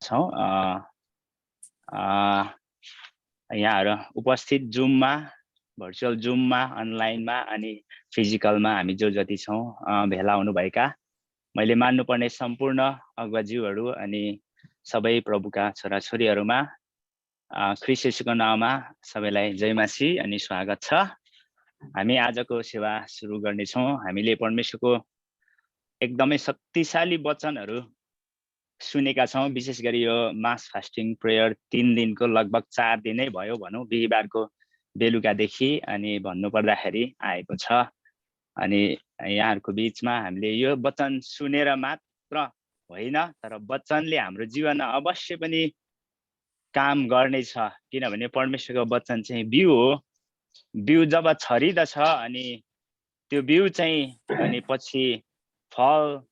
छौँ यहाँहरू उपस्थित जुममा, भर्चुअल जुममा, अनलाइनमा अनि फिजिकलमा हामी जो जति छौँ भेला हुनुभएका मैले मान्नुपर्ने सम्पूर्ण अगुवाज्यूहरू अनि सबै प्रभुका छोराछोरीहरूमा ख्रीष्ट येशूको नाममा सबैलाई जय मसीह अनि स्वागत छ। हामी आजको सेवा सुरु गर्नेछौँ। हामीले परमेश्वरको एकदमै शक्तिशाली वचनहरू सुनेका छौँ। विशेष गरी यो मास फास्टिङ प्रेयर 3 दिनको लगभग 4 दिनै भयो भनौँ, बिहिबारको बेलुकादेखि अनि भन्नुपर्दाखेरि आएको छ। अनि यहाँहरूको बिचमा हामीले यो वचन सुनेर मात्र होइन, तर वचनले हाम्रो जीवनमा अवश्य पनि काम गर्नेछ। किनभने परमेश्वरको वचन चाहिँ बिउ हो। बिउ जब छरिदछ अनि त्यो बिउ चाहिँ अनि पछि फल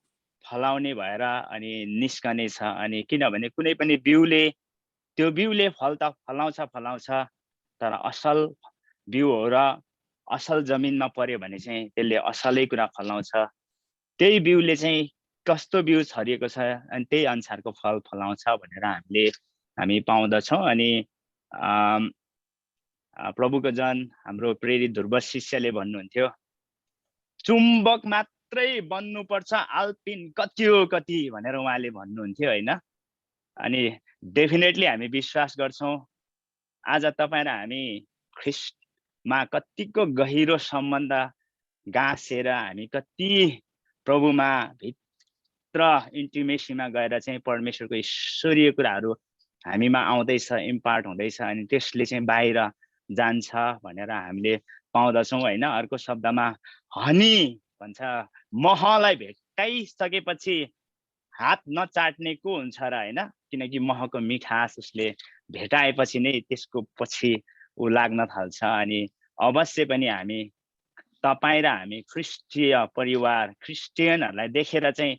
फलाउने भएर अनि निस्कने छ। अनि किनभने कुनै पनि बिउले त्यो बिउले फल त फलाउँछ, तर असल बिउ हो र असल जमिनमा पर्यो भने चाहिँ त्यसले असलै कुरा फलाउँछ। त्यही बिउले चाहिँ कस्तो बिउ छरिएको छ अनि त्यही अनुसारको फल फलाउँछ भनेर हामी पाउँदछौँ। अनि प्रभुको जन हाम्रो प्रेरित ध्रुव शिष्यले भन्नुहुन्थ्यो, चुम्बक मात्रै बन्नुपर्छ, आल्पिन कति हो कति भनेर उहाँले भन्नुहुन्थ्यो होइन। अनि डेफिनेटली हामी विश्वास गर्छौँ आज तपाईँ र हामी ख्रीष्टमा कतिको गहिरो सम्बन्ध गाँसेर हामी कति प्रभुमा भित्र इन्टिमेसीमा गएर चाहिँ परमेश्वरको ईश्वरीय कुराहरू हामीमा आउँदैछ, इम्पार्ट हुँदैछ अनि त्यसले चाहिँ बाहिर जान्छ भनेर हामीले पाउँदछौँ होइन। अर्को शब्दमा हनी भन्छ, महलाई भेटाइसकेपछि हात नचाट्ने को हुन्छ र होइन। किनकि महको मिठास उसले भेटाएपछि नै त्यसको पछि ऊ लाग्न थाल्छ। अनि अवश्य पनि हामी तपाईँ र हामी ख्रिस्टीय परिवार क्रिस्चियनहरूलाई देखेर चाहिँ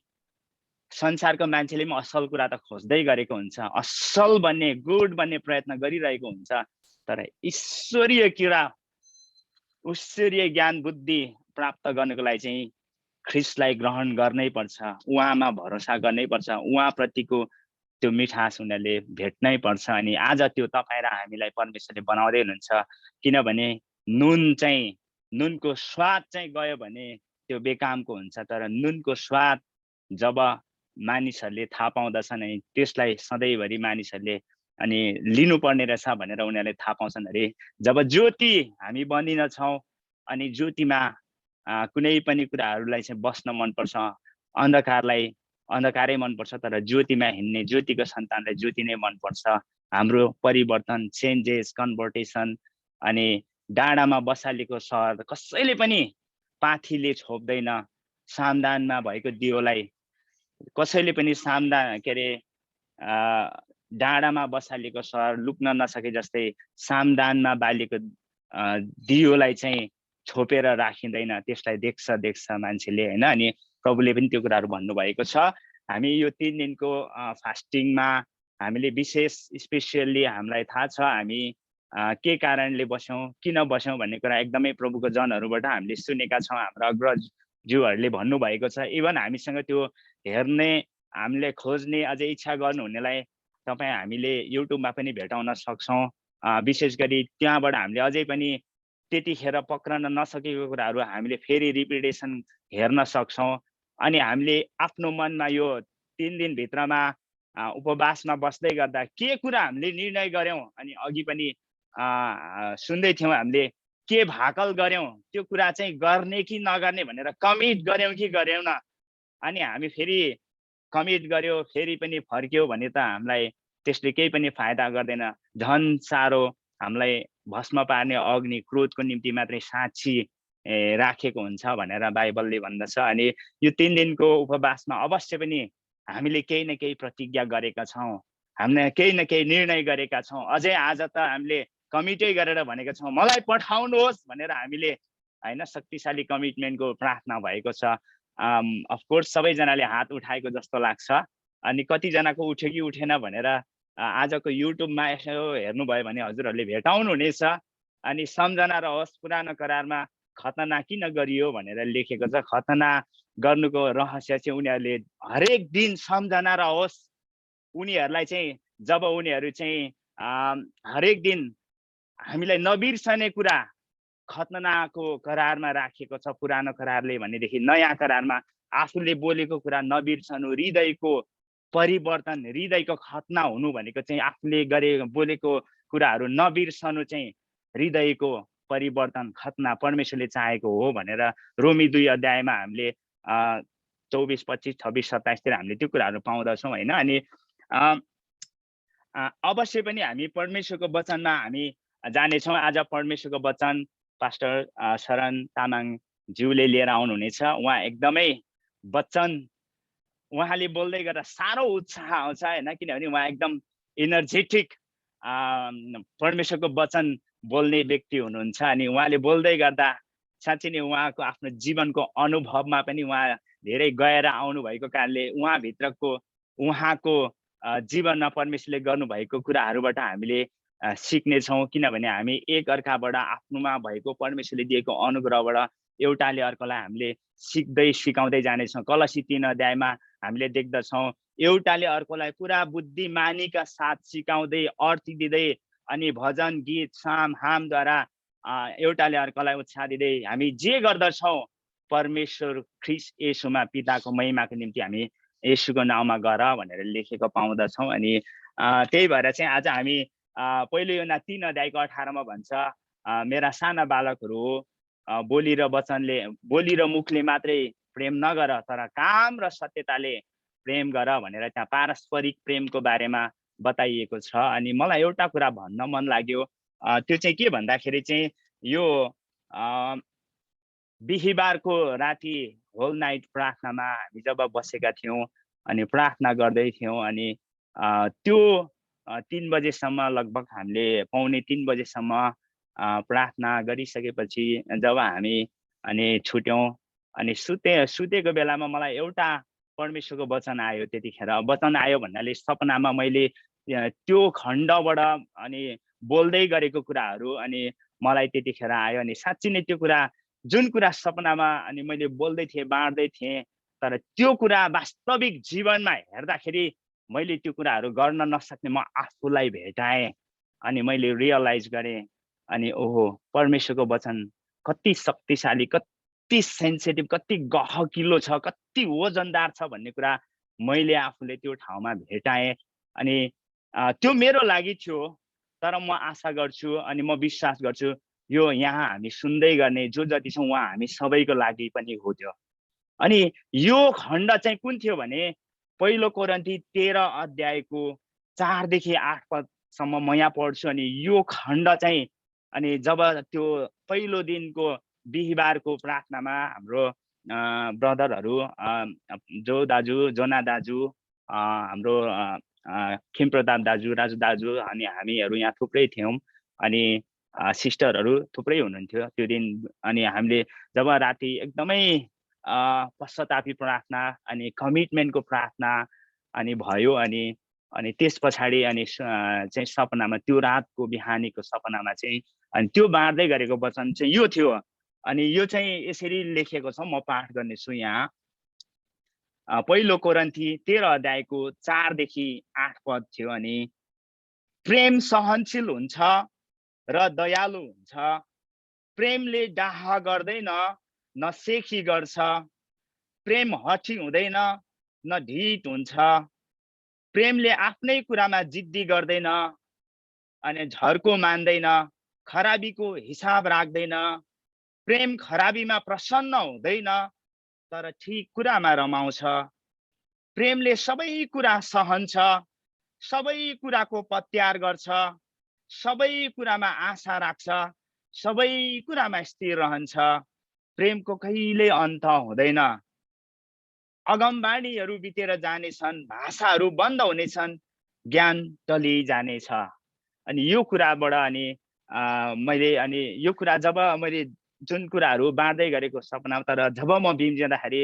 संसारको मान्छेले पनि असल कुरा त खोज्दै गरेको हुन्छ, असल बन्ने गुड बन्ने प्रयत्न गरिरहेको हुन्छ। तर ईश्वरीय कुरा, ईश्वरीय ज्ञान बुद्धि प्राप्त गर्नको लागि चाहिँ ख्रिस्टलाई ग्रहण गर्नै पर्छ, उहाँमा भरोसा गर्नै पर्छ, उहाँप्रतिको त्यो मिठास उनीहरूले भेट्नै पर्छ। अनि आज त्यो तपाईँ र हामीलाई परमेश्वरले बनाउँदै हुनुहुन्छ। किनभने नुनको स्वाद चाहिँ गयो भने त्यो बेकामको हुन्छ, तर नुनको स्वाद जब मानिसहरूले थाहा पाउँदछन् अनि त्यसलाई सधैँभरि मानिसहरूले अनि लिनुपर्ने रहेछ भनेर उनीहरूले थाहा पाउँछन्। अरे जब ज्योति हामी बनिनछौँ अनि ज्योतिमा कुनै पनि कुराहरूलाई चाहिँ बस्न मनपर्छ, अन्धकारै मनपर्छ, तर ज्योतिमा हिँड्ने ज्योतिको सन्तानलाई ज्योति नै मनपर्छ। हाम्रो परिवर्तन, चेन्जेस, कन्भर्टेसन अनि डाँडामा बसालेको सहर कसैले पनि पाथीले छोप्दैन, सामदानमा भएको दियोलाई कसैले पनि डाँडामा बसालेको सहर लुक्न नसके जस्तै सामदानमा बालेको दियोलाई चाहिँ छोपेर राखिँदैन, त्यसलाई देख्छ मान्छेले होइन। अनि प्रभुले पनि त्यो कुराहरू भन्नुभएको छ। हामी यो 3 दिनको फास्टिङमा हामीले विशेष स्पेसियल्ली हामीलाई थाहा छ हामी के कारणले बस्यौँ, किन बस्यौँ भन्ने कुरा एकदमै प्रभुको जनहरूबाट हामीले सुनेका छौँ। हाम्रो अग्रजज्यूहरूले भन्नुभएको छ। इभन हामीसँग त्यो हेर्ने, हामीले खोज्ने, अझै इच्छा गर्नुहुनेलाई तपाईँ हामीले युट्युबमा पनि भेटाउन सक्छौँ। विशेष गरी त्यहाँबाट हामीले अझै पनि त्यतिखेर पक्रन नसकेको कुराहरू हामीले फेरि रिपिटेसन हेर्न सक्छौँ। अनि हामीले आफ्नो मनमा यो 3 दिनभित्रमा उपवासमा बस्दै गर्दा के कुरा हामीले निर्णय गऱ्यौँ, अनि अघि पनि सुन्दै थियौँ हामीले के भाकल गऱ्यौँ, त्यो कुरा चाहिँ गर्ने कि नगर्ने भनेर कमिट गऱ्यौँ कि गरेनौँ न। अनि हामी फेरि कमिट गऱ्यो फेरि पनि फर्क्यौँ भने त हामीलाई त्यसले केही पनि फाइदा गर्दैन, झन् साह्रो हामीलाई भस्म पार्ने अग्नि क्रोधको निम्ति मात्रै साँची राखेको हुन्छ भनेर बाइबलले भन्दछ। अनि यो 3 दिनको उपवासमा अवश्य पनि हामीले केही न केही प्रतिज्ञा गरेका छौँ, हामीले केही न केही निर्णय गरेका छौँ। अझै आज त हामीले कमिटै गरेर भनेका छौँ, मलाई पठाउनुहोस् भनेर हामीले होइन शक्तिशाली कमिटमेन्टको प्रार्थना भएको छ। अफकोर्स सबैजनाले हात उठाएको जस्तो लाग्छ। अनि कतिजनाको उठ्यो कि उठेन भनेर आजको युट्युबमा यसो हेर्नुभयो भने हजुरहरूले भेटाउनुहुनेछ। अनि सम्झना रहोस्, पुरानो करारमा खतना किन गरियो भनेर लेखेको छ। खतना गर्नुको रहस्य चाहिँ उनीहरूले हरेक दिन सम्झना रहोस्, उनीहरूलाई चाहिँ जब उनीहरू चाहिँ हरेक दिन हामीलाई नबिर्सने कुरा खतनाको करारमा राखेको छ पुरानो करारले भनेदेखि नयाँ करारमा आफूले बोलेको कुरा नबिर्सनु, हृदयको परिवर्तन, हृदयको खतना हुनु भनेको चाहिँ आफूले बोलेको कुराहरू नबिर्सनु चाहिँ हृदयको परिवर्तन खतना परमेश्वरले चाहेको हो भनेर रोमी 2 अध्यायमा हामीले 24, 25, 26, 27 तिर हामीले त्यो कुराहरू पाउँदछौँ होइन। अनि अवश्य पनि हामी परमेश्वरको वचनमा हामी जानेछौँ। आज परमेश्वरको वचन पास्टर शरण तामाङ ज्यूले लिएर आउनुहुनेछ। उहाँ एकदमै वचन उहाँले बोल्दै गर्दा साह्रो उत्साह आउँछ होइन, किनभने उहाँ एकदम एनर्जेटिक परमेश्वरको वचन बोल्ने व्यक्ति हुनुहुन्छ। अनि उहाँले बोल्दै गर्दा साँच्चै नै उहाँको आफ्नो जीवनको अनुभवमा पनि उहाँ धेरै गएर आउनुभएको कारणले उहाँको जीवनमा परमेश्वरले गर्नुभएको कुराहरूबाट हामीले सिक्नेछौँ। किनभने हामी एक अर्काबाट आफ्नोमा भएको परमेश्वरले दिएको अनुग्रहबाट एउटाले अर्कोलाई हामीले सिक्दै सिकाउँदै जानेछौँ। कलसी 3 अध्यायमा हामीले देख्दछौँ एउटाले अर्कोलाई पुरा बुद्धिमानीका साथ सिकाउँदै अर्थ दिँदै अनि भजन गीत साम हामद्वारा एउटाले अर्कोलाई उत्साह दिँदै हामी जे गर्दछौँ परमेश्वर ख्रीष्ट येशूमा पिताको महिमाको निम्ति हामी येशूको नाउँमा गर भनेर लेखेको पाउँदछौँ। अनि त्यही भएर चाहिँ आज हामी पहिलो योहन्ना 3 अध्यायको 18 मा भन्छ मेरा साना बालकहरू बोली र मुखले मात्रै प्रेम नगर तर काम र सत्यताले प्रेम गर भनेर त्यहाँ पारस्परिक प्रेमको बारेमा बताइएको छ। अनि मलाई एउटा कुरा भन्न मन लाग्यो, त्यो चाहिँ के भन्दाखेरि चाहिँ यो बिहीबारको राति होल नाइट प्रार्थनामा हामी जब बसेका थियौँ अनि प्रार्थना गर्दै थियौँ अनि त्यो 3 बजेसम्म लगभग हामीले पौने 3 बजेसम्म प्रार्थना गरिसकेपछि जब हामी अनि छुट्यौँ अनि सुतेको बेलामा मलाई एउटा परमेश्वरको वचन आयो। त्यतिखेर वचन आयो भन्नाले सपनामा मैले त्यो खण्डबाट अनि बोल्दै गरेको कुराहरू अनि मलाई त्यतिखेर आयो। अनि साँच्चै नै त्यो कुरा जुन कुरा सपनामा अनि मैले बोल्दै थिएँ बाँड्दै थिएँ तर त्यो कुरा वास्तविक जीवनमा हेर्दाखेरि मैले त्यो कुराहरू गर्न नसक्ने म आफूलाई भेटाएँ अनि मैले रियलाइज गरेँ अनि ओहो परमेश्वरको वचन कति शक्तिशाली, कति सेन्सिटिभ, कति गहकिलो छ, कति वजनदार छ भन्ने कुरा मैले आफूले त्यो ठाउँमा भेटाएँ। अनि त्यो मेरो लागि थियो तर म आशा गर्छु अनि म विश्वास गर्छु यो यहाँ हामी सुन्दै गर्ने जो जति छौँ उहाँ हामी सबैको लागि पनि हो त्यो। अनि यो खण्ड चाहिँ कुन थियो भने पहिलो कोरिन्थी 13 अध्यायको 4 देखि 8 पदसम्म म यहाँ पढ्छु। अनि यो खण्ड चाहिँ अनि जब त्यो पहिलो दिनको बिहीबारको प्रार्थनामा हाम्रो ब्रदरहरू जोना दाजु हाम्रो खिमप्रताप दाजु, राजु दाजु अनि हामीहरू यहाँ थुप्रै थियौँ अनि सिस्टरहरू थुप्रै हुनुहुन्थ्यो त्यो दिन। अनि हामीले जब राति एकदमै पश्चातापी प्रार्थना अनि कमिटमेन्टको प्रार्थना अनि भयो अनि त्यस पछाडि अनि चाहिँ सपनामा त्यो रातको बिहानीको सपनामा चाहिँ अनि त्यो बाँड्दै गरेको वचन चाहिँ यो थियो। अनि यो चाहिँ यसरी लेखेको छ, म पाठ गर्नेछु यहाँ। पहिलो कोरिन्थी 13 अध्यायको 4 देखि 8 पद थियो। अनि प्रेम सहनशील हुन्छ र दयालु हुन्छ, प्रेमले डाह गर्दैन न सेखी गर्छ, प्रेम हठी हुँदैन न ढिट हुन्छ, प्रेमले आफ्नै कुरामा जिद्दी गर्दैन अनि झर्को मान्दैन, खराबीको हिसाब राख्दैन, प्रेम खराबीमा प्रसन्न हुँदैन तर ठिक कुरामा रमाउँछ, प्रेमले सबै कुरा सहन्छ, सबै कुराको पत्यार गर्छ, सबै कुरामा आशा राख्छ, सबै कुरामा स्थिर रहन्छ, प्रेमको कहिल्यै अन्त हुँदैन। अगमबाणीहरू बितेर जानेछन्, भाषाहरू बन्द हुनेछन्, ज्ञान टली जानेछ। अनि यो कुराबाट अनि मैले अनि यो कुरा जब मैले जुन कुराहरू बाँड्दै गरेको सपना तर जब म बिम्जिँदाखेरि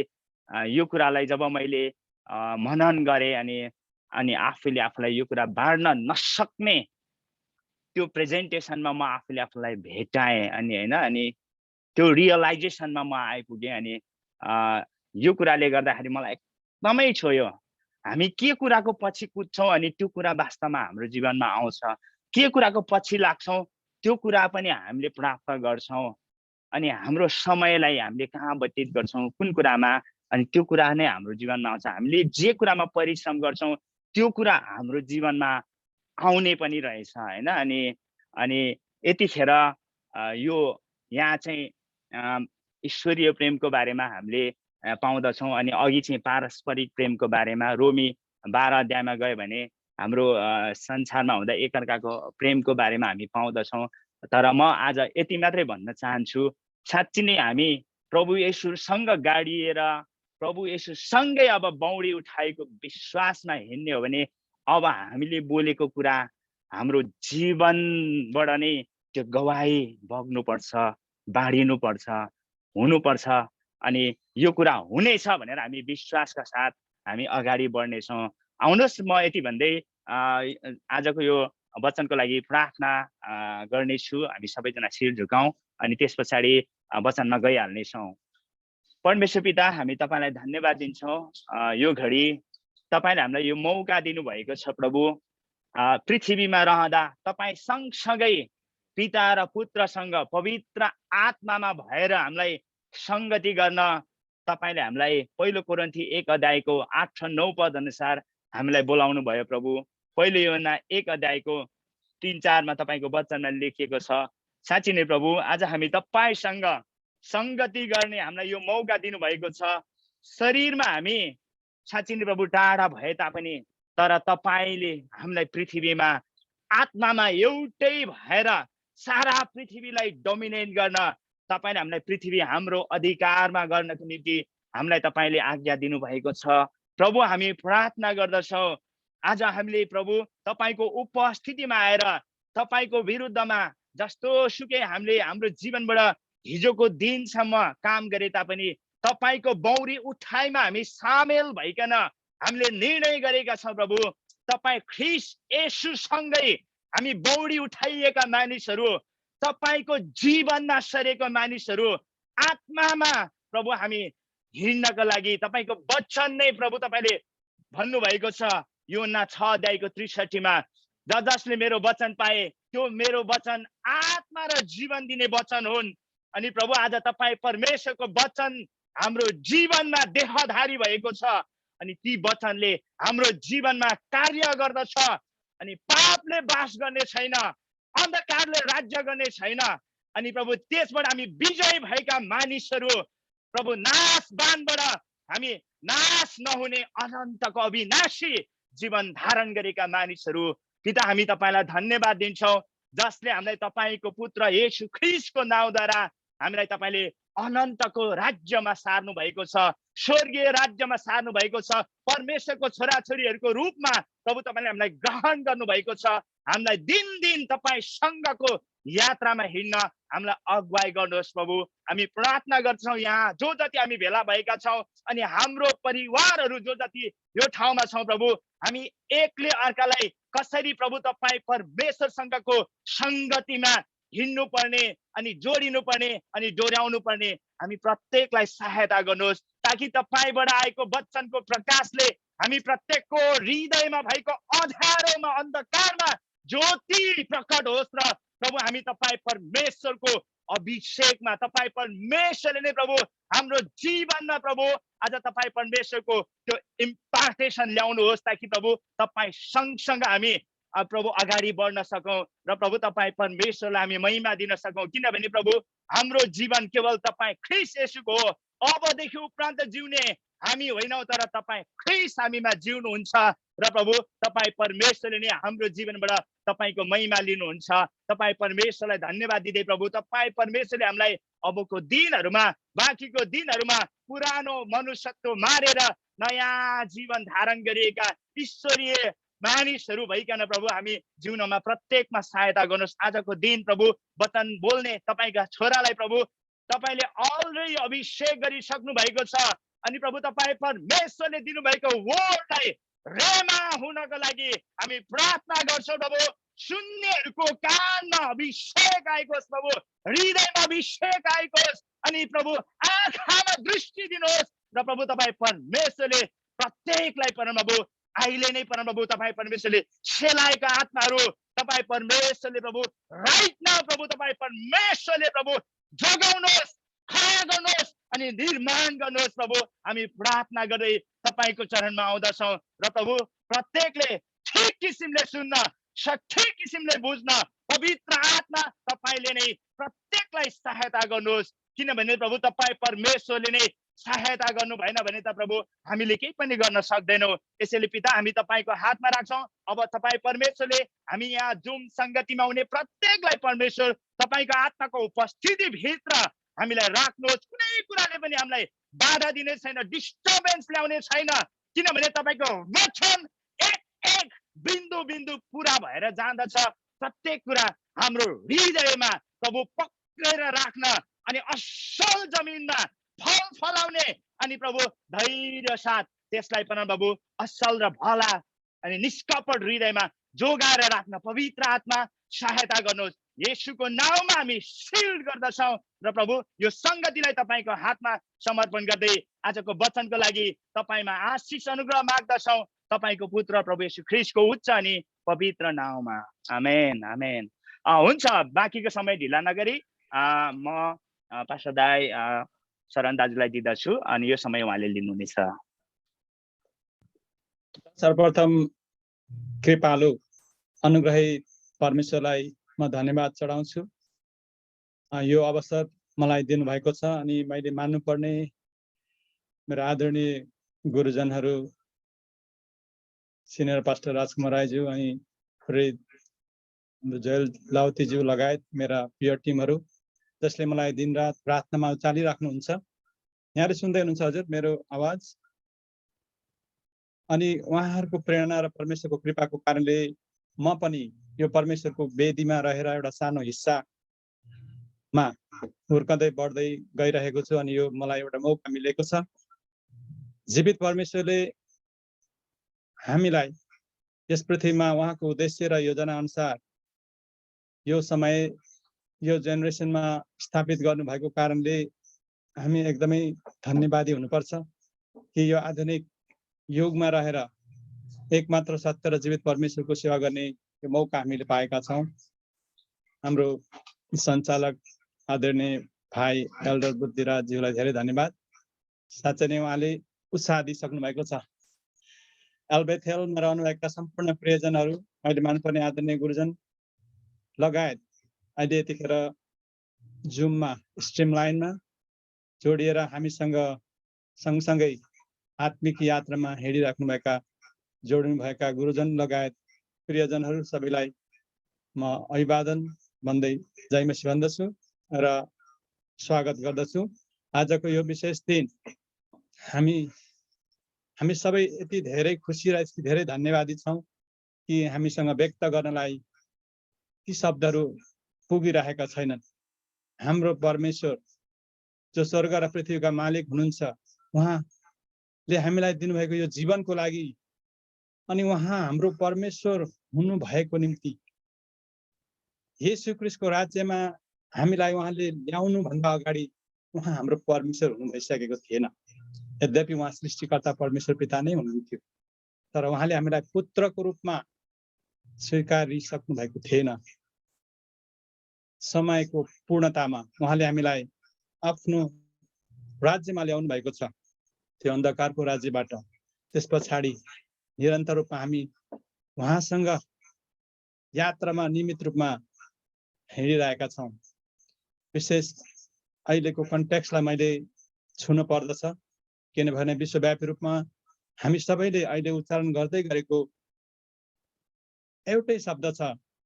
यो कुरालाई जब मैले मनन गरेँ अनि आफूलाई यो कुरा बाँड्न नसक्ने त्यो प्रेजेन्टेसनमा म आफूलाई भेटाएँ अनि होइन अनि त्यो रियलाइजेसनमा म आइपुगेँ। अनि यो कुराले गर्दाखेरि मलाई एकदमै छोयो हामी के कुराको पछि कुद्छौँ अनि त्यो कुरा वास्तवमा हाम्रो जीवनमा आउँछ, के कुराको पछि लाग्छौँ त्यो कुरा पनि हामीले प्राप्त गर्छौँ। अनि हाम्रो समयलाई हामीले कहाँ व्यतीत गर्छौँ, कुन कुरामा, अनि त्यो कुरा नै हाम्रो जीवनमा आउँछ। हामीले जे कुरामा परिश्रम गर्छौँ त्यो कुरा हाम्रो जीवनमा आउने पनि रहेछ होइन। अनि अनि यतिखेर यो यहाँ चाहिँ ईश्वरीय प्रेमको बारेमा हामीले पाउँदछौँ। अनि अघि चाहिँ पारस्परिक प्रेमको बारेमा रोमी 12 अध्यायमा गयो भने हाम्रो संसारमा हुँदा एकअर्काको प्रेमको बारेमा हामी पाउँदछौँ। तर म आज यति मात्रै भन्न चाहन्छु, साँच्ची नै हामी प्रभु येशूसँग गाडिएर प्रभु येशूसँगै अब बौडी उठाएको विश्वासमा हिँड्ने हो भने अब हामीले बोलेको कुरा हाम्रो जीवनबाट नै त्यो गवाही बग्नुपर्छ, बाँडिनुपर्छ, हुनुपर्छ। अनि यो कुरा हुनेछ भनेर हामी विश्वासका साथ हामी अगाडि बढ्नेछौँ। आउनुहोस् म यति भन्दै आजको यो वचनको लागि प्रार्थना गर्नेछु। हामी सबैजना शिर झुकाउँ अनि त्यस पछाडि वचनमा गइहाल्नेछौँ। परमेश्वर पिता, हामी तपाईँलाई धन्यवाद दिन्छौँ। यो घडी तपाईँले हामीलाई यो मौका दिनुभएको छ प्रभु। पृथ्वीमा रहँदा तपाईँ सँगसँगै पिता र पुत्रसँग पवित्र आत्मामा भएर हामीलाई सङ्गति गर्न तपाईँले हामीलाई पहिलो कोरिन्थी 1 अध्यायको 8 र 9 पद अनुसार हामीलाई बोलाउनु भयो प्रभु। पहिलो यूहन्ना 1 अध्यायको 3-4 मा तपाईँको वचनमा लेखिएको छ। साँच्ची नै प्रभु, आज हामी तपाईँसँग सङ्गति गर्ने हामीलाई यो मौका दिनुभएको छ। शरीरमा हामी साँच्ची नै प्रभु टाढा भए तापनि तर तपाईँले हामीलाई पृथ्वीमा आत्मामा एउटै भएर सारा पृथ्वीलाई डोमिनेट गर्न तपाईँले हामीलाई पृथ्वी हाम्रो अधिकारमा गर्नको निम्ति हामीलाई तपाईँले आज्ञा दिनुभएको छ। प्रभु हामी प्रार्थना गर्दछौँ, आज हामीले प्रभु तपाईँको उपस्थितिमा आएर तपाईँको विरुद्धमा जस्तो सुकै हामीले हाम्रो जीवनबाट हिजोको दिनसम्म काम गरे तापनि तपाईँको बौरी उठाइमा हामी सामेल भइकन हामीले निर्णय गरेका छौँ प्रभु। तपाईँ ख्रीष्ट येशूसँगै हामी बौडी उठाइएका मानिसहरू, तपाईँको जीवनमा सरेको मानिसहरू, आत्मामा प्रभु हामी हिँड्नका लागि तपाईँको वचन नै प्रभु तपाईँले भन्नुभएको छ यूहन्ना 6 अध्यायको 63 मा, जसले मेरो वचन पाए त्यो मेरो वचन आत्मा र जीवन दिने वचन हुन्। अनि प्रभु आज तपाईँ परमेश्वरको वचन हाम्रो जीवनमा देहधारी भएको छ अनि ती वचनले हाम्रो जीवनमा कार्य गर्दछ। अनि पापले बास गर्ने छैन, अन्धकारले राज्य गर्ने छैन। अनि प्रभु त्यसबाट हामी विजय भएका मानिसहरू प्रभु, नाशवानबाट हामी नाश नहुने अनन्तको अविनाशी जीवन धारण गरेका मानिसहरू। पिता, हामी तपाईँलाई धन्यवाद दिन्छौँ जसले हामीलाई तपाईँको पुत्र येशू ख्रीष्टको नाउँद्वारा हामीलाई तपाईँले अनन्तको राज्यमा सार्नु भएको छ, स्वर्गीय राज्यमा सार्नु भएको छ। परमेश्वरको छोराछोरीहरूको रूपमा प्रभु तपाईँले हामीलाई ग्रहण गर्नुभएको छ। हामीलाई दिनदिन तपाईँसँगको यात्रामा हिँड्न हामीलाई अगुवाई गर्नुहोस् प्रभु। हामी प्रार्थना गर्छौँ यहाँ जो जति हामी भेला भएका छौँ अनि हाम्रो परिवारहरू जो जति यो ठाउँमा छौँ प्रभु, हामी एकले अर्कालाई कसरी प्रभु तपाईँ परमेश्वरसँगको सङ्गतिमा हिँड्नु पर्ने अनि जोडिनु पर्ने अनि डोर्याउनु पर्ने हामी प्रत्येकलाई सहायता गर्नुहोस्, ताकि तपाईँबाट आएको वचनको प्रकाशले हामी प्रत्येकको हृदयमा भएको अँध्यारोमा अन्धकारमा ज्योति प्रकट होस् र प्रभु हामी तपाईँ परमेश्वरको अभिषेकमा तपाईँ परमेश्वरले नै प्रभु हाम्रो जीवनमा प्रभु आज तपाईँ परमेश्वरको त्यो इम्पार्टेसन ल्याउनुहोस्, ताकि प्रभु तपाईँ सँगसँग हामी प्रभु अगाडि बढ्न सकौँ र प्रभु तपाईँ परमेश्वरलाई हामी महिमा दिन सकौँ। किनभने प्रभु हाम्रो जीवन केवल तपाईँ ख्रीष्ट येशूको हो। अबदेखि उपरान्त जिउने हामी होइनौँ, तर तपाईँ ख्रीष्ट हामीमा जिउनुहुन्छ र प्रभु तपाईँ परमेश्वरले नै हाम्रो जीवनबाट तपाईँको महिमा लिनुहुन्छ। तपाईँ परमेश्वरलाई धन्यवाद दिँदै प्रभु तपाईँ परमेश्वरले हामीलाई अबको दिनहरूमा, बाँकीको दिनहरूमा पुरानो मनुष्यत्व मारेर नयाँ जीवन धारण गरिएका ईश्वरीय मानिसहरू भइकन प्रभु हामी जिउनमा प्रत्येकमा सहायता गर्नुहोस्। आजको दिन प्रभु वचन बोल्ने तपाईँका छोरालाई प्रभु तपाईँले अलरेडी अभिषेक गरिसक्नु भएको छ अनि प्रभु तपाईँ परमेश्वरले दिनुभएको वर्डलाई रेमा हुनको लागि हामी प्रार्थना गर्छौँ प्रभु। सुन्नेहरूको कानमा अभिषेक आएको होस् प्रभु, हृदयमा अभिषेक आएको होस् अनि प्रभु आँखामा दृष्टि दिनुहोस् र प्रभु तपाईँ परमेश्वरले प्रत्येकलाई परमप्रभु अहिले नै परमप्रभु तपाईँ परमेश्वरले सेलाएका आत्माहरू तपाईँ परमेश्वरले प्रभु राइट नाउ प्रभु तपाईँ परमेश्वरले प्रभु जगाउनुहोस्, खडा गर्नुहोस् अनि निर्माण गर्नुहोस् प्रभु। हामी प्रार्थना गर्दै तपाईँको चरणमा आउँदछौँ र प्रभु प्रत्येकले ठिक किसिमले सुन्न, सठिक किसिमले बुझ्न पवित्र आत्मा तपाईँले नै प्रत्येकलाई सहायता गर्नुहोस्, किनभने प्रभु तपाईँ परमेश्वरले नै सहायता गर्नु भएन भने त प्रभु हामीले केही पनि गर्न सक्दैनौँ। यसैले पिता हामी तपाईँको हातमा राख्छौँ। अब तपाईँ परमेश्वरले हामी यहाँ जुम सङ्गतिमा आउने प्रत्येकलाई परमेश्वर तपाईँको आत्माको उपस्थिति भित्र हामीलाई राख्नुहोस्। कुनै कुराले पनि हामीलाई बाधा दिने छैन, डिस्टर्बेन्स ल्याउने छैन, किनभने तपाईँको वचन एक एक बिन्दु बिन्दु पुरा भएर जाँदछ। प्रत्येक कुरा हाम्रो हृदयमा प्रभु पक्रेर राख्न अनि असल जमिनमा फल फलाउने अनि प्रभु धैर्य साथ त्यसलाई परमप्रभु असल र भला अनि निष्कपट हृदयमा जोगाएर राख्न पवित्र आत्मा सहायता गर्नुहोस्। येशूको नाउँमा हामी सिल्ड गर्दछौँ र प्रभु यो सङ्गतिलाई तपाईँको हातमा समर्पण गर्दै आजको वचनको लागि तपाईँमा आशिष अनुग्रह माग्दछौँ तपाईँको पुत्र प्रभु येशू ख्रीष्टको उच्च अनि पवित्र नाउँमा, आमेन आमेन। हुन्छ, बाँकीको समय ढिला नगरी म पास्टर दाई शरण दाजुलाई दिँदछु अनि यो समय उहाँले लिनुहुनेछ। सर्वप्रथम कृपालु अनुग्रही परमेश्वरलाई म धन्यवाद चढाउँछु। यो अवसर मलाई दिनुभएको छ अनि मैले मान्नुपर्ने मेरो आदरणीय गुरुजनहरू सिनियर पास्टर राजकुमार राईज्यू अनि जयल लाउतीज्यू लगायत मेरा पियर टिमहरू जसले मलाई दिनरात प्रार्थनामा चालिराख्नुहुन्छ। यहाँले सुन्दै हुनुहुन्छ हजुर मेरो आवाज? अनि उहाँहरूको प्रेरणा र परमेश्वरको कृपाको कारणले म पनि यो परमेश्वरको वेदीमा रहेर एउटा सानो हिस्सामा हुर्कँदै बढ्दै गइरहेको छु अनि यो मलाई एउटा मौका मिलेको छ। जीवित परमेश्वरले हामीलाई यस पृथ्वीमा उहाँको उद्देश्य र योजना अनुसार यो समय यो जेनेरेसनमा स्थापित गर्नुभएको कारणले हामी एकदमै धन्यवादी हुनुपर्छ कि यो आधुनिक युगमा रहेर एकमात्र सत्य र जीवित परमेश्वरको सेवा गर्ने यो मौका हामीले पाएका छौँ। हाम्रो सञ्चालक आदरणीय भाइ एल्डर बुद्धिराजज्यूलाई धेरै धन्यवाद। साँच्चै नै उहाँले उत्साह दिइसक्नु भएको छ। एल्बेथेलमा रहनुभएका सम्पूर्ण प्रियजनहरू, मैले मान्नुपर्ने आदरणीय गुरुजन लगायत अहिले यतिखेर जुममा स्ट्रिम लाइनमा जोडिएर हामीसँग सँगसँगै आत्मिक यात्रामा हिँडिराख्नुभएका जोडिनुभएका गुरुजन लगायत प्रियजनहरू सबैलाई म अभिवादन भन्दै जय मसीह भन्दछु र स्वागत गर्दछु। आजको यो विशेष दिन हामी सबै यति धेरै खुसी र यति धेरै धन्यवादी छौँ कि हामीसँग व्यक्त गर्नलाई ती शब्दहरू पुगिरहेका छैनन्। हाम्रो परमेश्वर जो स्वर्ग र पृथ्वीका मालिक हुनुहुन्छ, उहाँले हामीलाई दिनुभएको यो जीवनको लागि अनि उहाँ हाम्रो परमेश्वर हुनु भएको निम्ति येशू ख्रीष्टको राज्यमा हामीलाई उहाँले ल्याउनु भन्दा अगाडि उहाँ हाम्रो परमेश्वर हुनु भइसकेको थिएन। यद्यपि उहाँ सृष्टिकर्ता परमेश्वर पिता नै हुनुहुन्थ्यो, तर उहाँले हामीलाई पुत्रको रूपमा स्वीकारिसक्नु भएको थिएन। समयको पूर्णतामा उहाँले हामीलाई आफ्नो राज्यमा ल्याउनु भएको छ, त्यो अन्धकारको राज्यबाट। त्यस पछाडि निरन्तर रूपमा हामी उहाँसँग यात्रामा नियमित रूपमा हिँडिरहेका छौँ। विशेष अहिलेको कन्टेक्स्टलाई मैले छुनु पर्दछ, किनभने विश्वव्यापी रूपमा हामी सबैले अहिले उच्चारण गर्दै गरेको एउटै शब्द छ,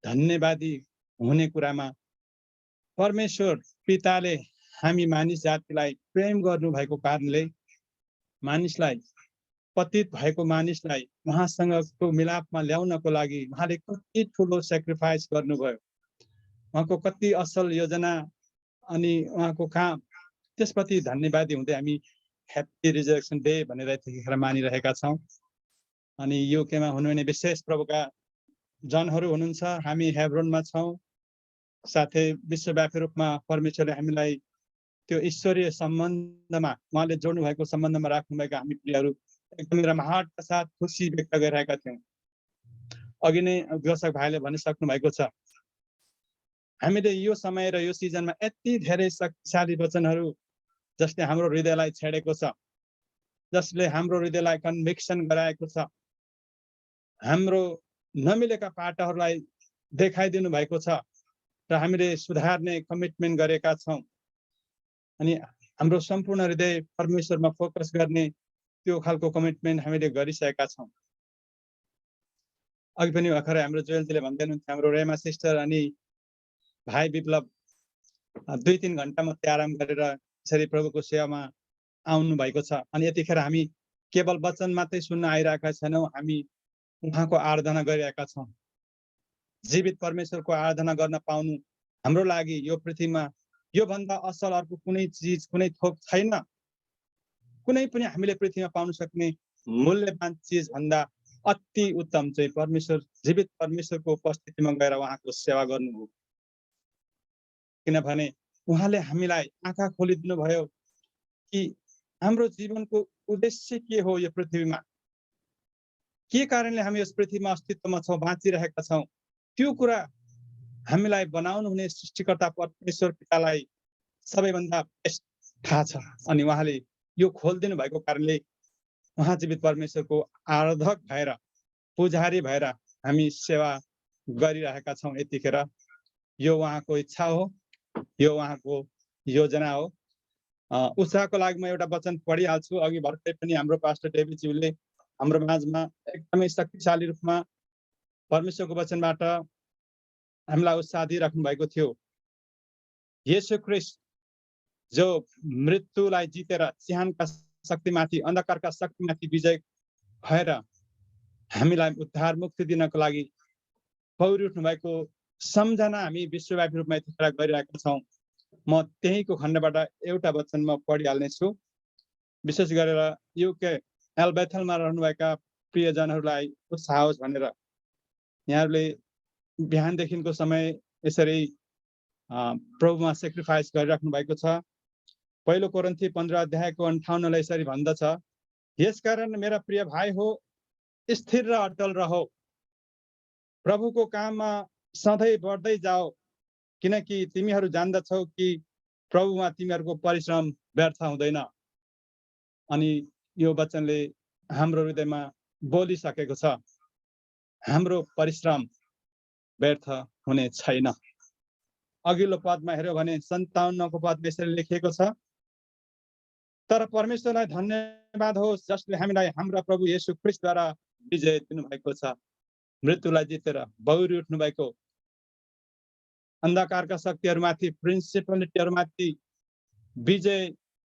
धन्यवादी हुने कुरामा। परमेश्वर पिताले हामी मानिस जातिलाई प्रेम गर्नुभएको कारणले मानिसलाई, पतित भएको मानिसलाई उहाँसँगको मिलापमा ल्याउनको लागि उहाँले कति ठुलो सेक्रिफाइस गर्नुभयो, उहाँको कति असल योजना अनि उहाँको काम, त्यसप्रति धन्यवादी हुँदै हामी ह्याप्पी रिजरेक्सन डे भनेर यतिखेर मानिरहेका छौँ। अनि युकेमा हुनुहुने विशेष प्रभुका जनहरू हुनुहुन्छ, हामी हेब्रोनमा छौँ। साथै विश्वव्यापी रूपमा परमेश्वरले हामीलाई त्यो ईश्वरीय सम्बन्धमा, उहाँले जोड्नु भएको सम्बन्धमा राख्नुभएका हामी प्रियहरू एकदमै रमाहटका साथ खुसी व्यक्त गरिरहेका थियौँ। अघि नै दर्शक भाइले भनिसक्नु भएको छ, हामीले यो समय र यो सिजनमा यति धेरै शक्तिशाली वचनहरू जसले हाम्रो हृदयलाई छेडेको छ, जसले हाम्रो हृदयलाई कन्भिक्सन गराएको छ, हाम्रो नमिलेका पाटाहरूलाई देखाइदिनु भएको छ र हामीले सुधार्ने कमिटमेन्ट गरेका छौँ। अनि हाम्रो सम्पूर्ण हृदय परमेश्वरमा फोकस गर्ने त्यो खालको कमिटमेन्ट हामीले गरिसकेका छौँ। अघि पनि भर्खरै हाम्रो जोयलजीले भन्दै हुनुहुन्थ्यो, हाम्रो रेमा सिस्टर अनि भाइ विप्लव 2-3 घन्टा मात्रै आराम गरेर यसरी प्रभुको सेवामा आउनु भएको छ। अनि यतिखेर हामी केवल वचन मात्रै सुन्न आइरहेका छैनौँ, हामी उहाँको आराधना गरिरहेका छौँ। जीवित परमेश्वरको आराधना गर्न पाउनु हाम्रो लागि यो पृथ्वीमा योभन्दा असल अर्को कुनै चिज, कुनै थोक छैन। कुनै पनि हामीले पृथ्वीमा पाउन सक्ने मूल्यवान चिज भन्दा अति उत्तम चाहिँ परमेश्वर, जीवित परमेश्वरको उपस्थितिमा गएर उहाँको सेवा गर्नु हो। किनभने उहाँले हामीलाई आँखा खोलिदिनु भयो कि हाम्रो जीवनको उद्देश्य के हो, यो पृथ्वीमा के कारणले हामी यस पृथ्वीमा अस्तित्वमा छौँ, बाँचिरहेका छौँ, त्यो कुरा हामीलाई बनाउनु हुने सृष्टिकर्ता परमेश्वर पितालाई सबैभन्दा बेस्ट थाहा छ। अनि उहाँले यो खोलिदिनु भएको कारणले उहाँ जीवित परमेश्वरको आराधक भएर, पुजारी भएर हामी सेवा गरिरहेका छौँ। यतिखेर यो उहाँको इच्छा हो, यो उहाँको योजना हो। उत्साहको लागि म एउटा वचन पढिहाल्छु। अघि भर्खरै पनि हाम्रो पास्टर डेभिडज्यूले हाम्रो माझमा एकदमै शक्तिशाली रूपमा परमेश्वरको वचनबाट हामीलाई उत्साह दिइराख्नु भएको थियो। येशू ख्रीष्ट जो मृत्युलाई जितेर चिहानका शक्तिमाथि, अन्धकारका शक्तिमाथि विजय भएर हामीलाई उद्धार मुक्ति दिनको लागि पौडी उठ्नु भएको सम्झना हामी विश्वव्यापी रूपमा यतिखेर गरिरहेका छौँ। म त्यहीको खण्डबाट एउटा वचन म पढिहाल्नेछु। विशेष गरेर युके एल्बेथलमा रहनुभएका प्रियजनहरूलाई उत्साह होस् भनेर। यहाँहरूले बिहानदेखिको समय यसरी प्रभुमा सेक्रिफाइस गरिराख्नु भएको छ। पहिलो कोरिन्थी 15 अध्यायको 58 यसरी भन्दछ, यसकारण मेरा प्रिय भाइ हो, स्थिर र अटल रहो, प्रभुको काममा सधैँ बढ्दै जाओ, किनकि तिमीहरू जान्दछौ कि प्रभुमा तिमीहरूको परिश्रम व्यर्थ हुँदैन। अनि यो वचनले हाम्रो हृदयमा बोलिसकेको छ, हाम्रो परिश्रम व्यर्थ हुने छैन। अघिल्लो पदमा हेर्यो भने 57 को पदमा यसरी लेखिएको छ, तर परमेश्वरलाई धन्यवाद होस् जसले हामीलाई हाम्रा प्रभु येशू ख्रीष्टद्वारा विजय दिनुभएको छ। मृत्युलाई जितेर बौरी उठ्नु भएको, अन्धकारका शक्तिहरूमाथि, प्रिन्सिपलिटीहरूमाथि विजय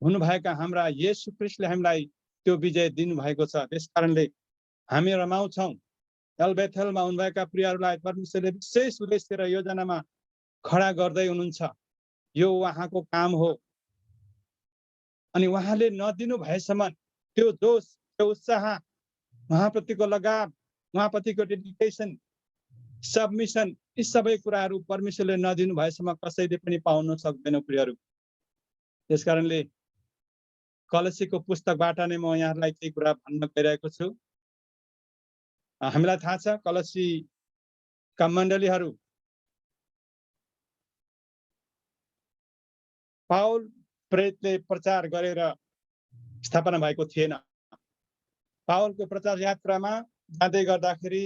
हुनुभएका हाम्रा येशू ख्रीष्टले हामीलाई त्यो विजय दिनुभएको छ। त्यसकारणले हामी रमाउँछौँ। एल्बेथलमा हुनुभएका प्रियहरूलाई परमेश्वरले विशेष उद्देश्य र योजनामा खडा गर्दै हुनुहुन्छ। यो उहाँको काम हो। अनि उहाँले नदिनु भएसम्म त्यो जोश, त्यो उत्साह, उहाँप्रतिको लगाव, उहाँप्रतिको डेडिकेसन, सबमिसन, यी सबै कुराहरू परमेश्वरले नदिनु भएसम्म कसैले पनि पाउन सक्दैन प्रियहरू। त्यसकारणले कलसीको पुस्तकबाट नै म यहाँहरूलाई केही कुरा भन्न गइरहेको छु। हामीलाई थाहा छ कलसीका मण्डलीहरू पाउल प्रेरितले प्रचार गरेर स्थापना भएको थिएन। पाउलको प्रचार यात्रामा जाँदै गर्दाखेरि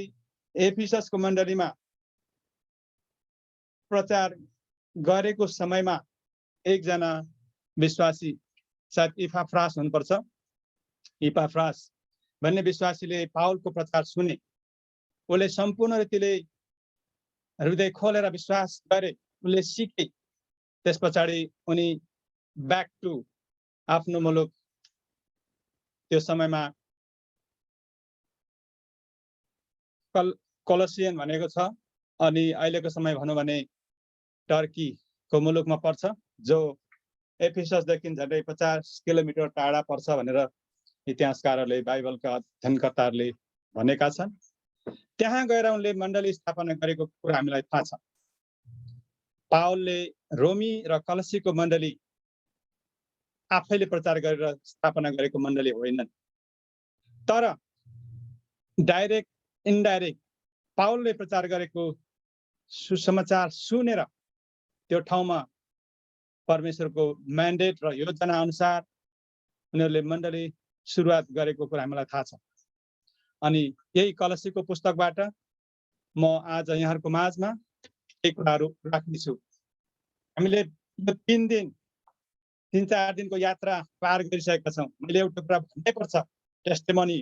एफिससको मण्डलीमा प्रचार गरेको समयमा एकजना विश्वासी, सायद इपाफ्रास हुनुपर्छ, इपाफ्रास भन्ने विश्वासीले पाउलको प्रचार सुने। उसले सम्पूर्ण रीतिले हृदय खोलेर विश्वास गरे, उसले सिके। त्यस पछाडि उनी ब्याक टु आफ्नो मुलुक, त्यो समयमा कोलोसियन भनेको छ, अनि अहिलेको समय भनौँ भने टर्कीको मुलुकमा पर्छ, जो एफिससदेखि झन्डै 50 किलोमिटर टाढा पर्छ भनेर इतिहासकारहरूले, बाइबलका अध्ययनकर्ताहरूले भनेका छन्। त्यहाँ गएर उनले मण्डली स्थापना गरेको कुरा हामीलाई थाहा छ। पाउलले रोमी र कलसीको मण्डली आफैले प्रचार गरेर स्थापना गरेको मण्डली होइनन्। तर डाइरेक्ट इन्डाइरेक्ट पाउलले प्रचार गरेको सुसमाचार सुनेर त्यो ठाउँमा परमेश्वरको म्यान्डेट र योजना अनुसार उनीहरूले मण्डली सुरुवात गरेको कुरा हामीलाई थाहा छ। अनि यही कलसीको पुस्तकबाट म आज यहाँहरूको माझमा केही कुराहरू राख्नेछु। हामीले यो 3-4 दिनको यात्रा पार गरिसकेका छौँ। मैले एउटा कुरा भन्नै पर्छ, टेस्टिमनी।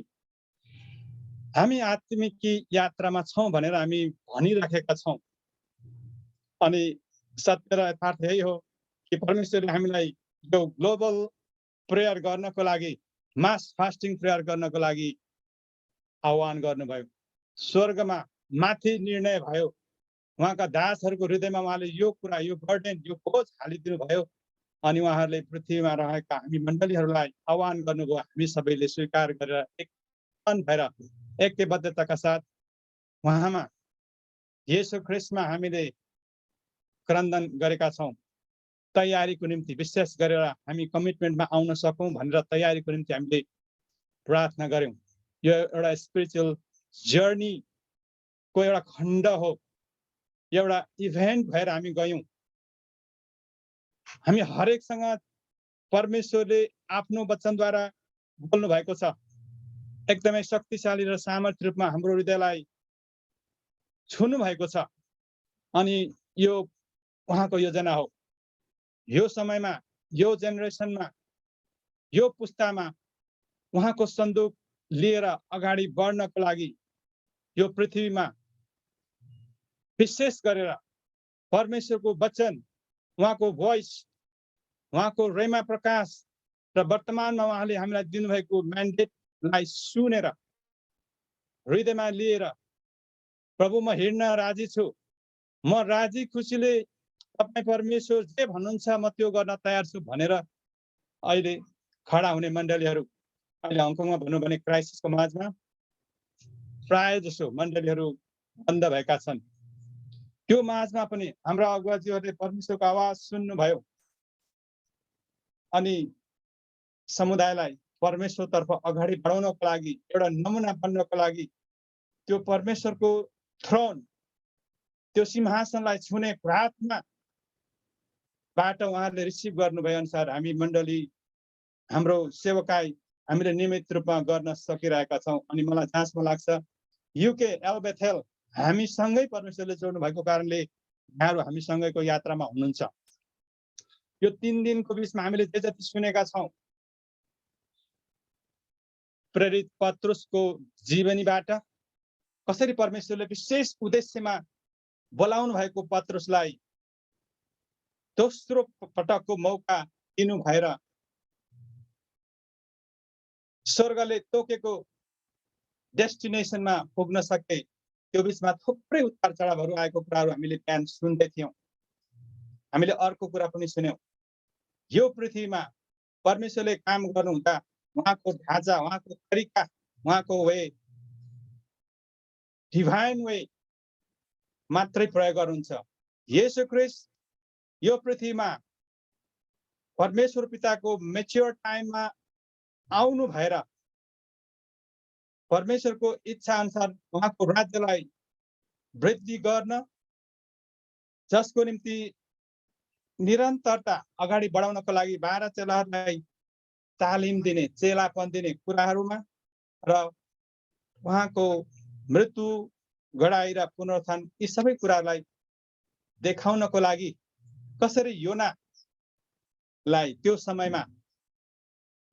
हामी आत्मिक यात्रामा छौँ भनेर हामी भनिराखेका छौँ। अनि सत्य र यथार्थ यही हो कि परमेश्वरले हामीलाई यो ग्लोबल प्रेयर गर्नको लागि, मास फास्टिङ प्रेयर गर्नको लागि आह्वान गर्नुभयो। स्वर्गमा माथि निर्णय भयो। उहाँका दासहरूको हृदयमा उहाँले यो कुरा, यो बर्डन, यो बोझ हालिदिनु भयो। अनि उहाँहरूले पृथ्वीमा रहेका हामी मण्डलीहरूलाई आह्वान गर्नुभयो। हामी सबैले स्वीकार गरेर एक मन भएर ऐक्यबद्धताका साथ उहाँमा येशू ख्रीष्टमा हामीले क्रन्दन गरेका छौँ। तयारीको निम्ति विशेष गरेर हामी कमिटमेन्टमा आउन सकौँ भनेर तयारीको निम्ति हामीले प्रार्थना गर्यौँ। यो एउटा स्पिरिचुअल जर्नीको एउटा खण्ड हो, एउटा इभेन्ट भएर हामी गयौँ। हामी हरेकसँग परमेश्वरले आफ्नो वचनद्वारा बोल्नु भएको छ। एकदमै शक्तिशाली र सामर्थ्य रूपमा हाम्रो हृदयलाई छुनु भएको छ। अनि यो उहाँको योजना हो। यो समयमा, यो जेनेरेसनमा, यो पुस्तामा उहाँको सन्दुक लिएर अगाडि बढ्नको लागि यो पृथ्वीमा विशेष गरेर परमेश्वरको वचन, उहाँको भोइस, उहाँको रेमा प्रकाश र वर्तमानमा उहाँले हामीलाई दिनुभएको म्यान्डेटलाई सुनेर हृदयमा लिएर प्रभु म हिँड्न राजी छु, म राजी खुसीले तपाईँ परमेश्वर जे भन्नुहुन्छ म त्यो गर्न तयार छु भनेर अहिले खडा हुने मण्डलीहरू अहिले हङकङमा भनौँ भने क्राइसिसको माझमा प्राय जसो मण्डलीहरू बन्द भएका छन्। त्यो माझमा पनि हाम्रा अगुवाजीहरूले परमेश्वरको आवाज सुन्नुभयो अनि समुदायलाई परमेश्वरतर्फ अगाडि बढाउनको लागि, एउटा नमुना बन्नको लागि त्यो परमेश्वरको थ्रोन, त्यो सिंहासनलाई छुने प्रार्थनाबाट उहाँहरूले रिसिभ गर्नुभए अनुसार हामी मण्डली, हाम्रो सेवकाई हामीले नियमित रूपमा गर्न सकिरहेका छौँ। अनि मलाई जहाँसम्म लाग्छ युके एल्बेथेल हामीसँगै परमेश्वरले जोड्नु भएको कारणले यहाँहरू हामीसँगैको यात्रामा हुनुहुन्छ। यो 3 दिनको बिचमा हामीले जे जति सुनेका छौँ, प्रेरित पत्रुसको जीवनीबाट कसरी परमेश्वरले विशेष उद्देश्यमा बोलाउनु भएको पत्रुसलाई दोस्रो पटकको मौका दिनु भएर स्वर्गले तोकेको डेस्टिनेसनमा पुग्न सके। त्यो बिचमा थुप्रै उतार चढावहरू आएको कुराहरू हामीले बिहान सुन्दै थियौँ। हामीले अर्को कुरा पनि सुन्यौँ, यो पृथ्वीमा परमेश्वरले काम गर्नुहुँदा उहाँको ढाँचा, उहाँको तरिका, उहाँको वे, डिभाइन वे मात्रै प्रयोग गर्नुहुन्छ। येशू ख्रीष्ट यो पृथ्वीमा परमेश्वर पिताको मेच्योर टाइममा आउनु भएर परमेश्वरको इच्छा अनुसार उहाँको राज्यलाई वृद्धि गर्न, जसको निम्ति निरन्तरता अगाडि बढाउनको लागि 12 चेलाहरूलाई तालिम दिने, चेलापन दिने कुराहरूमा र उहाँको मृत्यु, गडाई र पुनरुत्थान यी सबै कुराहरूलाई देखाउनको लागि कसरी योनालाई त्यो समयमा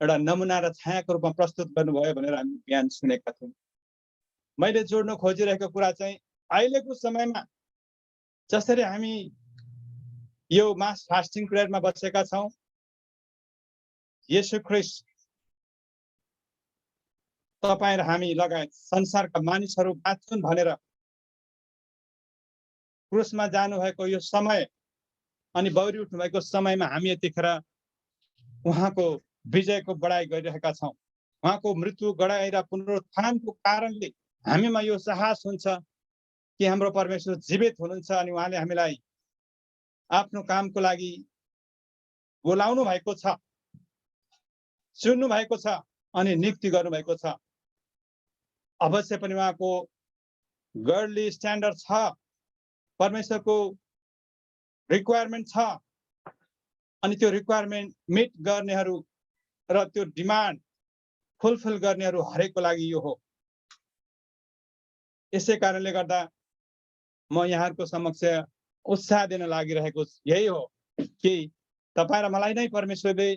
एउटा नमुना र छायाको रूपमा प्रस्तुत गर्नुभयो भनेर हामी बिहान सुनेका थियौँ। मैले जोड्न खोजिरहेको कुरा चाहिँ अहिलेको समयमा जसरी हामी यो मास फास्टिङ प्रेयरमा बसेका छौँ, येशू ख्रीष्ट तपाईँ र हामी लगायत संसारका मानिसहरू बाँच्छन् भनेर क्रुसमा जानुभएको यो समय अनि बौरी उठ्नुभएको समयमा हामी यतिखेर उहाँको विजयको बढाइ गरिरहेका छौँ। उहाँको मृत्यु, गडाइ र पुनरुत्थानको कारणले हामीमा यो साहस हुन्छ कि हाम्रो परमेश्वर जीवित हुनुहुन्छ अनि उहाँले हामीलाई आफ्नो कामको लागि बोलाउनु भएको छ, चुन्नु भएको छ अनि नियुक्ति गर्नुभएको छ। अवश्य पनि उहाँको गडली स्ट्यान्डर्ड छ, परमेश्वरको रिक्वायरमेन्ट छ, अनि त्यो रिक्वायरमेन्ट मिट गर्नेहरू र त्यो डिमान्ड फुलफिल गर्नेहरू हरेकको लागि यो हो। यसै कारणले गर्दा म यहाँहरूको समक्ष उत्साह दिन लागिरहेको यही हो कि तपाईँ र मलाई नै परमेश्वरले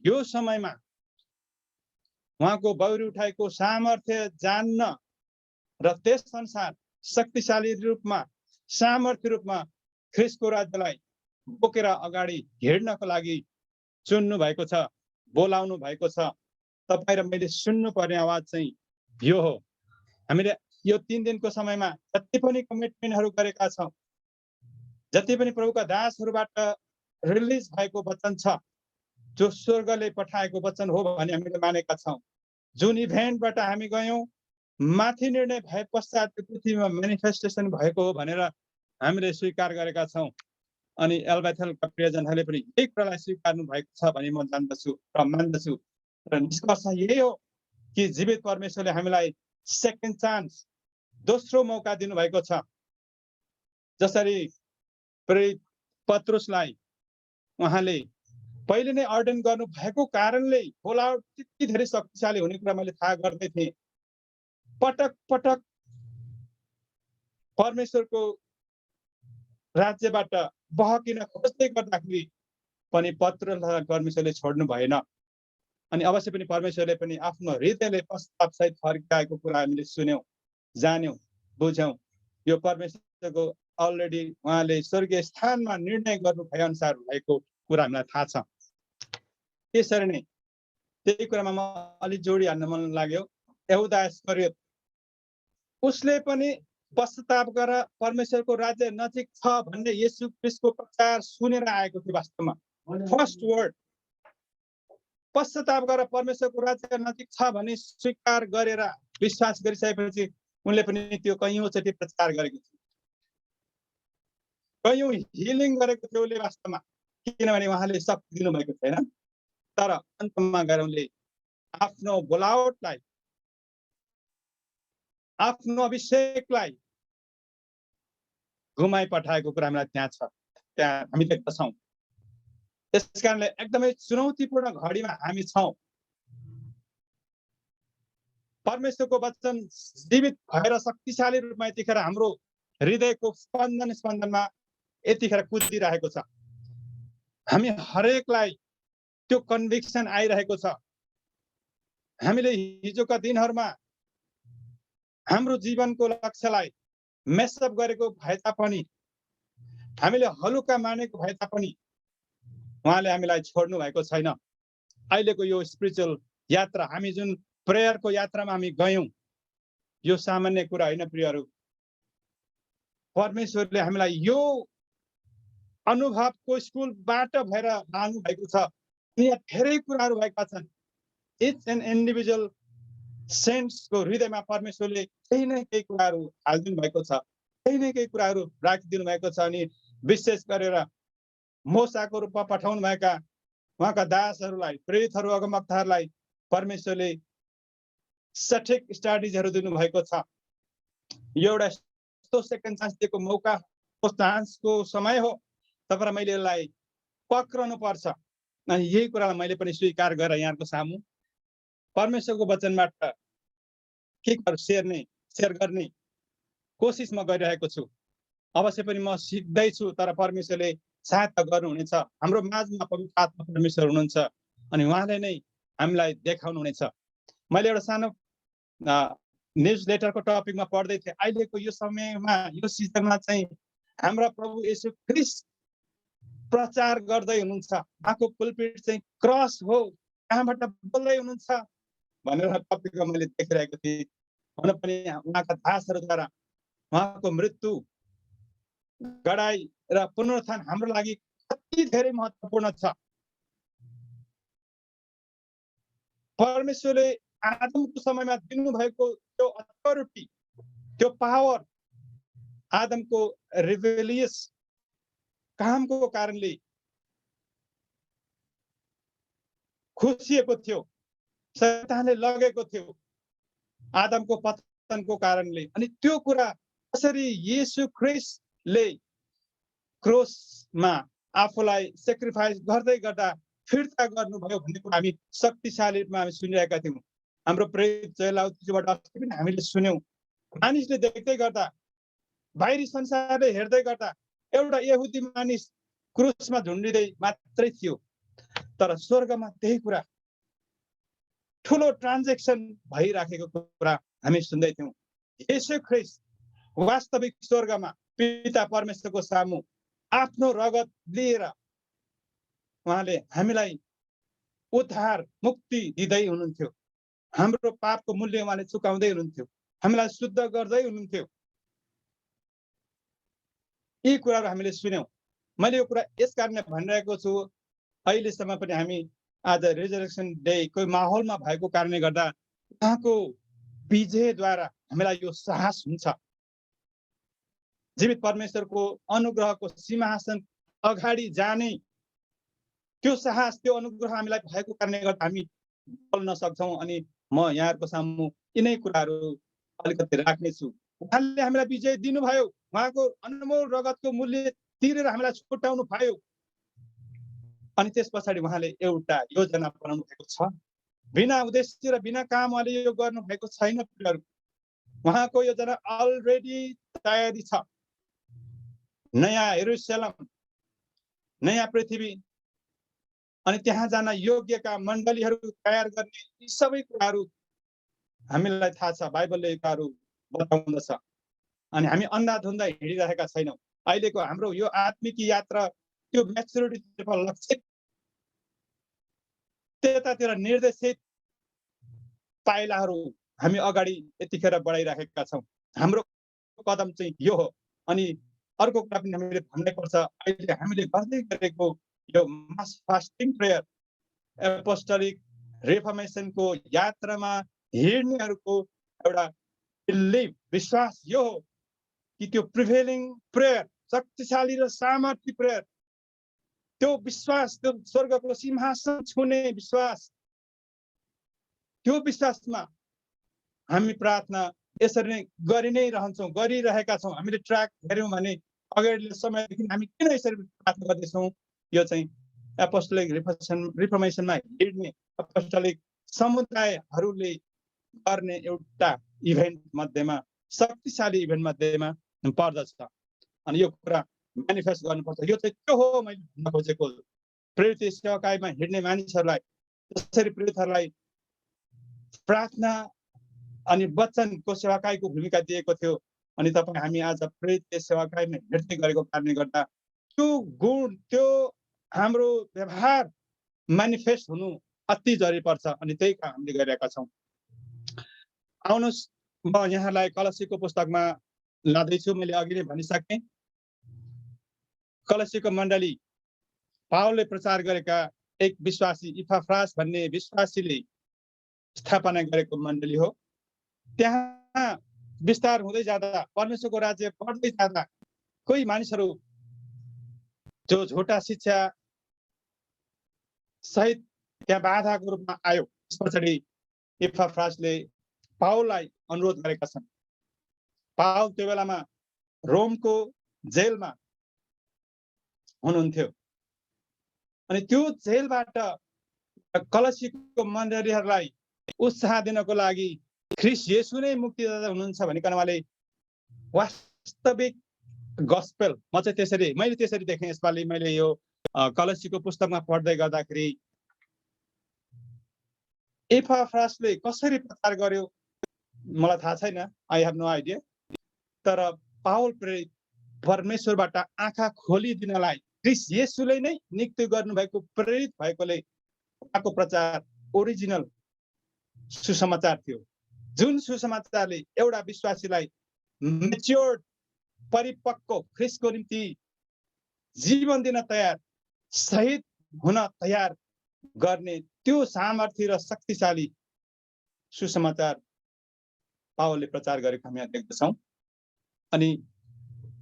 यो समयमा उहाँको बौरी उठाएको सामर्थ्य जान्न र त्यस अनुसार शक्तिशाली रूपमा सामर्थ्य रूपमा ख्रिस्टको राज्यलाई बोकेर अगाडि हिँड्नको लागि चुन्नु भएको छ, बोलाउनु भएको छ। तपाईँ र मैले सुन्नुपर्ने आवाज चाहिँ यो हो। हामीले यो 3 दिनको समयमा जति पनि कमिटमेन्टहरू गरेका छौँ, जति पनि प्रभुका दासहरूबाट रिलिज भएको वचन छ, जो स्वर्गले पठाएको वचन हो भने हामीले मानेका छौँ। जुन इभेन्टबाट हामी गयौँ, माथि निर्णय भए पश्चात पृथ्वीमा मेनिफेस्टेसन भएको हो भनेर हामीले स्वीकार गरेका छौँ। अनि एल्बेथलका प्रियजनहरूले पनि यही कुरालाई स्वीकार्नु भएको छ भनी म जान्दछु र मान्दछु। र निष्कर्ष यही हो कि जीवित परमेश्वरले हामीलाई सेकेन्ड चान्स, दोस्रो मौका दिनुभएको छ। जसरी प्रेरित पत्रुसलाई उहाँले पहिले नै अर्डन गर्नु भएको कारणले बोलावट त्यति धेरै शक्तिशाली हुने कुरा मैले थाहा गर्दै थिएँ। पटक पटक परमेश्वरको राज्यबाट बहकिन खोज्दै गर्दाखेरि पनि पत्रुसलाई परमेश्वरले छोड्नु भएन। अनि अवश्य पनि परमेश्वरले पनि आफ्नो हृदयले पश्चातापसहित फर्काएको कुरा हामीले सुन्यौँ, जान्यौँ, बुझ्यौँ। यो परमेश्वरको अलरेडी उहाँले स्वर्गीय स्थानमा निर्णय गर्नु भए अनुसार भएको कुरा हामीलाई थाहा छ। त्यसरी नै त्यही कुरामा म अलि जोडिहाल्न मन लाग्यो। यहुदा इस्करियोत, उसले पनि पश्चाताप गरेर परमेश्वरको राज्य नजिक छ भन्ने येशू ख्रिस्टको प्रचार सुनेर आएको थियो। वास्तवमा फर्स्ट वर्ड पश्चाताप गरेर परमेश्वरको राज्य नजिक छ भन्ने स्वीकार गरेर विश्वास गरिसकेपछि उनले पनि त्यो कैयौँचोटि प्रचार गरेको थियो। कैयौँ हिलिङ गरेको थियो उसले वास्तवमा, किनभने उहाँले शक्ति दिनुभएको छैन। तर अन्तमा गएर उनले आफ्नो बोलावटलाई, आफ्नो अभिषेकलाई घुमाइ पठाएको कुरा हामीलाई त्यहाँ छ, त्यहाँ हामी देख्दछौँ। त्यस कारणले एकदमै चुनौतीपूर्ण घडीमा हामी छौँ। परमेश्वरको वचन जीवित भएर शक्तिशाली रूपमा यतिखेर हाम्रो हृदयको स्पन्दनमा यतिखेर कुदिरहेको छ। हामी हरेकलाई त्यो कन्भिक्सन आइरहेको छ। हामीले हिजोका दिनहरूमा हाम्रो जीवनको लक्ष्यलाई मेसअप गरेको भए तापनि, हामीले हलुका मानेको भए तापनि उहाँले हामीलाई छोड्नु भएको छैन। अहिलेको यो स्पिरिचुअल यात्रा, हामी जुन प्रेयरको यात्रामा हामी गयौँ, यो सामान्य कुरा होइन प्रियहरू। परमेश्वरले हामीलाई यो अनुभवको स्कुलबाट भएर लानु भएको छ। यहाँ धेरै कुराहरू भएका छन्। इच एन्ड इन्डिभिजुअल सेन्ट्सको हृदयमा परमेश्वरले केही न केही कुराहरू हालिदिनु भएको छ, केही न केही कुराहरू राखिदिनु भएको छ। अनि विशेष गरेर मोसाको रूपमा पठाउनु भएका उहाँका दासहरूलाई, प्रेरितहरू, अगमवक्ताहरूलाई परमेश्वरले सठिक स्ट्राटेजीहरू दिनुभएको छ। यो एउटा यस्तो सेकेन्ड चान्स दिएको मौका, चान्सको समय हो। तपाईँ र मैले यसलाई पक्रनु पर्छ। अनि यही कुरालाई मैले पनि स्वीकार गरेर यहाँको सामु परमेश्वरको वचनबाट के सेयर गर्ने कोसिस म गरिरहेको छु। अवश्य पनि म सिक्दैछु, तर परमेश्वरले सहायता गर्नुहुनेछ। हाम्रो माझमा पवित्र आत्मा परमेश्वर हुनुहुन्छ अनि उहाँले नै हामीलाई देखाउनुहुनेछ। मैले एउटा सानो न्युज लेटरको टपिकमा पढ्दै थिएँ। अहिलेको यो समयमा, यो सिजनमा चाहिँ हाम्रा प्रभु येशू ख्रिस्ट प्रचार गर्दै हुनुहुन्छ। उहाँको पुलपिट चाहिँ क्रस हो, कहाँबाट बोल्दै हुनुहुन्छ भनेर टपिकमा मैले देखिरहेको थिएँ। हुन पनि उहाँका दासहरूद्वारा उहाँको मृत्यु, गडाई र पुनरुत्थान हाम्रो लागि कति धेरै महत्त्वपूर्ण छ। परमेश्वरले आदमको समयमा दिनुभएको त्यो अथोरिटी, त्यो पावर आदमको रिबेलियस कामको कारणले खुसिएको थियो, शैतानले लगेको थियो। आदमको परिवर्तनको कारणले अनि त्यो कुरा कसरी येशू ख्रीष्टले क्रोसमा आफूलाई सेक्रिफाइस गर्दै गर्दा फिर्ता गर्नुभयो भन्ने कुरा हामी शक्तिशाली रूपमा हामी सुनिरहेका थियौँ। हाम्रो प्रेरित जयलाउतीबाट अस्ति पनि हामीले सुन्यौँ। मानिसले देख्दै गर्दा, बाहिरी संसारले हेर्दै गर्दा एउटा यहुदी मानिस क्रुसमा झुन्डिँदै मात्रै थियो, तर स्वर्गमा त्यही कुरा ठुलो ट्रान्जेक्सन भइराखेको कुरा हामी सुन्दै थियौँ। येशू ख्रीष्ट वास्तविक स्वर्गमा पिता परमेश्वरको सामु आफ्नो रगत लिएर उहाँले हामीलाई उद्धार मुक्ति दिँदै हुनुहुन्थ्यो। हाम्रो पापको मूल्य उहाँले चुकाउँदै हुनुहुन्थ्यो, हामीलाई शुद्ध गर्दै हुनुहुन्थ्यो। यी कुराहरू हामीले सुन्यौँ। मैले यो कुरा यस कारणले भनिरहेको छु, अहिलेसम्म पनि हामी आज रिजरेक्सन डेको माहौलमा भएको कारणले गर्दा उहाँको विजयद्वारा हामीलाई यो साहस हुन्छ। जीवित परमेश्वरको अनुग्रहको सिंहासन अगाडि जाने त्यो साहस, त्यो अनुग्रह हामीलाई भएको कारणले गर्दा हामी बोल्न सक्छौँ। अनि म यहाँहरूको सामु यिनै कुराहरू अलिकति राख्नेछु। उहाँले हामीलाई विजय दिनुभयो, उहाँको अनमोल रगतको मूल्य तिरेर हामीलाई छुट्याउनु भयो। अनि त्यस पछाडि उहाँले एउटा योजना बनाउनु भएको छ। बिना उद्देश्य र बिना काम उहाँले यो गर्नु भएको छैन। उहाँको योजना अलरेडी तयारी छ। नयाँ यरुशलेम, नयाँ पृथ्वी अनि त्यहाँ जान योग्यका मण्डलीहरू तयार गर्ने यी सबै कुराहरू हामीलाई थाहा छ। बाइबलले यो कुराहरू बताउँदछ। अनि हामी अन्धाधुन्दा हिँडिरहेका छैनौँ। अहिलेको हाम्रो यो आत्मिक यात्रा त्यो म्याचुरिटीतर्फ लक्षित, त्यतातिर निर्देशित पाइलाहरू हामी अगाडि यतिखेर बढाइराखेका छौँ। हाम्रो कदम चाहिँ यो हो। अनि अर्को कुरा पनि हामीले भन्नै पर्छ, अहिले हामीले गर्दै गरेको यो मास फास्टिङ प्रेयर, एपोस्टोलिक रिफर्मेसनको यात्रामा हिँड्नेहरूको एउटा बिलिभ, विश्वास यो हो कि त्यो प्रिभेलिङ प्रेयर, शक्तिशाली र सामर्थ्य प्रेयर, त्यो विश्वास, त्यो स्वर्गको सिंहासन छुने विश्वास, त्यो विश्वासमा हामी प्रार्थना यसरी नै गरि नै रहन्छौँ, गरिरहेका छौँ। हामीले ट्र्याक हेऱ्यौँ भने अगाडिल्लो समयदेखि हामी किन यसरी प्रार्थना गर्दैछौँ? यो चाहिँ एपोस्टोलिक रिफर्मेसनमा हिँड्ने एपोस्टोलिक समुदायहरूले गर्ने एउटा इभेन्ट मध्येमा, शक्तिशाली इभेन्ट मध्येमा पर्दछ। अनि यो कुरा म्यानिफेस्ट गर्नुपर्छ। यो चाहिँ त्यो हो मैले भन्न खोजेको। प्रेरित सेवाकाईमा हिँड्ने मानिसहरूलाई, जसरी प्रेरितहरूलाई प्रार्थना अनि वचनको सेवाकाईको भूमिका दिएको थियो, अनि तपाईँ हामी आज प्रेरित सेवाकाईमा हिँड्दै गरेको कारणले गर्दा त्यो गुण, त्यो हाम्रो व्यवहार म्यानिफेस्ट हुनु अति जरुरी पर्छ। अनि त्यही काम हामीले गरिरहेका छौँ। आउनुहोस्, म यहाँलाई कलसीको पुस्तकमा लाँदैछु। मैले अघि नै भनिसकेँ, कलसीको मण्डली पावलले प्रचार गरेका एक विश्वासी इपाफ्रास भन्ने विश्वासीले स्थापना गरेको मण्डली हो। त्यहाँ विस्तार हुँदै जाँदा, परमेश्वरको राज्य बढ्दै जाँदा कोही मानिसहरू जो झुटा शिक्षा सहित त्यहाँ बाधाको रूपमा आयो। त्यस पछाडि इपाफ्रासले पावललाई अनुरोध गरेका छन्। पावल त्यो बेलामा रोमको जेलमा हुनुहुन्थ्यो। अनि त्यो जेलबाट कलसीको मण्डलीहरूलाई उत्साह दिनको लागि ख्रीष्ट येशू नै मुक्तिदाता हुनुहुन्छ भनिकन उहाँले वास्तविक गस्पेल, म चाहिँ त्यसरी, मैले त्यसरी देखेँ। यसपालि मैले यो कलसीको पुस्तकमा पढ्दै गर्दाखेरि इपाफ्रासले कसरी प्रचार गर्यो मलाई थाहा छैन, आई हेभ नो आइडिया। तर पावल प्रेरित परमेश्वरबाट आँखा खोलिदिनलाई ख्रीष्ट येशूले नै नियुक्ति गर्नुभएको प्रेरित भएकोले उहाँको प्रचार ओरिजिनल सुसमाचार थियो, जुन सुसमाचारले एउटा विश्वासीलाई मेच्योर्ड, परिपक्व, ख्रीष्टको निम्ति जीवन दिन तयार, शहीद हुन तयार गर्ने त्यो सामर्थ्य र शक्तिशाली सुसमाचार पावलले प्रचार गरेको हामी देख्दछौँ। अनि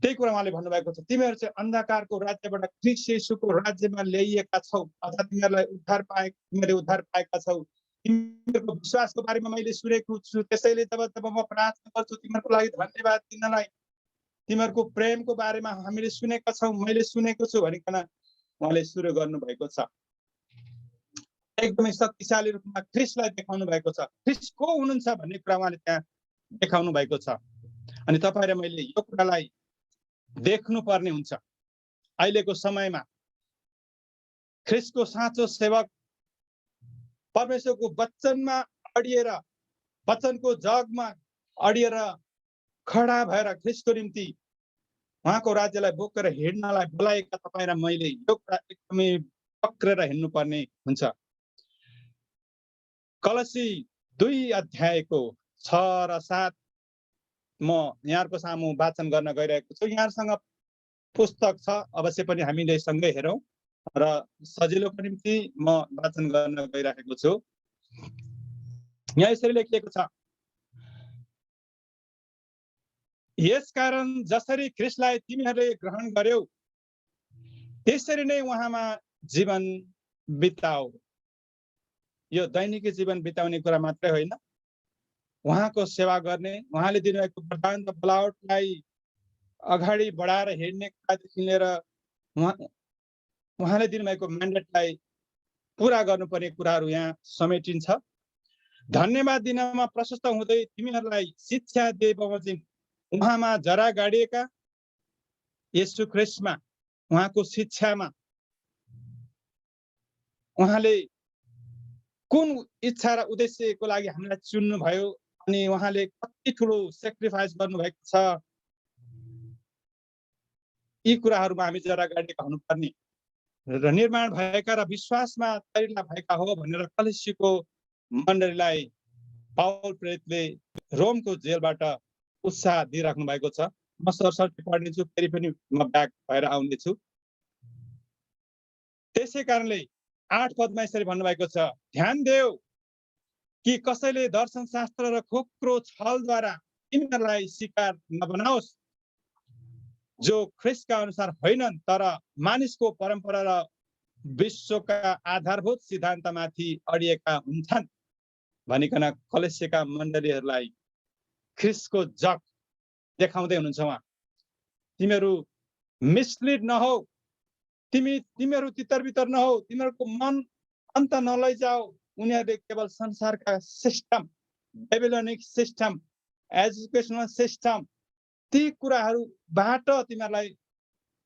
त्यही कुरा उहाँले भन्नुभएको छ, तिमीहरू चाहिँ अन्धकारको राज्यबाट ख्रीष्ट येशूको राज्यमा ल्याइएका छौ, अर्थात् तिमीहरूले उद्धार पाएका छौ, तिमीहरूको विश्वासको बारेमा मैले सुनेको छु, त्यसैले जब म प्रार्थना गर्छु तिमीहरूको लागि धन्यवाद दिनलाई, तिमीहरूको प्रेमको बारेमा हामीले सुनेका छौँ, मैले सुनेको छु भनिकन उहाँले सुरु गर्नुभएको छ। एकदमै शक्तिशाली रूपमा ख्रिस्टलाई देखाउनु भएको छ। ख्रिस्ट को हुनुहुन्छ भन्ने कुरा उहाँले त्यहाँ देखाउनु भएको छ। अनि तपाईँ र मैले यो कुरालाई देख्नु पर्ने हुन्छ। अहिलेको समयमा ख्रिस्टको साँचो सेवक परमेश्वरको वचनमा अडिएर, वचनको जगमा अडिएर खडा भएर ख्रिस्टको निम्ति उहाँको राज्यलाई बोकेर हिँड्नलाई बोलाएका तपाईँ र मैले यो कुरा एकदमै पक्रेर हिँड्नुपर्ने हुन्छ। कलसी 2 अध्यायको 6 र 7 म यहाँहरूको सामु वाचन गर्न गइरहेको छु। यहाँसँग पुस्तक छ, अवश्य पनि हामीले सँगै हेरौँ र सजिलोको निम्ति म वाचन गर्न गइरहेको छु। यहाँ यसरी लेखिएको छ, यसकारण जसरी ख्रिस्टलाई तिमीहरूले ग्रहण गर्यौ त्यसरी नै उहाँमा जीवन बिताऊ। यो दैनिक जीवन बिताउने कुरा मात्रै होइन, उहाँको सेवा गर्ने, उहाँले दिनुभएको वरदान र बोलावटलाई अगाडि बढाएर हिँड्ने कुरादेखि लिएर उहाँले दिनुभएको म्यान्डेटलाई पुरा गर्नुपर्ने कुराहरू यहाँ समेटिन्छ। धन्यवाद दिनमा प्रशस्त हुँदै तिमीहरूलाई शिक्षा दिए बमोजिम उहाँमा जरा गाडिएका येशू ख्रिस्टमा, उहाँको शिक्षामा उहाँले कुन इच्छा र उद्देश्यको लागि हामीलाई चुन्नु भयो अनि उहाँले कति ठुलो सेक्रिफाइस गर्नुभएको छ, यी कुराहरूमा हामी जरा गाडिएका हुनुपर्ने र निर्माण भएका र विश्वासमा तैरिला भएका हो भनेर कलेसीको मण्डलीलाई पाउल प्रेरितले रोमको जेलबाट उत्साह दिइराख्नु भएको छ। म सरसर्ती पढ्नेछु, फेरि पनि म ब्याक भएर आउनेछु। त्यसै कारणले 8 पदमा यसरी भन्नुभएको छ, ध्यान देऊ कि कसैले दर्शन शास्त्र र खोक्रो छलद्वारा तिमीहरूलाई शिकार नबनाओस्, जो ख्रिस्टका अनुसार होइनन् तर मानिसको परम्परा र विश्वका आधारभूत सिद्धान्तमाथि अडिएका हुन्छन् भनिकन कलेसीका मण्डलीहरूलाई ख्रिस्टको जग देखाउँदै हुनुहुन्छ उहाँ। तिमीहरू मिसलिड नहौ, तिमीहरू तितर-बितर नहौ, तिमीहरूको मन अन्त नलैजाऊ। उनीहरूले केवल संसारका सिस्टम, बेबिलोनिक सिस्टम, एजुकेसनल सिस्टम, ती कुराहरूबाट तिमीहरूलाई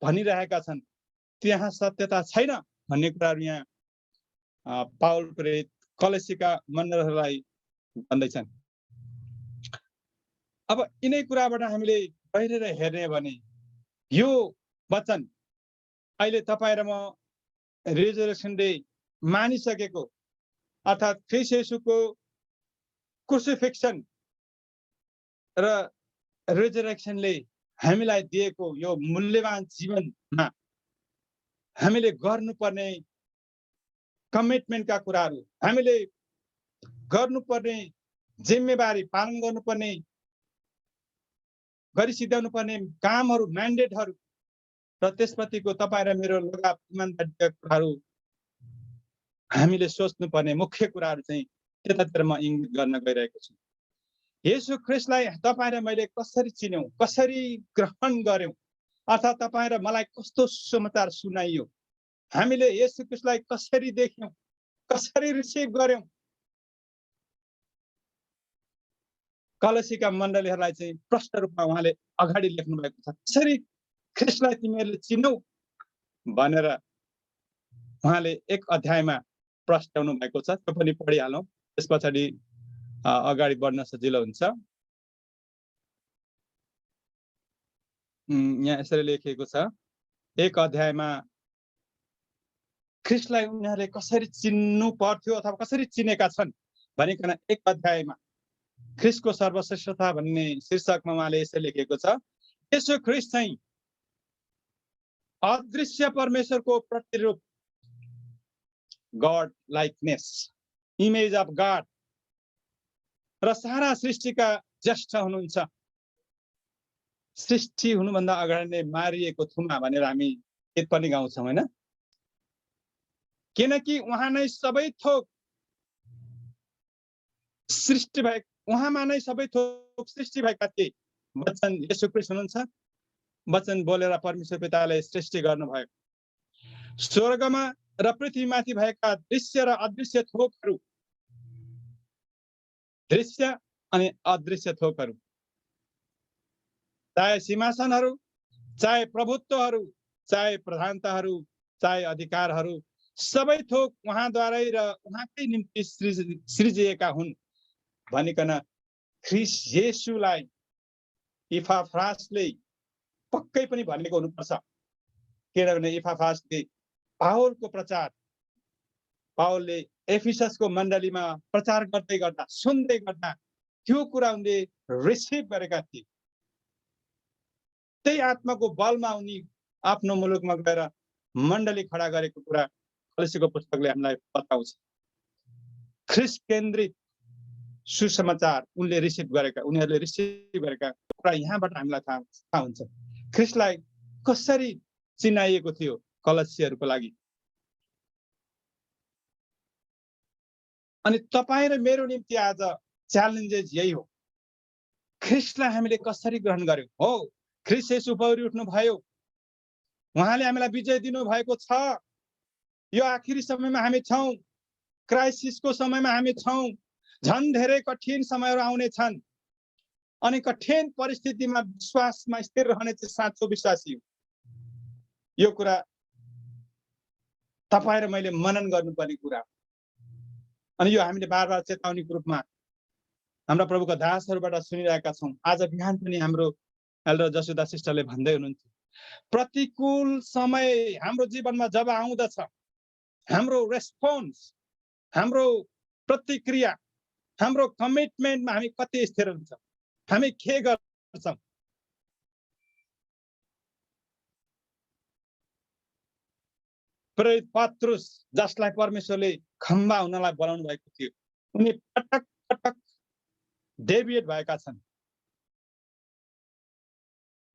भनिरहेका छन्, त्यहाँ सत्यता छैन भन्ने कुराहरू यहाँ पाउल प्रेरित कलेसीका मण्डलीहरूलाई भन्दैछन्। अब यिनै कुराबाट हामीले बाहिर हेर्ने भने यो वचन अहिले तपाईँ र म रिजरेक्सन डे मानिसकेको अर्थात् ख्रिस्ट येशूको क्रुसिफिक्सन र रिजरेक्सनले हामीलाई दिएको यो मूल्यवान जीवनमा हामीले गर्नुपर्ने कमिटमेन्टका कुराहरू, हामीले गर्नुपर्ने जिम्मेवारी पालन गर्नुपर्ने गरी सिद्ध्याउनु पर्ने कामहरू, म्यान्डेटहरू र त्यसप्रतिको तपाईँ र मेरो लगाव इमानदारीका कुराहरू हामीले सोच्नुपर्ने मुख्य कुराहरू चाहिँ त्यतातिर म इङ्गित गर्न गइरहेको छु। येशू ख्रिस्टलाई तपाईँ र मैले कसरी चिन्यौँ, कसरी ग्रहण गर्यौँ, अर्थात् तपाईँ र मलाई कस्तो समाचार सुनाइयो, हामीले येशू ख्रिस्टलाई कसरी देख्यौँ, कसरी रिसिभ गर्यौँ। कलसीका मण्डलीहरूलाई चाहिँ प्रष्ट रूपमा उहाँले अगाडि लेख्नु भएको छ, कसरी ख्रिस्टलाई तिमीहरूले चिन्यौ भनेर उहाँले 1 अध्यायमा प्रस्ट्याउनु भएको छ। त्यो पनि पढिहालौँ, त्यस पछाडि अगाडि बढ्न सजिलो हुन्छ। यहाँ यसरी लेखिएको छ, 1 अध्यायमा ख्रिस्टलाई उनीहरूले कसरी चिन्नु पर्थ्यो अथवा कसरी चिनेका छन् भनिकन 1 अध्यायमा ख्रिस्टको सर्वश्रेष्ठता भन्ने शीर्षकमा उहाँले यसरी लेखेको छ, येशू ख्रिस्ट चाहिँ अदृश्य परमेश्वरको प्रतिरूप, God likeness, image of God र सारा सृष्टिका ज्येष्ठ हुनुहुन्छ। सृष्टि हुनुभन्दा अगाडि नै मारिएको थुमा भनेर हामी गीत पनि गाउँछौँ हैन? किनकि उहाँ नै सबै थोक सृष्टि भए उहाँमा नै सबै थोक सृष्टि भएका थिए। वचन येशू ख्रीष्ट हुनुहुन्छ। वचन बोलेर परमेश्वर पिताले सृष्टि गर्नुभयो। स्वर्गमा र पृथ्वीमाथि भएका दृश्य र अदृश्य थोकहरू, दृश्य अनि अदृश्य थोकहरू, चाहे सिंहासनहरू, चाहे प्रभुत्वहरू, चाहे प्रधानताहरू, चाहे अधिकारहरू, सबै थोक उहाँद्वारै र उहाँकै निम्ति सृजिएका हुन् भनिकन ख्रीष्ट येशूलाई इपाफ्रासले पक्कै पनि भनेको हुनुपर्छ। किनभने इपाफ्रासले पावलको प्रचार, पावलले एफिससको मण्डलीमा प्रचार गर्दै गर्दा, सुन्दै गर्दा त्यो कुरा उनले रिसिभ गरेका थिए। त्यही आत्माको बलमा उनी आफ्नो मुलुकमा गएर मण्डली खडा गरेको कुरा कलोसीको पुस्तकले हामीलाई बताउँछ। ख्रीष्ट केन्द्रित सुसमाचार उनीहरूले रिसिभ गरेका कुरा यहाँबाट हामीलाई थाहा हुन्छ। ख्रीष्टलाई कसरी चिनाइएको थियो कलसीहरूको लागि। अनि तपाईँ र मेरो निम्ति आज च्यालेन्जेस यही हो। ख्रीष्टलाई हामीले कसरी ग्रहण गर्यौं? हो, ख्रीष्ट येशू उपरि उठ्नु भयो, उहाँले हामीलाई विजय दिनु भएको छ। यो आखिरी समयमा हामी छौं, क्राइसिसको समयमा हामी छौं। झन् धेरै कठिन समयहरू आउने छन्। अनि कठिन परिस्थितिमा विश्वासमा स्थिर रहने चाहिँ साँचो विश्वासी हो। यो कुरा तपाईँ र मैले मनन गर्नुपर्ने कुरा। अनि यो हामीले बार बार चेतावनीको रूपमा हाम्रा प्रभुका दासहरूबाट सुनिरहेका छौं। आज बिहान पनि हाम्रो एल्डर जसुदा सिस्टरले भन्दै हुनुहुन्थ्यो, प्रतिकूल समय हाम्रो जीवनमा जब आउँदछ, हाम्रो रेस्पोन्स, हाम्रो प्रतिक्रिया, हाम्रो कमिटमेन्टमा हामी कति स्थिर हुन्छ, हामी के गर्छौं? प्रेरित पत्रुस, जसलाई परमेश्वरले खम्बा हुनलाई बोलाउनु भएको थियो, उनी पटक पटक डेभिएट भएका छन्।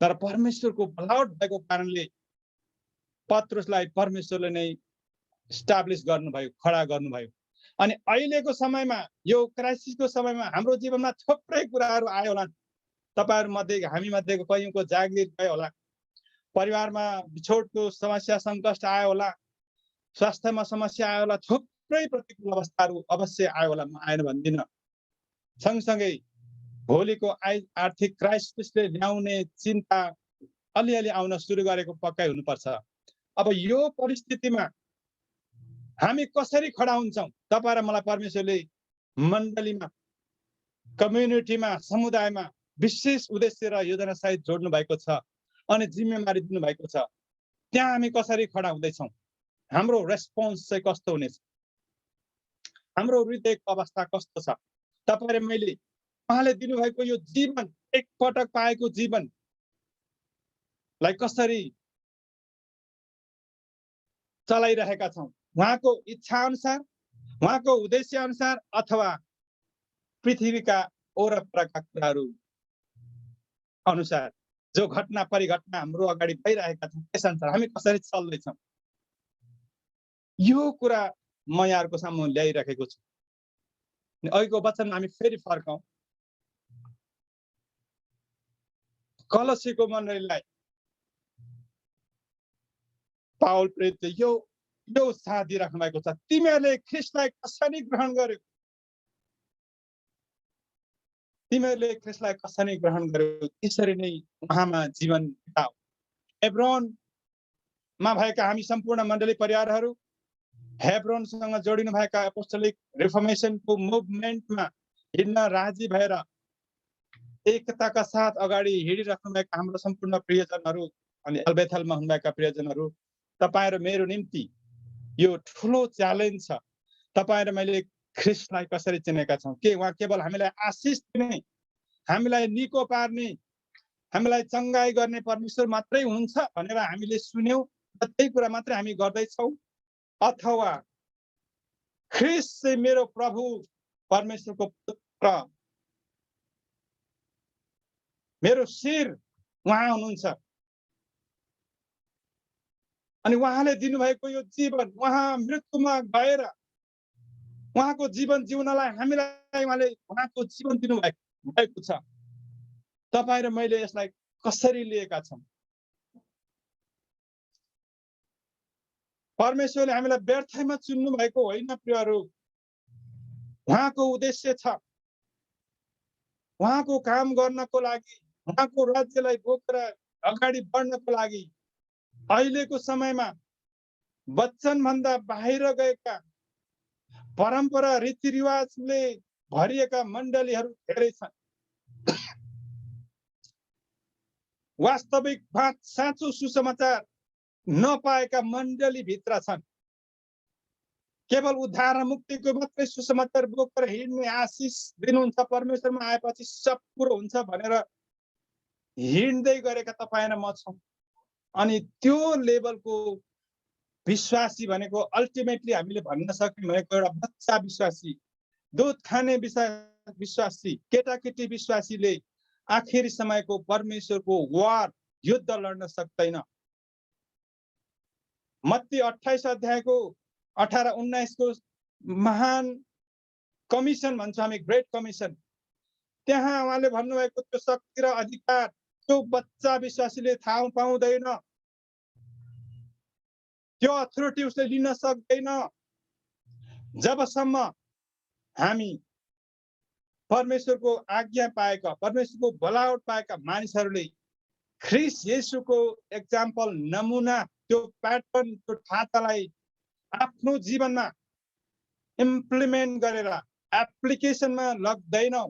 तर परमेश्वरको बलावट भएको कारणले पत्रुसलाई परमेश्वरले नै इस्टाब्लिस गर्नुभयो, खडा गर्नुभयो। अनि अहिलेको समयमा, यो क्राइसिसको समयमा हाम्रो जीवनमा थुप्रै कुराहरू आयो होला। तपाईहरु मध्ये, हामी मध्येको कयौंको जागिर गयो होला, परिवारमा बिछोडको समस्या संकट आयो होला, स्वास्थ्यमा समस्या आयो होला, थुप्रै प्रतिकूल अवस्थाहरू अवश्य आयो होला, म आएन भन्दिन। सँगसँगै भोलिको आर्थिक क्राइसिसले ल्याउने चिन्ता अलिअलि आउन सुरु गरेको पक्कै हुनुपर्छ। अब यो परिस्थितिमा हामी कसरी खडा हुन्छौं? तपाईँ र मलाई परमेश्वरले मण्डलीमा, कम्युनिटीमा, समुदायमा विशेष उद्देश्य र योजना सहित जोड्नु भएको छ अनि जिम्मेवारी दिनु भएको छ। त्यहाँ हामी कसरी खडा हुँदैछौं? हाम्रो रेस्पोन्स चाहिँ कस्तो हुनेछ? हाम्रो हृदयको अवस्था कस्तो छ? तपाईँ र मैले उहाँले दिनुभएको यो जीवन, एक पटक पाएको जीवनलाई कसरी चलाइरहेका छौं? उहाँको इच्छा अनुसार, उहाँको उद्देश्य अनुसार, अथवा पृथ्वीका ओरपरका कुराहरू अनुसार, जो घटना परिघटना हाम्रो अगाडि भइरहेका छन् त्यस अनुसार हामी कसरी चल्दैछौं? यो कुरा म यहाँहरुको सामु ल्याइराखेको छु। अहिलेको वचन हामी फेरि फर्कौं। कलसीको मण्डलीलाई पावल प्रेरितले यो साथ दिइराख्नु भएको छ, तिमीहरूले ख्रीष्टलाई कसरी ग्रहण गर्यौ? तिमीहरूले ख्रीष्टलाई कसरी ग्रहण गर्यौ? त्यसरी नै उहाँमा जीवन बिताऊ। हेब्रोनमा भएका हामी सम्पूर्ण मण्डली परिवारहरू, हेब्रोनसँग जोडिनु भएका अपोस्टोलिक रिफर्मेसनको मुभमेन्टमा हिँड्न राजी भएर एकताका साथ अगाडि हिँडिराख्नु भएका हाम्रो सम्पूर्ण प्रियजनहरू अनि अल्बेथलमा हुनुभएका प्रियजनहरू, तपाईँ र मेरो निम्ति यो ठुलो च्यालेन्ज छ। तपाईँ र मैले ख्रीष्टलाई कसरी चिनेका छौं? के उहाँ केवल हामीलाई आशिष दिने, हामीलाई निको पार्ने, हामीलाई चंगाई गर्ने परमेश्वर मात्रै हुन्छ भनेर हामीले सुन्यौं र त्यही कुरा मात्रै हामी गर्दैछौं? अथवा ख्रीष्ट चाहिँ मेरो प्रभु, परमेश्वरको पुत्र, मेरो शिर उहाँ हुनुहुन्छ अनि उहाँले दिनुभएको यो जीवन, उहाँ मृत्युमा गएर उहाँको जीवन जिउनलाई हामीलाई उहाँले उहाँको जीवन दिनुभएको छ। तपाईँ र मैले यसलाई कसरी लिएका छौँ? परमेश्वरले हामीलाई व्यर्थमा चुन्नु भएको होइन प्रियहरू। उहाँको उद्देश्य छ, उहाँको काम गर्नको लागि, उहाँको राज्यलाई बोकेर अगाडि बढ्नको लागि अहिलेको समयमा वचनभन्दा बाहिर गएका परम्परा रीतिरिवाजले भरिएका मण्डलीहरू धेरै छन्। वास्तविक साँचो सुसमाचार नपाएका मण्डली भित्र छन्। केवल उद्धार र मुक्तिको मात्रै सुसमाचार बोकेर हिँड्ने आशिष दिनुहुन्छ, परमेश्वरमा आएपछि सब कुरो हुन्छ भनेर हिँड्दै गरेका तपाईँ र म छौँ। अनि त्यो लेभलको विश्वासी भनेको अल्टिमेटली हामीले भन्न सक्ने भनेको एउटा बच्चा विश्वासी, दूध खाने विश्वासी, केटाकेटी विश्वासीले आखिरी समयको परमेश्वरको वार युद्ध लड्न सक्दैन। मत्ती 28 अध्यायको 18-19 को महान कमिसन भन्छ हामी, ग्रेट कमिसन। त्यहाँ उहाँले भन्नुभएको त्यो शक्ति र अधिकार त्यो बच्चा विश्वासीले थाहा पाउँदैन, त्यो अथोरिटी उसले लिन सक्दैन जबसम्म हामी परमेश्वरको आज्ञा पाएका, परमेश्वरको बोलावट पाएका मानिसहरूले ख्रीष्ट येशूको एक्जाम्पल, नमुना, त्यो प्याटर्न, त्यो ढाँचालाई आफ्नो जीवनमा इम्प्लिमेन्ट गरेर एप्लिकेसनमा लग्दैनौ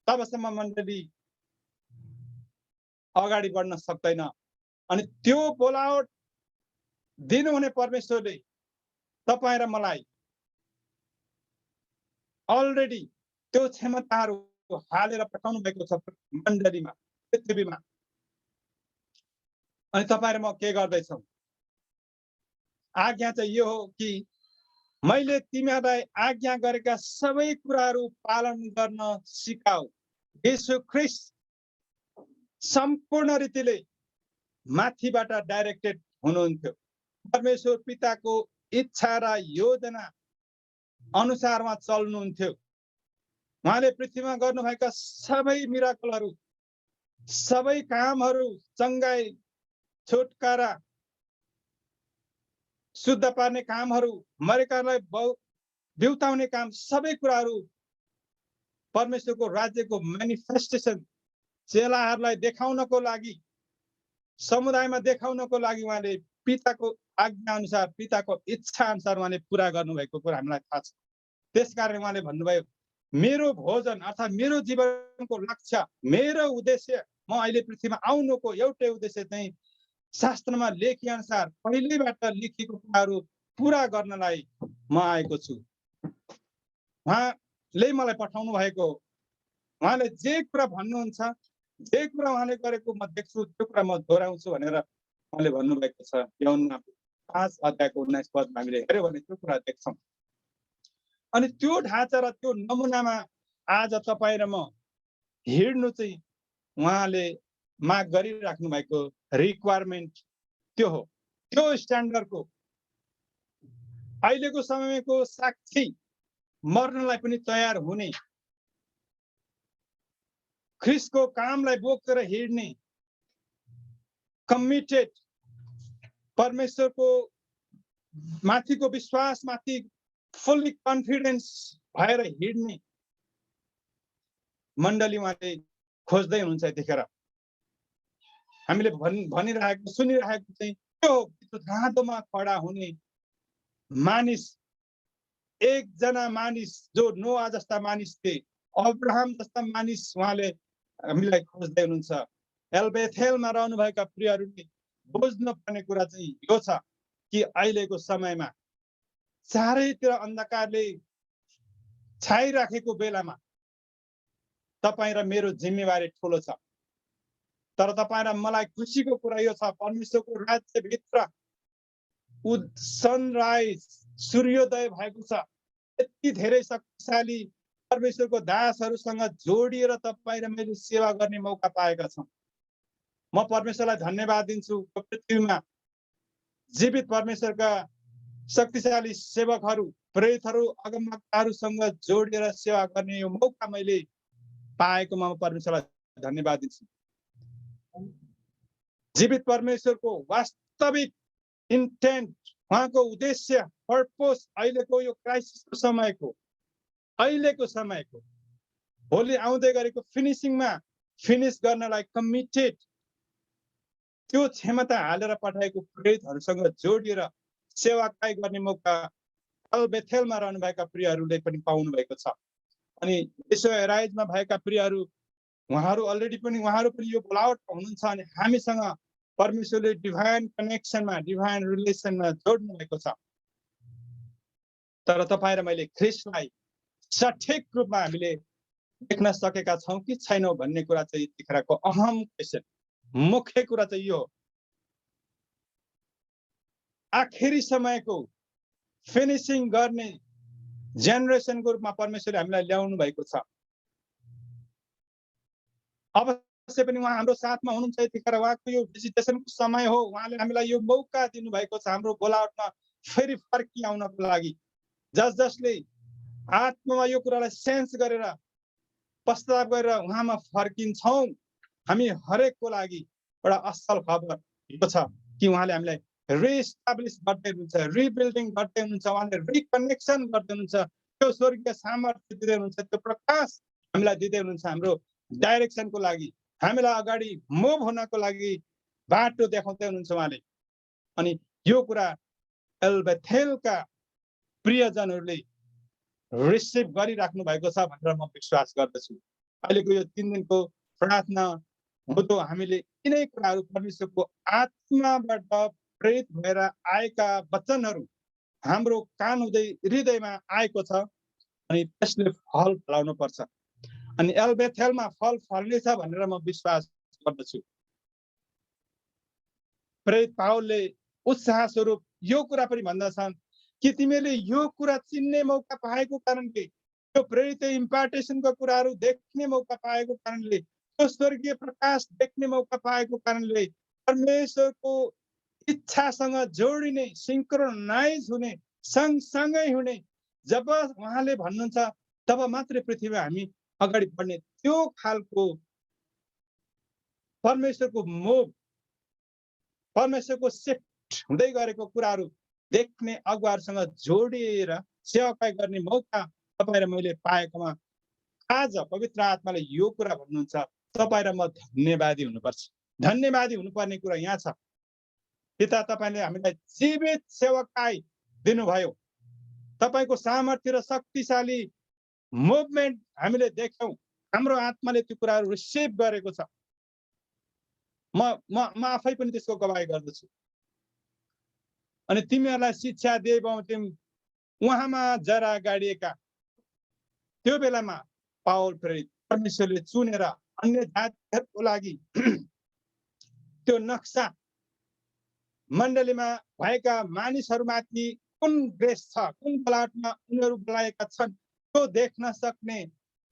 तबसम्म मण्डली अगाडि बढ्न सक्दैन। अनि त्यो बोलावट दिनुहुने परमेश्वरले तपाईँ र मलाई अलरेडी त्यो क्षमताहरू हालेर पठाउनु भएको छ मण्डलीमा, पृथ्वीमा। अनि तपाईँ र म के गर्दैछौँ? आज्ञा चाहिँ यो हो कि मैले तिमीहरूलाई आज्ञा गरेका सबै कुराहरू पालन गर्न सिकाऊ। येशू ख्रीष्ट सम्पूर्ण रीतिले माथिबाट डाइरेक्टेड हुनुहुन्थ्यो। परमेश्वर पिताको इच्छा र योजना अनुसार उहाँ चल्नुहुन्थ्यो। उहाँले पृथ्वीमा गर्नुभएका सबै मिराकलहरू, सबै कामहरू, चङ्गाई, छुटकारा, शुद्ध पार्ने कामहरू, मरेकालाई बिउताउने काम, सबै कुराहरू परमेश्वरको राज्यको म्यानिफेस्टेसन चेलाहरूलाई देखाउनको लागि, समुदायमा देखाउनको लागि उहाँले पिताको आज्ञा अनुसार, पिताको इच्छा अनुसार उहाँले पुरा गर्नुभएको कुरा हामीलाई थाहा छ। त्यसकारण उहाँले भन्नुभयो, मेरो भोजन अर्थात् मेरो जीवनको लक्ष्य, मेरो उद्देश्य, म अहिले पृथ्वीमा आउनुको एउटै उद्देश्य चाहिँ शास्त्रमा लेखिए अनुसार पहिलेबाट लेखिएको कुराहरू पुरा गर्नलाई म आएको छु। उहाँले मलाई पठाउनु भएको हो। उहाँले जे कुरा भन्नुहुन्छ, जे कुरा उहाँले गरेको म देख्छु, त्यो कुरा म दोहोऱ्याउँछु भनेर उहाँले भन्नुभएको छ। यूहन्ना 5 अध्यायको 19 पदमा हामीले हेर्यो भने त्यो कुरा देख्छौँ। अनि त्यो ढाँचा र त्यो नमुनामा आज तपाईँ र म हिँड्नु चाहिँ उहाँले माग गरिराख्नु भएको रिक्वायरमेन्ट त्यो हो। त्यो स्ट्यान्डर्डको अहिलेको समयको साक्षी मर्नलाई पनि तयार हुने, ख्रीष्टको कामलाई बोकेर हिँड्ने, कमिटेड, परमेश्वरको माथिको विश्वास माथि फुल्ली कन्फिडेन्स भएर हिँड्ने मण्डली उहाँले खोज्दै हुनुहुन्छ। यतिखेर हामीले भनिरहेको, सुनिरहेको चाहिँ त्यो राँधोमा खडा हुने मानिस, एकजना मानिस जो नोआ जस्ता मानिस थिए, अब्राहम जस्ता मानिस उहाँले हामीलाई खोज्दै हुनुहुन्छ। एलबेथेलमा रहनुभएका प्रियहरूले बुझ्नु पर्ने कुरा चाहिँ यो छ कि अहिलेको समयमा चारैतिर अन्धकारले छाइराखेको बेलामा तपाईँ र मेरो जिम्मेवारी ठुलो छ। तर तपाईँ र मलाई खुसीको कुरा यो छ, परमेश्वरको राज्यभित्र सनराइज, सूर्योदय भएको छ। यति धेरै शक्तिशाली परमेश्वरको दासहरूसँग जोडिएर तपाईँ र मैले सेवा गर्ने मौका पाएका छौँ। म परमेश्वरलाई धन्यवाद दिन्छु। पृथ्वीमा जीवित परमेश्वरका शक्तिशाली सेवकहरू प्रेरितहरू अगमवक्ताहरूसँग जोडिएर सेवा गर्ने यो मौका मैले पाएकोमा म परमेश्वरलाई धन्यवाद दिन्छु। जीवित परमेश्वरको वास्तविक इन्टेन्ट, उहाँको उद्देश्य, पर्पस अहिलेको यो क्राइसिसको समयको भोलि आउँदै गरेको फिनिसिङमा फिनिस गर्नलाई कमिटेड त्यो क्षमता हालेर पठाएको प्रेरितहरूसँग जोडिएर सेवाकाई गर्ने मौका बेथेलमा रहनुभएका प्रियहरूले पनि पाउनु भएको छ। अनि यसो एराइजमा भएका प्रियहरू उहाँहरू पनि यो बोलावटमा हुनुहुन्छ अनि हामीसँग परमेश्वरले डिभाइन कनेक्सनमा, डिभाइन रिलेसनमा जोड्नु भएको छ। तर तपाईँ र मैले ख्रिस्टलाई सठिक रूपमा हामीले देख्न सकेका छौँ कि छैनौँ भन्ने कुरा चाहिँ यतिखेरको अहम क्वेसन, मुख्य कुरा चाहिँ यो हो। आखिरी समयको फिनिसिङ गर्ने जेनेरेसनको रूपमा परमेश्वरले हामीलाई ल्याउनु भएको छ। अवश्य पनि उहाँ हाम्रो साथमा हुनुहुन्छ यतिखेर। उहाँको यो भिजिटेसनको समय हो। उहाँले हामीलाई यो मौका दिनुभएको छ हाम्रो बोलावटमा फेरि फर्किआउनको लागि। जसले आत्मामा यो कुरालाई सेन्स गरेर पश्चाताप गरेर उहाँमा फर्किन्छौँ, हामी हरेकको लागि एउटा असल खबर यो छ कि उहाँले हामीलाई रिएस्टाब्लिस गर्दै हुनुहुन्छ, रिबिल्डिङ गर्दै हुनुहुन्छ, उहाँले रिकनेक्सन गर्दै हुनुहुन्छ। त्यो स्वर्गीय सामर्थ्य दिँदै हुनुहुन्छ, त्यो प्रकाश हामीलाई दिँदै हुनुहुन्छ हाम्रो डाइरेक्सनको लागि, हामीलाई अगाडि मुभ हुनको लागि बाटो देखाउँदै हुनुहुन्छ उहाँले। अनि यो कुरा एल्बेथेलका प्रियजनहरूले रिसिभ गरिराख्नु भएको छ भनेर म विश्वास गर्दछु। अहिलेको यो 3 दिनको प्रार्थना हुँदो हामीले यिनै कुराहरू परमेश्वरको आत्माबाट प्रेरित भएर आएका वचनहरू हाम्रो कान हुँदै हृदयमा आएको छ अनि त्यसले फल फलाउनु पर्छ। अनि एल्बेथेलमा फल फल्नेछ भनेर म विश्वास गर्दछु। प्रेरित पावलले उत्साह स्वरूप यो कुरा पनि भन्दछन् कि तिमीले यो कुरा चिन्ने मौका पाएको कारणले, यो प्रेरित इम्पार्टेसनको कुराहरू देख्ने मौका पाएको कारणले, त्यो स्वर्गीय प्रकाश देख्ने मौका पाएको कारणले, परमेश्वरको इच्छासँग जोडिने, सिंक्रोनाइज हुने, सँगसँगै हुने जब उहाँले भन्नुहुन्छ तब मात्रै पृथ्वीमा हामी अगाडि बढ्ने, त्यो खालको परमेश्वरको मोभ, परमेश्वरको शिफ्ट हुँदै गरेको कुराहरू देख्ने अगुवाहरूसँग जोडिएर सेवाकाई गर्ने मौका तपाईँ र मैले पाएकोमा आज पवित्र आत्माले यो कुरा भन्नुहुन्छ, तपाईँ र म धन्यवादी हुनुपर्छ। धन्यवादी हुनुपर्ने कुरा यहाँ छ। पिता, तपाईँले हामीलाई जीवित सेवाकाई दिनुभयो। तपाईँको सामर्थ्य र शक्तिशाली मुभमेन्ट हामीले देख्यौँ। हाम्रो आत्माले त्यो कुराहरू रिसिभ गरेको छ। म आफै पनि त्यसको गवाही गर्दछु। अनि तिमीहरूलाई शिक्षा दिए बमोजिम उहाँमा जरा गाडिएका त्यो बेलामा पावल प्रेरित परमेश्वरले चुनेर अन्य जातिहरूको लागि त्यो नक्सा मण्डलीमा भएका मानिसहरूमाथि कुन ग्रेस छ, कुन बोलावटमा उनीहरू बोलाएका छन्, त्यो देख्न सक्ने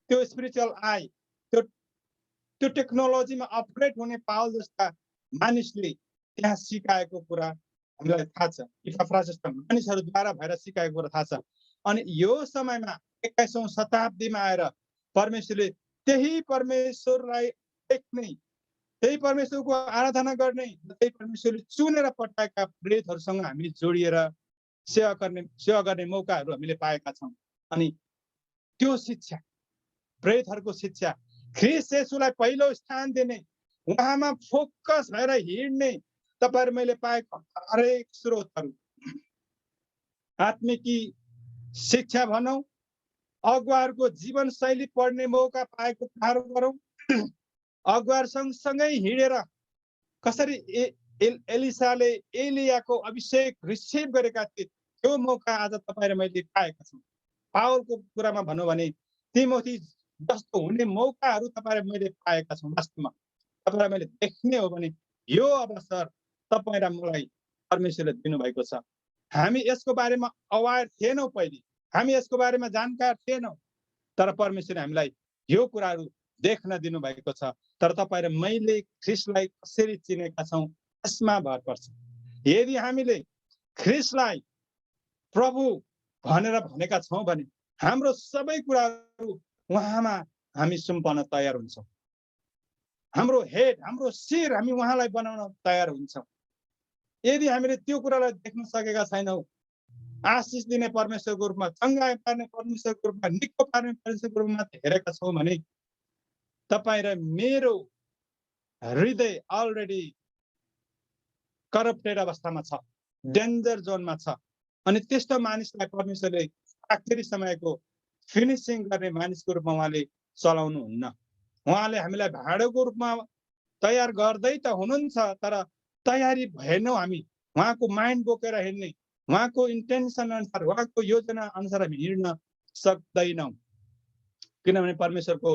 त्यो स्पिरिचुअल आई, त्यो टेक्नोलोजीमा अपग्रेड हुने पावल जस्ता मानिसले त्यहाँ सिकाएको कुरा हामीलाई थाहा छ। इपाफ्रास जस्ता मानिसहरूद्वारा भएर सिकाएको कुरा थाहा छ। अनि यो समयमा 21औं शताब्दीमा आएर परमेश्वरले त्यही परमेश्वरलाई देख्ने, त्यही परमेश्वरको आराधना गर्ने, त्यही परमेश्वरले चुनेर पठाएका प्रेरितहरूसँग हामी जोडिएर सेवा गर्ने मौकाहरू हामीले पाएका छौँ। अनि त्यो शिक्षा, प्रेरितहरूको शिक्षा, ख्रीष्ट येशूलाई पहिलो स्थान दिने, उहाँमा फोकस भएर हिँड्ने तपाईहरु मैले पाएको हरेक स्रोतहरू, आत्मिकी शिक्षा भनौं, अगुवाहरूको जीवन शैली पढ्ने मौका पाएको थाहा गरौं, अगुवार सँगसँगै हिँडेर कसरी एलिसाले एलियाको अभिषेक रिसिभ गरेका थिए, त्यो मौका आज तपाईँ र मैले पाएका छौं। पावलको कुरामा भनौं भने तिमोथी जस्तो हुने मौकाहरू तपाईँ र मैले पाएका छौं। वास्तवमा तपाईँ र मैले देख्ने हो भने यो अवसर तपाईँ र मलाई परमेश्वरले दिनुभएको छ। हामी यसको बारेमा अवेयर थिएनौं, पहिले हामी यसको बारेमा जानकार थिएनौं, तर परमेश्वरले हामीलाई यो कुराहरू देख्न दिनुभएको छ। तर तपाईँ र मैले ख्रीष्टलाई कसरी चिनेका छौं यसमा भर पर्छ। यदि हामीले ख्रीष्टलाई प्रभु भनेर भनेका छौँ भने हाम्रो सबै कुराहरू उहाँमा हामी सुम्पन तयार हुन्छौँ। हाम्रो हेड, हाम्रो शिर हामी उहाँलाई बनाउन तयार हुन्छौँ। यदि हामीले त्यो कुरालाई देख्न सकेका छैनौँ, आशिष दिने परमेश्वरको रूपमा, चङ्गाई पार्ने परमेश्वरको रूपमा, निको पार्ने परमेश्वरको रूपमा हेरेका छौँ भने तपाईँ र मेरो हृदय अलरेडी करप्टेड अवस्थामा छ, डेन्जर जोनमा छ। अनि त्यस्तो मानिसलाई परमेश्वरले आखिरी समयको फिनिसिङ गर्ने मानिसको रूपमा उहाँले चलाउनुहुन्न। उहाँले हामीलाई भाँडोको रूपमा तयार गर्दै त हुनुहुन्छ, तर तयारी भएनौँ हामी उहाँको माइन्ड बोकेर हिँड्ने, उहाँको इन्टेन्सन अनुसार, उहाँको योजना अनुसार हामी हिँड्न सक्दैनौँ। किनभने परमेश्वरको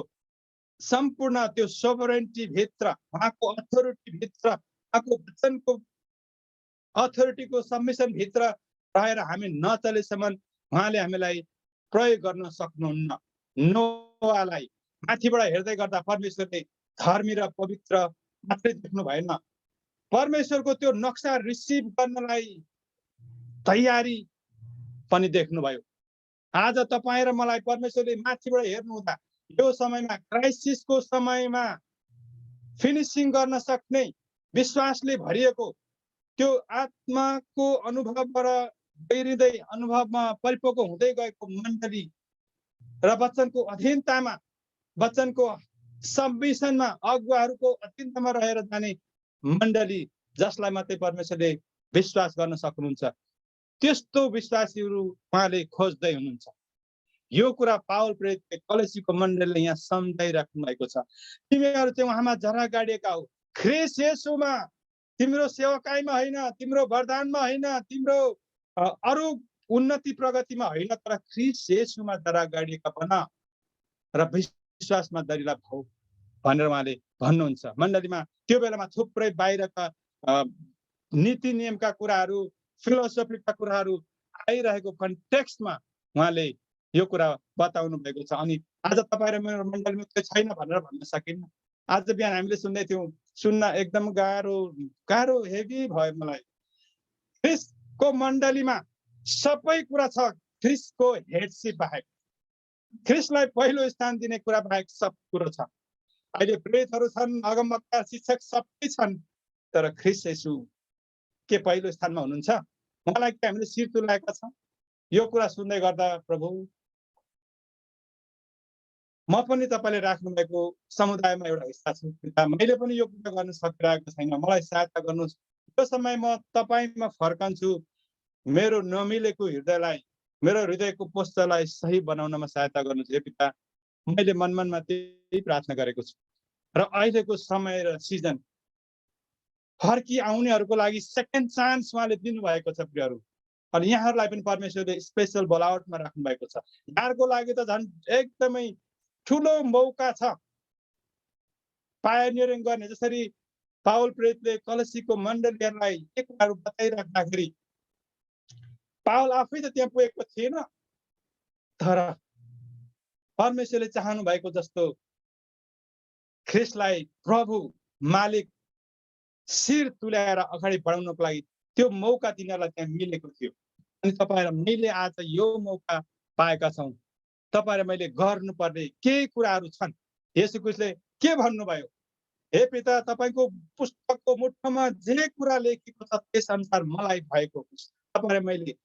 सम्पूर्ण त्यो सोभरेन्टी भित्र, उहाँको अथोरिटी भित्र, उहाँको वचनको अथोरिटीको सबमिसन भित्र रहेर हामी नचलेसम्म उहाँले हामीलाई प्रयोग गर्न सक्नुहुन्न। नोआलाई माथिबाट हेर्दै गर्दा परमेश्वरले धर्मी र पवित्र मात्रै देख्नु भएन, परमेश्वरको त्यो नक्सा रिसिभ गर्नलाई तयारी पनि देख्नुभयो। आज तपाईँ र मलाई परमेश्वरले माथिबाट हेर्नु हुँदा यो समयमा, क्राइसिसको समयमा फिनिसिङ गर्न सक्ने विश्वासले भरिएको त्यो आत्माको अनुभवबाट गहिरिँदै अनुभवमा परिपक्व हुँदै गएको मण्डली र वचनको अधीनतामा, वचनको सबमिसनमा, अगुवाहरूको अधीनतामा रहेर जाने मण्डली जसलाई मात्रै परमेश्वरले विश्वास गर्न सक्नुहुन्छ, त्यस्तो विश्वासीहरू उहाँले खोज्दै हुनुहुन्छ। यो कुरा पावल प्रेरितले कलेसीको मण्डलीले यहाँ सम्झाइराख्नु भएको छ। तिमीहरू चाहिँ उहाँमा जरा गाडिएका हो, ख्रीष्ट येशूमा, तिम्रो सेवकाईमा होइन, तिम्रो वरदानमा होइन, तिम्रो अरू उन्नति प्रगतिमा होइन, तर ख्रीष्ट येशूमा जरा गाडिएका बन र विश्वासमा दरिला भऊ भनेर उहाँले भन्नुहुन्छ। मण्डलीमा त्यो बेलामा थुप्रै बाहिरका नीति नियमका कुराहरू, फिलोसफीका कुराहरू आइरहेको कन्टेक्स्टमा उहाँले यो कुरा बताउनु भएको छ। अनि आज तपाईँ र मेरो मण्डलीमा त्यो छैन भनेर भन्न सकिन्न। आज बिहान हामीले सुन्दै थियौँ, सुन्न एकदम गाह्रो हेभी भयो मलाई। ख्रीष्टको मण्डलीमा सबै कुरा छ, ख्रीष्टको हेडसिप बाहेक, ख्रीष्टलाई पहिलो स्थान दिने कुरा बाहेक सब कुरो छ। अहिले प्रेरितहरू छन्, अगमवक्ता, शिक्षक सबै छन्, तर ख्रीष्ट येशू के पहिलो स्थानमा हुनुहुन्छ? उहाँलाई के हामीले शिर तुल्याएका छौँ? यो कुरा सुन्दै गर्दा प्रभु, म पनि तपाईँले राख्नु भएको समुदायमा एउटा हिस्सा छु। मैले पनि यो कुरा गर्न सकिरहेको छैन, मलाई सहायता गर्नुहोस्। यो समय म तपाईँमा फर्कन्छु, मेरो नमिलेको हृदयलाई, मेरो हृदयको पोस्टलाई सही बनाउनमा सहायता गर्नुहोस्। हे पिता, मैले मनमनमा त्यही प्रार्थना गरेको छु। र अहिलेको समय र सिजन फर्की आउनेहरूको लागि सेकेन्ड चान्स उहाँले दिनुभएको छ प्रियहरू। अनि यहाँहरूलाई पनि परमेश्वरले स्पेसल बोलावटमा राख्नु भएको छ। यहाँहरूको लागि त झन् एकदमै ठुलो मौका छ पायोनियरिङ गर्ने। जसरी पावल प्रेरितले कलेसीको मण्डलीहरूलाई एक कुराहरू बताइराख्दाखेरि पावल आफै त त्यहाँ पुगेको थिएन, तर परमेश्वरले चाहनु भएको जस्तो ख्रीष्टलाई प्रभु, मालिक, शिर तुल्याएर अगाडि बढाउनको लागि त्यो मौका तिनीहरूलाई त्यहाँ मिलेको थियो। अनि तपाईँ र मैले आज यो मौका पाएका छौँ। तपाईँ र मैले गर्नुपर्ने केही कुराहरू छन्। येशू ख्रीष्टले के भन्नुभयो? हे पिता, तपाईँको पुस्तकको मुठमा जे कुरा लेखेको छ त्यस अनुसार मलाई भएको। तपाईँ र मैले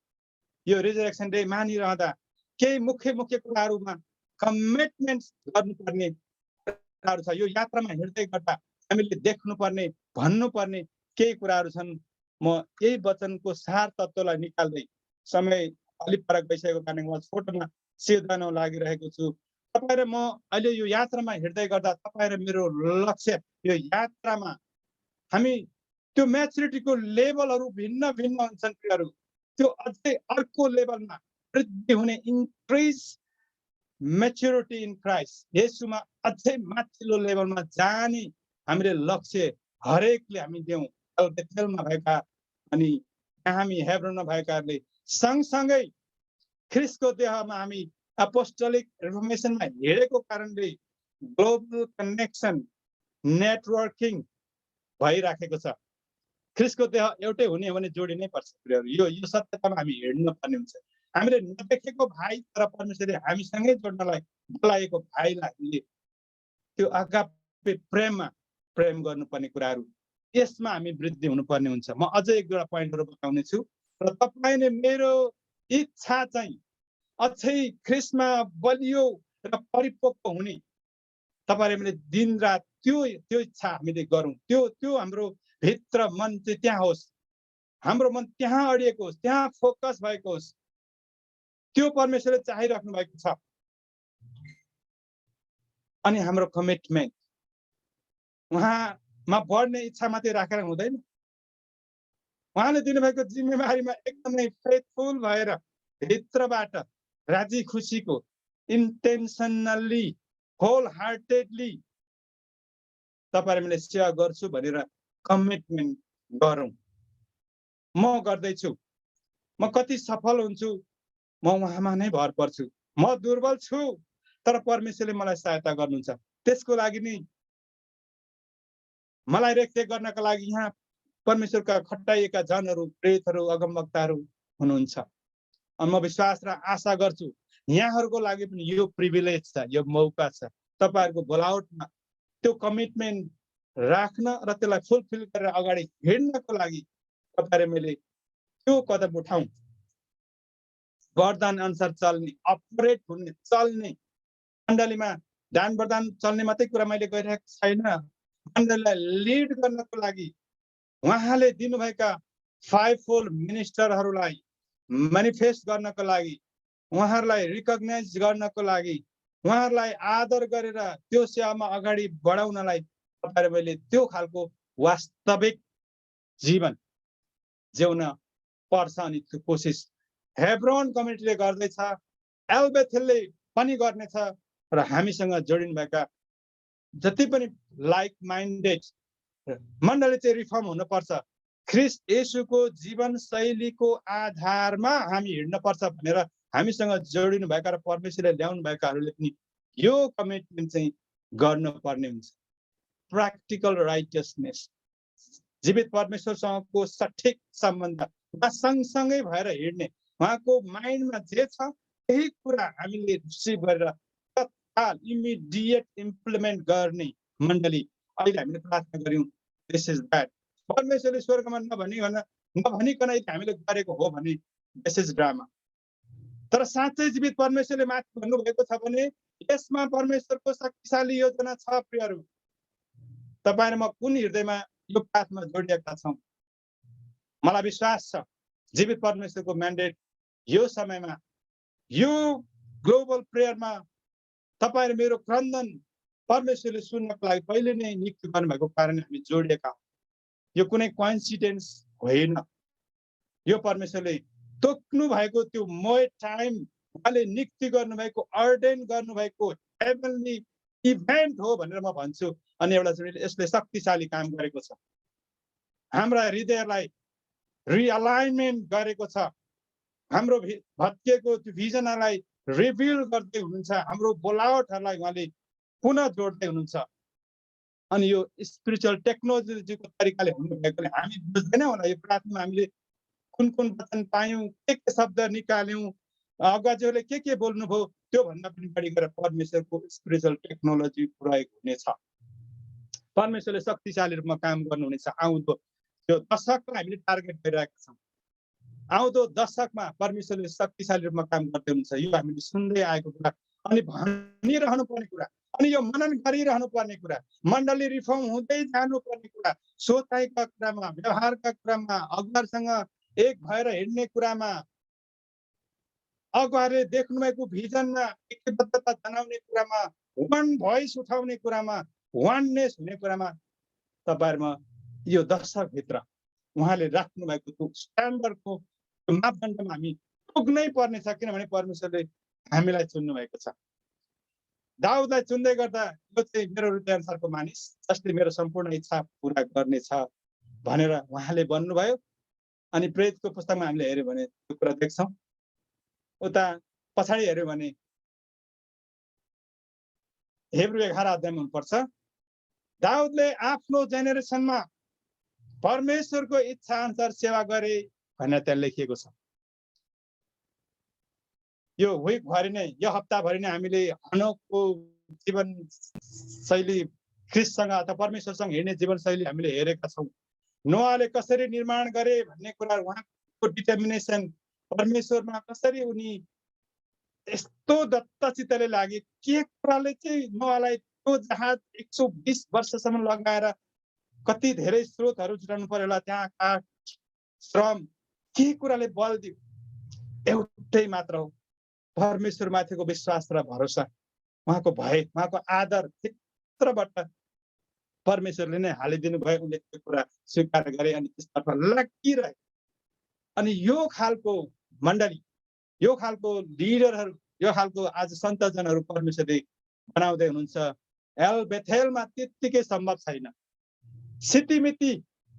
यो रिजरेक्सन डे मानिरहँदा केही मुख्य कुराहरूमा कमिटमेन्ट गर्नुपर्ने कुराहरू छ। यो यात्रामा हिँड्दै गर्दा हामीले देख्नुपर्ने, भन्नुपर्ने केही कुराहरू छन्। म यही वचनको सार तत्त्वलाई निकाल्दै, समय अलिक फरक गइसकेको कारणले म छोटोमा सिर्जना लागिरहेको छु। तपाईँ र म अहिले यो यात्रामा हिँड्दै गर्दा तपाईँ र मेरो लक्ष्य, यो यात्रामा हामी त्यो म्याचुरिटीको लेभलहरू भिन्न भिन्न हुन्छन् प्रियहरू। त्यो अझै अर्को लेभलमा वृद्धि हुने, इन्क्रिज म्याचुरिटी इन क्राइस्ट, येशूमा अझै माथिल्लो लेभलमा जाने हामीले लक्ष्य हरेकले हामी दिउँ। बेथेलमा भएका अनि हामी हेब्रोनमा भएकाहरूले सँगसँगै ख्रीष्टको देहमा हामी अपोस्टोलिक रिफर्मेसनमा हिँडेको कारणले ग्लोबल कनेक्सन, नेटवर्किङ भइराखेको छ। ख्रीष्टको देह एउटै हुने हो भने जोडिनै पर्छ प्रियहरू। यो सत्यतामा हामी हिँड्नु पर्ने हुन्छ। हामीले नदेखेको भाइ तर परमेश्वरले हामीसँगै जोड्नलाई बोलाएको भाइलाई हामीले त्यो अगापे प्रेममा प्रेम गर्नुपर्ने कुराहरू यसमा हामी वृद्धि हुनुपर्ने हुन्छ। म अझै एक दुईवटा पोइन्टहरू बताउने छु र तपाईँले मेरो इच्छा चाहिँ अझै ख्रिस्टमा बलियो र परिपक्व हुने तपाईँले हामीले दिन रात त्यो इच्छा हामीले गरौँ। त्यो हाम्रो भित्र मन चाहिँ त्यहाँ होस्, हाम्रो मन त्यहाँ अडिएको होस्, त्यहाँ फोकस भएको होस्। त्यो परमेश्वरले चाहिराख्नु भएको छ। अनि हाम्रो कमिटमेन्ट उहाँमा बढ्ने इच्छा मात्रै राखेर हुँदैन। उहाँले दिनुभएको जिम्मेवारीमा एकदमै फेथफुल भएर भित्रबाट राजी खुसीको इन्टेन्सनली होल हार्टेडली तपाईहरुले सेवा गर्छु भनेर कमिटमेन्ट गरौँ। म गर्दैछु, म कति सफल हुन्छु म उहाँमा नै भर पर्छु। म दुर्बल छु तर परमेश्वरले मलाई सहायता गर्नुहुन्छ। त्यसको लागि नै मलाई रेखदेख गर्नका लागि यहाँ परमेश्वरका खटाइएका जनहरू, प्रेतहरू, अगमवक्ताहरू हुनुहुन्छ। अनि म विश्वास र आशा गर्छु यहाँहरूको लागि पनि यो प्रिभिलेज छ, यो मौका छ। तपाईहरुको बोलावटमा त्यो कमिटमेन्ट राख्न र त्यसलाई फुलफिल गरेर अगाडि हिँड्नको लागि तपाईहरु मैले त्यो कदम उठाउँ। वरदान अनुसार चल्ने, अपरेट हुने, चल्ने मण्डलीमा दान वरदान चल्ने मात्रै कुरा मैले गरिरहेको छैन। मण्डलीलाई लिड गर्नको लागि उहाँले दिनुभएका फाइभ फोल्ड मिनिस्टरहरूलाई म्यानिफेस्ट गर्नको लागि, उहाँहरूलाई रिकग्नाइज गर्नको लागि, उहाँहरूलाई आदर गरेर त्यो सेवामा अगाडि बढाउनलाई तपाईहरुले त्यो खालको वास्तविक जीवन जिउन पर्छ। अनि त्यो कोसिस हेब्रोन कम्युनिटीले गर्दैछ, एल्बेथेलले पनि गर्नेछ र हामीसँग जोडिनु भएका जति पनि लाइक माइन्डेड मण्डली चाहिँ रिफर्म हुनुपर्छ। ख्रिस्ट येशूको जीवन शैलीको आधारमा हामी हिँड्न पर्छ भनेर हामीसँग जोडिनु भएका र परमेश्वरले ल्याउनु भएकाहरूले पनि यो कमिटमेन्ट चाहिँ गर्नुपर्ने हुन्छ। प्र्याक्टिकल राइटियसनेस, जीवित परमेश्वरसँगको सठिक सम्बन्ध, उहाँ सँगसँगै भएर हिँड्ने, उहाँको माइन्डमा जे छ त्यही कुरा हामीले रिसिभ गरेर तत्काल इमिडिएट इम्प्लिमेन्ट गर्ने मण्डली अहिले हामीले प्रार्थना गर्यौं। This is that. परमेश्वरले स्वर्गमा नभनिकन हामीले गरेको हो भने दिस इज ड्रामा। तर साँच्चै जीवित परमेश्वरले माथि भन्नुभएको छ भने यसमा परमेश्वरको शक्तिशाली योजना छ। प्रियहरू, तपाईँ र म कुन हृदयमा यो पाथमा जोडिएका छौँ? मलाई विश्वास छ जीवित परमेश्वरको म्यान्डेट यो समयमा यो ग्लोबल प्रेयरमा तपाईँ र मेरो क्रन्दन परमेश्वरले सुन्नको लागि पहिले नै नियुक्ति गर्नुभएको कारण हामी जोडिएका हौँ। यो कुनै कोइन्सिडेन्स होइन। यो परमेश्वरले तोक्नु भएको त्यो मोय टाइम उहाँले नियुक्ति गर्नुभएको, अर्डेन गर्नुभएको हेभनली इभेन्ट हो भनेर म भन्छु। अनि एउटा यसले शक्तिशाली काम गरेको छ, हाम्रा हृदयलाई रिअलाइनमेन्ट गरेको छ, हाम्रो भत्किएको त्यो भिजनलाई रिभिल गर्दै हुनुहुन्छ, हाम्रो बोलावटहरूलाई उहाँले पुनः जोड्दै हुनुहुन्छ। अनि यो स्पिरिचुअल टेक्नोलोजीको तरिकाले हुनुभएकोले हामी बुझ्दैनौँ होला यो प्रार्थनामा हामीले कुन कुन वचन पायौँ, के शब्द निकाल्यौँ, अगुवाजीहरूले के बोल्नुभयो, त्यो भन्दा पनि बढी गरेर परमेश्वरको स्पिरिचुअल टेक्नोलोजी प्रयोग हुनेछ। परमेश्वरले शक्तिशाली रूपमा काम गर्नुहुनेछ। आउँदो यो दशकलाई हामीले टार्गेट गरिरहेका छौँ। आउँदो दशकमा परमेश्वरले शक्तिशाली रूपमा काम गर्दै हुनुहुन्छ। यो हामीले सुन्दै आएको कुरा, अनि भनिरहनु पर्ने कुरा, अनि यो मनन गरिरहनु पर्ने कुरा, मण्डली रिफर्म हुँदै जानुपर्ने कुरा, सोचाइका कुरामा, व्यवहारका कुरामा, अगुवाहरूसँग एक भएर हिँड्ने कुरामा, अगुवाहरूले देख्नुभएको भिजनमा एकबद्धता जनाउने कुरामा, वान भोइस उठाउने कुरामा, वाननेस हुने कुरामा तपाईहरुमा यो दशकभित्र उहाँले राख्नु भएको त्यो स्ट्यान्डर्डको मापदण्डमा हामी पुग्नै पर्नेछ। किनभने परमेश्वरले हामीलाई चुन्नु भएको छ। दाउदलाई चुन्दै गर्दा यो चाहिँ मेरो हृदय अनुसारको मानिस जसले मेरो सम्पूर्ण इच्छा पूरा गर्नेछ भनेर उहाँले भन्नुभयो। अनि प्रेरितको पुस्तकमा हामीले हेर्यो भने त्यो कुरा देख्छौँ। उता पछाडि हेर्यो भने हेब्रू 11 अध्यायमा हुनुपर्छ, दाउदले आफ्नो जेनेरेसनमा परमेश्वरको इच्छा अनुसार सेवा गरे भनेर त्यहाँ लेखिएको छ। यो विकभरि नै, यो हप्ताभरि नै हामीले हनोकको जीवन शैली, ख्रिस्टसँग अथवा परमेश्वरसँग हिँड्ने जीवनशैली हामीले हेरेका छौँ। नोआले कसरी निर्माण गरे भन्ने कुरा, उहाँको डिटर्मिनेसन, परमेश्वरमा कसरी उनी यस्तो दत्तचित्तले लागे, के कुराले चाहिँ नोआलाई त्यो जहाज 120 वर्षसम्म लगाएर कति धेरै स्रोतहरू जुटाउनु पर्यो होला, त्यहाँ काठ, श्रम, के कुराले बल दियो? एउटै मात्र हो, परमेश्वरमाथिको विश्वास र भरोसा, उहाँको भय, उहाँको आदर भित्रबाट परमेश्वरले नै हालिदिनु भयो। उनले त्यो कुरा स्वीकार गरे अनि त्यसतर्फ लागिरहे। अनि यो खालको मण्डली, यो खालको लिडरहरू, यो खालको आज सन्तजनहरू परमेश्वरले बनाउँदै हुनुहुन्छ। एल बेथेलमा त्यत्तिकै सम्भव छैन। सितिमिति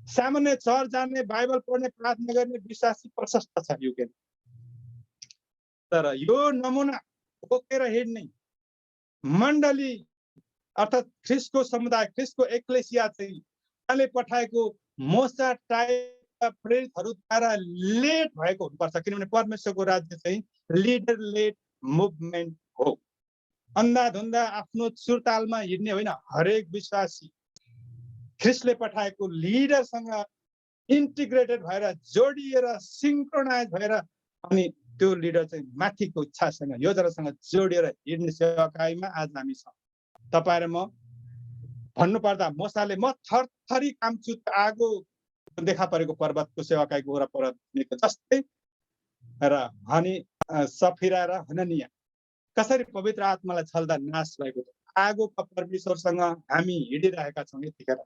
सामान्य चर्च जाने, बाइबल पढ्ने, प्रार्थना गर्ने विश्वासी प्रशस्त छ युके, तर यो नमुना बोकेर हिँड्ने मण्डली अर्थात् ख्रिस्टको समुदाय, ख्रिस्टको एक्लेसिया चाहिँ उहाँले पठाएको मोसा टाइपका प्रेरितहरूद्वारा लेड भएको हुनुपर्छ, किनभने परमेश्वरको राज्य चाहिँ लिडर लेड मुभमेन्ट हो। अन्धाधुन्दा आफ्नो सुरतालमा हिँड्ने होइन, हरेक विश्वासी ख्रिस्टले पठाएको लिडरसँग इन्टिग्रेटेड भएर, जोडिएर, सिङ्क्रोनाइज भएर, अनि त्यो लिडर चाहिँ माथिको इच्छासँग, योजनासँग जोडिएर हिँड्ने सेवाकाईमा आज हामी छौँ। तपाईँ र म भन्नुपर्दा मोसाले म थरथरी काम्छु आगो देखा परेको पर्वतको सेवाकाईको वरपर जस्तै, र हनी सफिरा र हननिया कसरी पवित्र आत्मालाई छल्दा नाश भएको आगोका परमेश्वरसँग हामी हिँडिरहेका छौँ। यतिखेर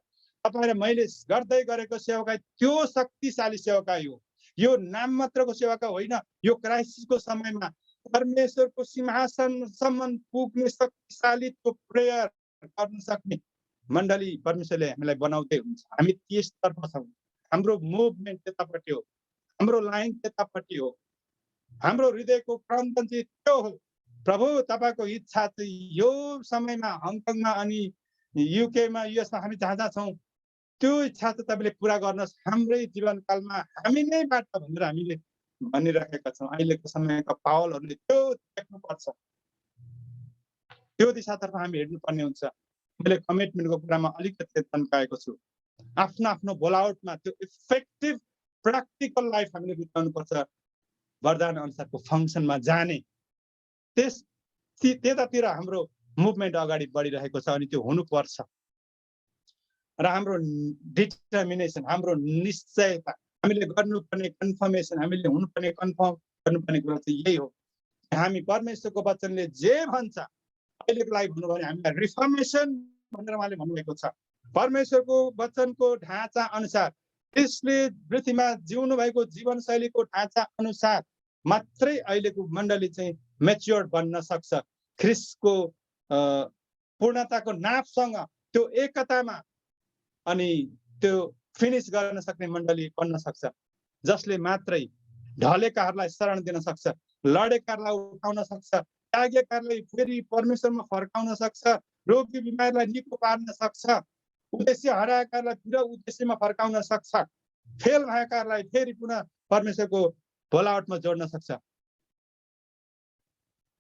तपाईँ र मैले गर्दै गरेको सेवाकाई त्यो शक्तिशाली सेवाकाई हो। यो नाम मात्रको सेवाकाई होइन, यो क्राइसिसको समयमा परमेश्वरको सिंहासनसम्म पुग्ने शक्तिशाली त्यो प्रेयर गर्न सक्ने मण्डली परमेश्वरले हामीलाई बनाउँदै हुन्छ। हामी त्यसतर्फ छौँ। हाम्रो मुभमेन्ट त्यतापट्टि हो, हाम्रो लाइन त्यतापट्टि हो, हाम्रो हृदयको क्रन्दन चाहिँ त्यो हो। प्रभु, तपाईँको इच्छा चाहिँ यो समयमा हङकङमा अनि युकेमा, युएसमा हामी जहाँ जहाँ छौँ, त्यो इच्छा चाहिँ तपाईँले पुरा गर्नुहोस् हाम्रै जीवनकालमा, हामी नै बाटो भनेर हामीले भनिरहेका छौँ। अहिलेको समयका पावलहरूले त्यो देख्नुपर्छ, त्यो दिशातर्फ हामी हिँड्नुपर्ने हुन्छ। मैले कमिटमेन्टको कुरामा अलिकति तन्काएको छु। आफ्नो आफ्नो बोलाउटमा त्यो इफेक्टिभ प्र्याक्टिकल लाइफ हामीले बिताउनुपर्छ, वरदान अनुसारको फङ्सनमा जाने, त्यतातिर हाम्रो मुभमेन्ट अगाडि बढिरहेको छ अनि त्यो हुनुपर्छ। र हाम्रो डिटर्मिनेसन, हाम्रो निश्चयता, हामीले गर्नुपर्ने कन्फर्मेसन, हामीले हुनुपर्ने कन्फर्म गर्नुपर्ने कुरा चाहिँ यही हो। हामी परमेश्वरको वचनले जे भन्छ, अहिलेको लागि भन्नु भने हामीलाई रिफर्मेसन भनेर उहाँले भन्नुभएको छ। परमेश्वरको वचनको ढाँचा अनुसार, त्यसले पृथ्वीमा जिउनु भएको जीवनशैलीको ढाँचा अनुसार मात्रै अहिलेको मण्डली चाहिँ मेच्योर बन्न सक्छ। ख्रिस्टको पूर्णताको नापसँग, त्यो एकतामा अनि त्यो फिनिस गर्न सक्ने मण्डली बन्न सक्छ, जसले मात्रै ढलेकाहरूलाई शरण दिन सक्छ, लडेकाहरूलाई उठाउन सक्छ, त्यागेकाहरूलाई फेरि परमेश्वरमा फर्काउन सक्छ, रोगी बिमारीलाई निको पार्न सक्छ, उद्देश्य हराएकाहरूलाई पुरा उद्देश्यमा फर्काउन सक्छ, फेल भएकाहरूलाई फेरि पुनः परमेश्वरको बोलावटमा जोड्न सक्छ।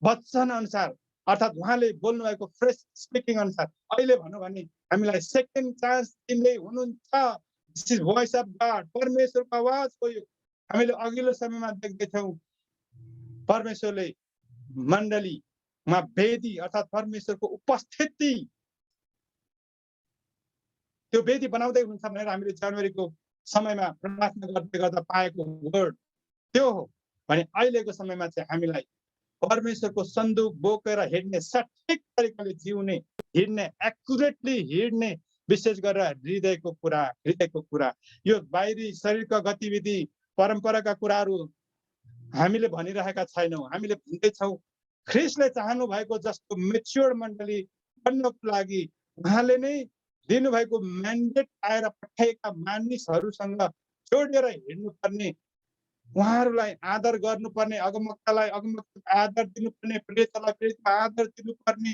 वचन अनुसार अर्थात् उहाँले बोल्नु भएको फ्रेस स्पिकिङ अनुसार अहिले भनौँ भने हामीलाई सेकेन्ड चान्स दिँदै हुनुहुन्छ। This is voice of God, परमेश्वरको आवाज हो यो। हामीले अघिल्लो समयमा देख्दैछौँ परमेश्वरले मण्डलीमा वेदी अर्थात् परमेश्वरको उपस्थिति, त्यो वेदी बनाउँदै हुनुहुन्छ भनेर हामीले जनवरीको समयमा प्रार्थना गर्दै गर्दा पाएको वर्ड त्यो हो भने अहिलेको समयमा चाहिँ हामीलाई परमेश्वरको सन्दुक बोकेर हिँड्ने, सठिक तरिकाले जिउने, हिँड्ने, एक्युरेटली हिँड्ने, विशेष गरेर हृदयको कुरा, यो बाहिरी शरीरका गतिविधि परम्पराका कुराहरू हामीले भनिरहेका छैनौँ। हामीले भन्दैछौँ ख्रिस्टले चाहनु भएको जस्तो मेच्योर मण्डली बन्नको लागि उहाँले नै दिनुभएको म्यान्डेट आएर पठाएका मानिसहरूसँग जोडिएर हिँड्नुपर्ने, उहाँहरूलाई आदर गर्नुपर्ने, अगमवक्तालाई अगमवक्ताको आदर दिनुपर्ने, प्रेरितलाई प्रेरितको आदर दिनुपर्ने,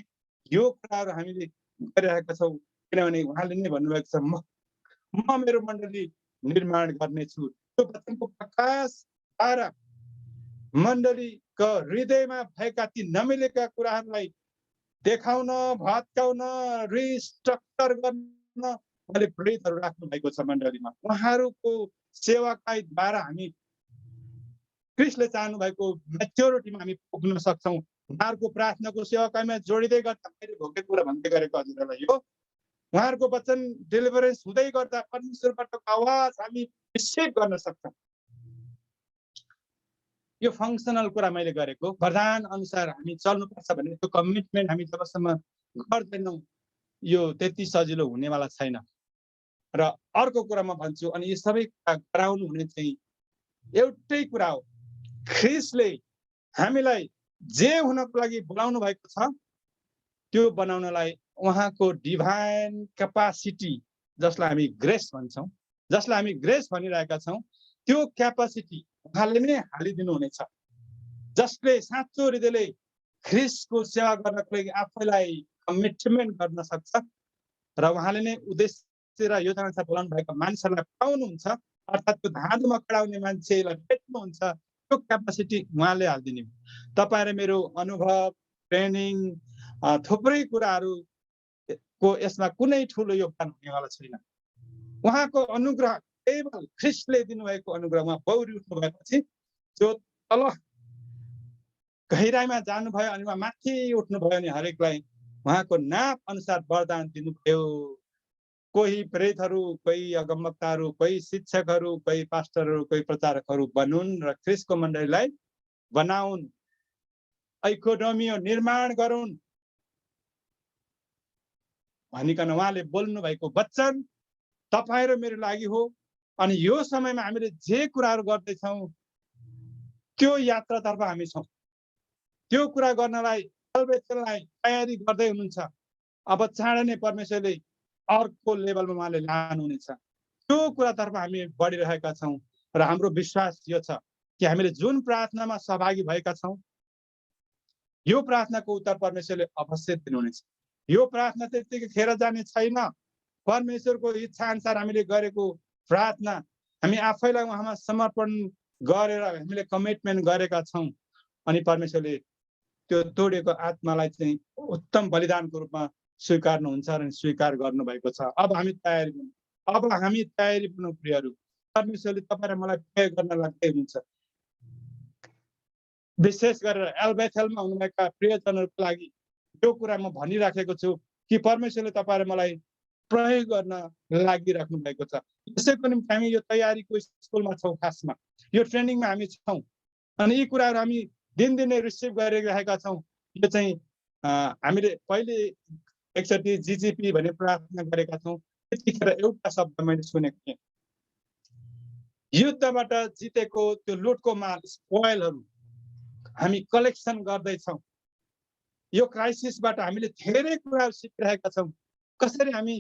यो कुराहरू हामीले गरिरहेका छौँ। किनभने उहाँले नै भन्नुभएको छ म मेरो मण्डली निर्माण गर्नेछु। त्यो वचनको प्रकाशद्वारा मण्डली हृदयमा भएका ती नमिलेका कुराहरूलाई देखाउन, भत्काउन, रिस्ट्रक्चर गर्न उहाँले प्रेरितहरू राख्नु भएको छ मण्डलीमा। उहाँहरूको सेवाकाई द्वारा हामी क्रिस्टले चाहनु भएको म्याच्योरिटीमा हामी पुग्न सक्छौँ। उहाँहरूको प्रार्थनाको सेवाकाईमा जोडिँदै गर्दा मैले भोगेको कुरा भन्दै गरेको हजुरहरूलाई हो, उहाँहरूको वचन डेलिभरेन्स हुँदै गर्दा परमेश्वरबाटको आवाज हामी रिसिभ गर्न सक्छौँ। यो फङ्सनल कुरा मैले गरेको, वरदान अनुसार हामी चल्नुपर्छ भने त्यो कमिटमेन्ट हामी जबसम्म गर्दैनौँ यो त्यति सजिलो हुनेवाला छैन। र अर्को कुरा म भन्छु, अनि यो सबै कुरा गराउनु हुने चाहिँ एउटै कुरा हो, ख्रिस्टले हामीलाई जे हुनको लागि बोलाउनु भएको छ त्यो बनाउनलाई उहाँको डिभाइन क्यापासिटी, जसलाई हामी ग्रेस भन्छौँ, जसलाई हामी ग्रेस भनिरहेका छौँ, त्यो क्यापासिटी उहाँले नै हालिदिनु हुनेछ। जसले साँचो हृदयले ख्रिस्टको सेवा गर्नको लागि आफैलाई कमिटमेन्ट गर्न सक्छ र उहाँले नै उद्देश्य र योजना अनुसार बोलाउनु भएको मानिसहरूलाई पाउनुहुन्छ, अर्थात् त्यो धाँधोमा खडाउने मान्छेलाई भेट्नुहुन्छ, त्यो क्यापासिटी उहाँले हालिदिने। तपाईँ र मेरो अनुभव, ट्रेनिङ, थुप्रै कुराहरूको यसमा कुनै ठुलो योगदान हुनेवाला छैन। उहाँको अनुग्रह केवल ख्रिस्टले दिनुभएको अनुग्रह, उहाँ बौरी उठ्नु भएपछि जो तल गहिराइमा जानुभयो अनि उहाँ माथि उठ्नुभयो अनि हरेकलाई उहाँको नाप अनुसार वरदान दिनुभयो। कोही प्रेरितहरू, कोही अगमवक्ताहरू, कोही शिक्षकहरू, कोही पास्टरहरू, कोही प्रचारकहरू बनुन् र ख्रिस्टको मण्डलीलाई बनाउन्, इकोनोमियो निर्माण गरून् भनिकन उहाँले बोल्नु भएको वचन तपाईँ र मेरो लागि हो। अनि यो समयमा हामीले जे कुराहरू गर्दैछौँ त्यो यात्रातर्फ हामी छौँ। त्यो कुरा गर्नलाई अल्बेतलाई तयारी गर्दै हुनुहुन्छ। अब चाँडै नै परमेश्वरले अर्को लेभलमा उहाँले लानुहुनेछ। त्यो कुरातर्फ हामी बढिरहेका छौँ र हाम्रो विश्वास यो छ कि हामीले जुन प्रार्थनामा सहभागी भएका छौँ यो प्रार्थनाको उत्तर परमेश्वरले अवश्य दिनुहुनेछ। यो प्रार्थना त्यतिकै खेर जाने छैन। परमेश्वरको इच्छा अनुसार हामीले गरेको प्रार्थना हामी आफैलाई उहाँमा समर्पण गरेर हामीले कमिटमेन्ट गरेका छौँ अनि परमेश्वरले त्यो तोडेको आत्मालाई चाहिँ उत्तम बलिदानको रूपमा स्वीकार्नुहुन्छ र स्वीकार गर्नुभएको छ। अब हामी तयारी बन्नु प्रियहरू। परमेश्वरले तपाईँ र मलाई प्रयोग गर्न लाग्दै हुनुहुन्छ। विशेष गरेर एल्बेथेलमा हुनुभएका प्रियजनहरूको लागि यो कुरा म भनिराखेको छु कि परमेश्वरले तपाईँ र मलाई प्रयोग गर्न लागिराख्नु भएको छ। यसैको निम्ति हामी यो तयारीको स्कुलमा छौँ, खासमा यो ट्रेनिङमा हामी छौँ अनि यी कुराहरू हामी दिनदिनै रिसिभ गरिरहेका छौँ। यो चाहिँ हामीले पहिले एकचोटि जिजिपी भन्ने प्रार्थना गरेका छौँ। त्यतिखेर एउटा शब्द मैले सुनेको थिएँ, युद्धबाट जितेको त्यो लुटको माल, स्पोइलहरू हामी कलेक्सन गर्दैछौँ। यो क्राइसिसबाट हामीले धेरै कुराहरू सिकिरहेका छौँ। कसरी हामी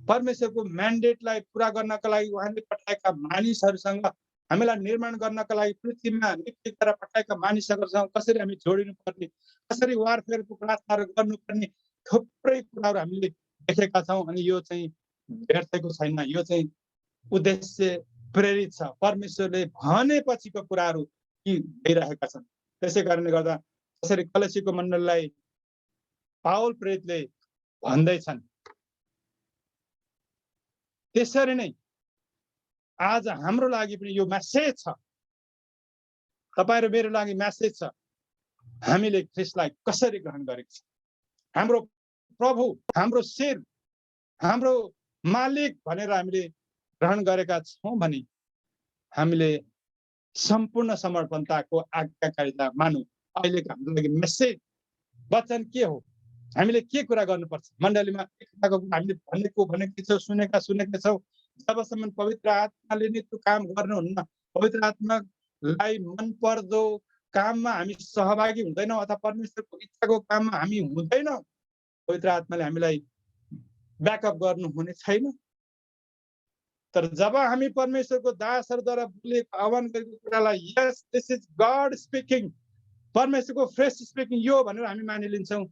परमेश्वरको म्यान्डेटलाई पुरा गर्नका लागि उहाँले पठाएका मानिसहरूसँग, हामीलाई निर्माण गर्नका लागि पृथ्वीमा नियुक्ति गरेर पठाएका मानिसहरूसँग कसरी हामी जोडिनु पर्ने, कसरी वारफेयरको प्रार्थनाहरू गर्नुपर्ने, थुप्रै कुराहरू हामीले देखेका छौँ। अनि यो चाहिँ व्यर्थको छैन, यो चाहिँ उद्देश्य प्रेरित छ। परमेश्वरले भनेपछिको कुराहरू यी भइरहेका छन्। त्यसै कारणले गर्दा कसरी कलेसीको मण्डलीलाई पावल प्रेरितले भन्दैछन्, त्यसरी नै आज हाम्रो लागि पनि यो मेसेज छ, तपाईँ र मेरो लागि मेसेज छ, हामीले ख्रिस्टलाई कसरी ग्रहण गरेको छ। हाम्रो प्रभु, हाम्रो शिर, हाम्रो मालिक भनेर हामीले ग्रहण गरेका छौँ भने हामीले सम्पूर्ण समर्पणताको आज्ञाकारिता मानौँ। अहिलेको हाम्रो लागि मेसेज वचन के हो, हामीले के कुरा गर्नुपर्छ। मण्डलीमा हामीले भनेकै छौँ, सुनेका छौँ। जबसम्म पवित्र आत्माले नै त्यो काम गर्नुहुन्न, पवित्र आत्मालाई मन पर्दो काममा हामी सहभागी हुँदैनौँ अथवा परमेश्वरको इच्छाको काममा हामी हुँदैनौँ, पवित्र आत्माले हामीलाई ब्याकअप गर्नुहुने छैन। तर जब हामी परमेश्वरको दासहरूद्वारा बोलेको आह्वान गरेको कुरालाई यस दिस इज गॉड स्पिकिङ, परमेश्वरको फ्रेश स्पिकिङ यो भनेर हामी मानिलिन्छौँ,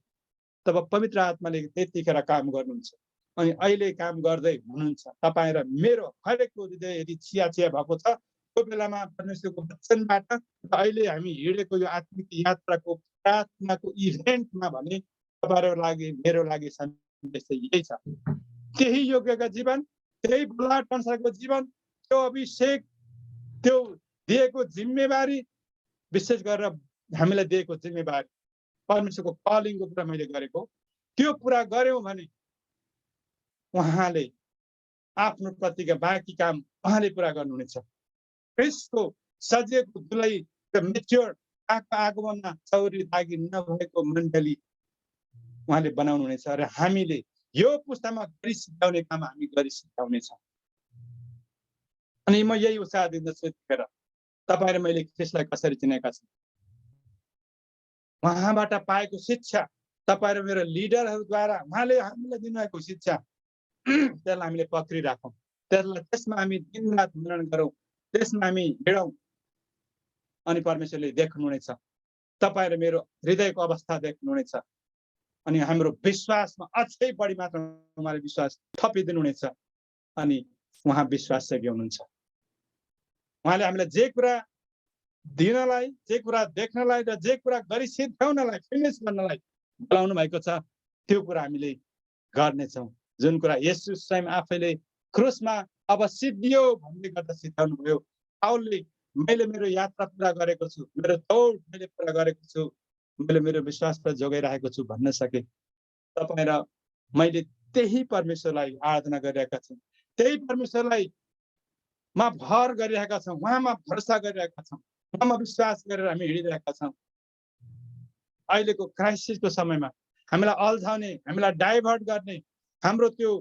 तब पवित्र आत्माले त्यतिखेर काम गर्नुहुन्छ। अनि अहिले काम गर्दै हुनुहुन्छ। तपाईँ र मेरो हरेकको हृदय यदि चिया भएको छ त्यो बेलामा परमेश्वरको वचनबाट र अहिले हामी हिँडेको यो आत्मिक यात्राको प्रार्थनाको इभेन्टमा भने तपाईँहरूको लागि मेरो लागि सन्देश चाहिँ यही छ। त्यही योग्यका जीवन, त्यही बलाट अनुसारको जीवन, त्यो अभिषेक, त्यो दिएको जिम्मेवारी, विशेष गरेर हामीलाई दिएको जिम्मेवारी परमेश्वरको कलिङको कुरा मैले गरेको, त्यो पुरा गर्यौँ भने उहाँले आफ्नो प्रतिका बाँकी काम उहाँले पुरा गर्नुहुनेछ। क्रिस्टको सजिएको दुलै मेच्योर आगमनमा चौरी दागी नभएको मण्डली उहाँले बनाउनुहुनेछ र हामीले यो पुस्तामा गरी सिकाउने काम हामी गरी सिकाउनेछ। अनि म यही उत्साह दिँदछु त्यतिखेर तपाईँ र मैले ख्रिस्टलाई कसरी चिनेका छौँ, उहाँबाट पाएको शिक्षा, तपाईँ र मेरो लिडरहरूद्वारा उहाँले हामीलाई दिनुभएको शिक्षा, त्यसलाई हामीले पक्रिराखौँ, त्यसमा हामी दिनरात मनन गरौँ, त्यसमा हामी हिँडौँ, अनि परमेश्वरले देख्नुहुनेछ, तपाईँ र मेरो हृदयको अवस्था देख्नुहुनेछ, अनि हाम्रो विश्वासमा अझै बढी मात्रामा उहाँले विश्वास थपिदिनुहुनेछ, अनि उहाँ विश्वास सेवी हुनुहुन्छ। उहाँले हामीलाई जे कुरा दिनलाई, जे कुरा देख्नलाई र जे कुरा गरी सिद्ध्याउनलाई, फिनिस गर्नलाई बोलाउनु भएको छ, त्यो कुरा हामीले गर्नेछौँ। जुन कुरा येशू स्वयं आफैले क्रुसमा अब सिद्धियो भन्ने गर्दा सिद्ध्याउनु भयो। पाउलले मैले मेरो यात्रा पुरा गरेको छु, मेरो दौड मैले पुरा गरेको छु, मैले मेरो विश्वासलाई जोगाइरहेको छु भन्न सके। तपाईँ र मैले त्यही परमेश्वरलाई आराधना गरिरहेका छौँ, त्यही परमेश्वरलाई मा भर गरिरहेका छौँ, उहाँमा भरोसा गरिरहेका छौँ, उहाँमा विश्वास गरेर हामी हिँडिरहेका छौँ। अहिलेको क्राइसिसको समयमा हामीलाई अल्झाउने, हामीलाई डाइभर्ट गर्ने, हाम्रो त्यो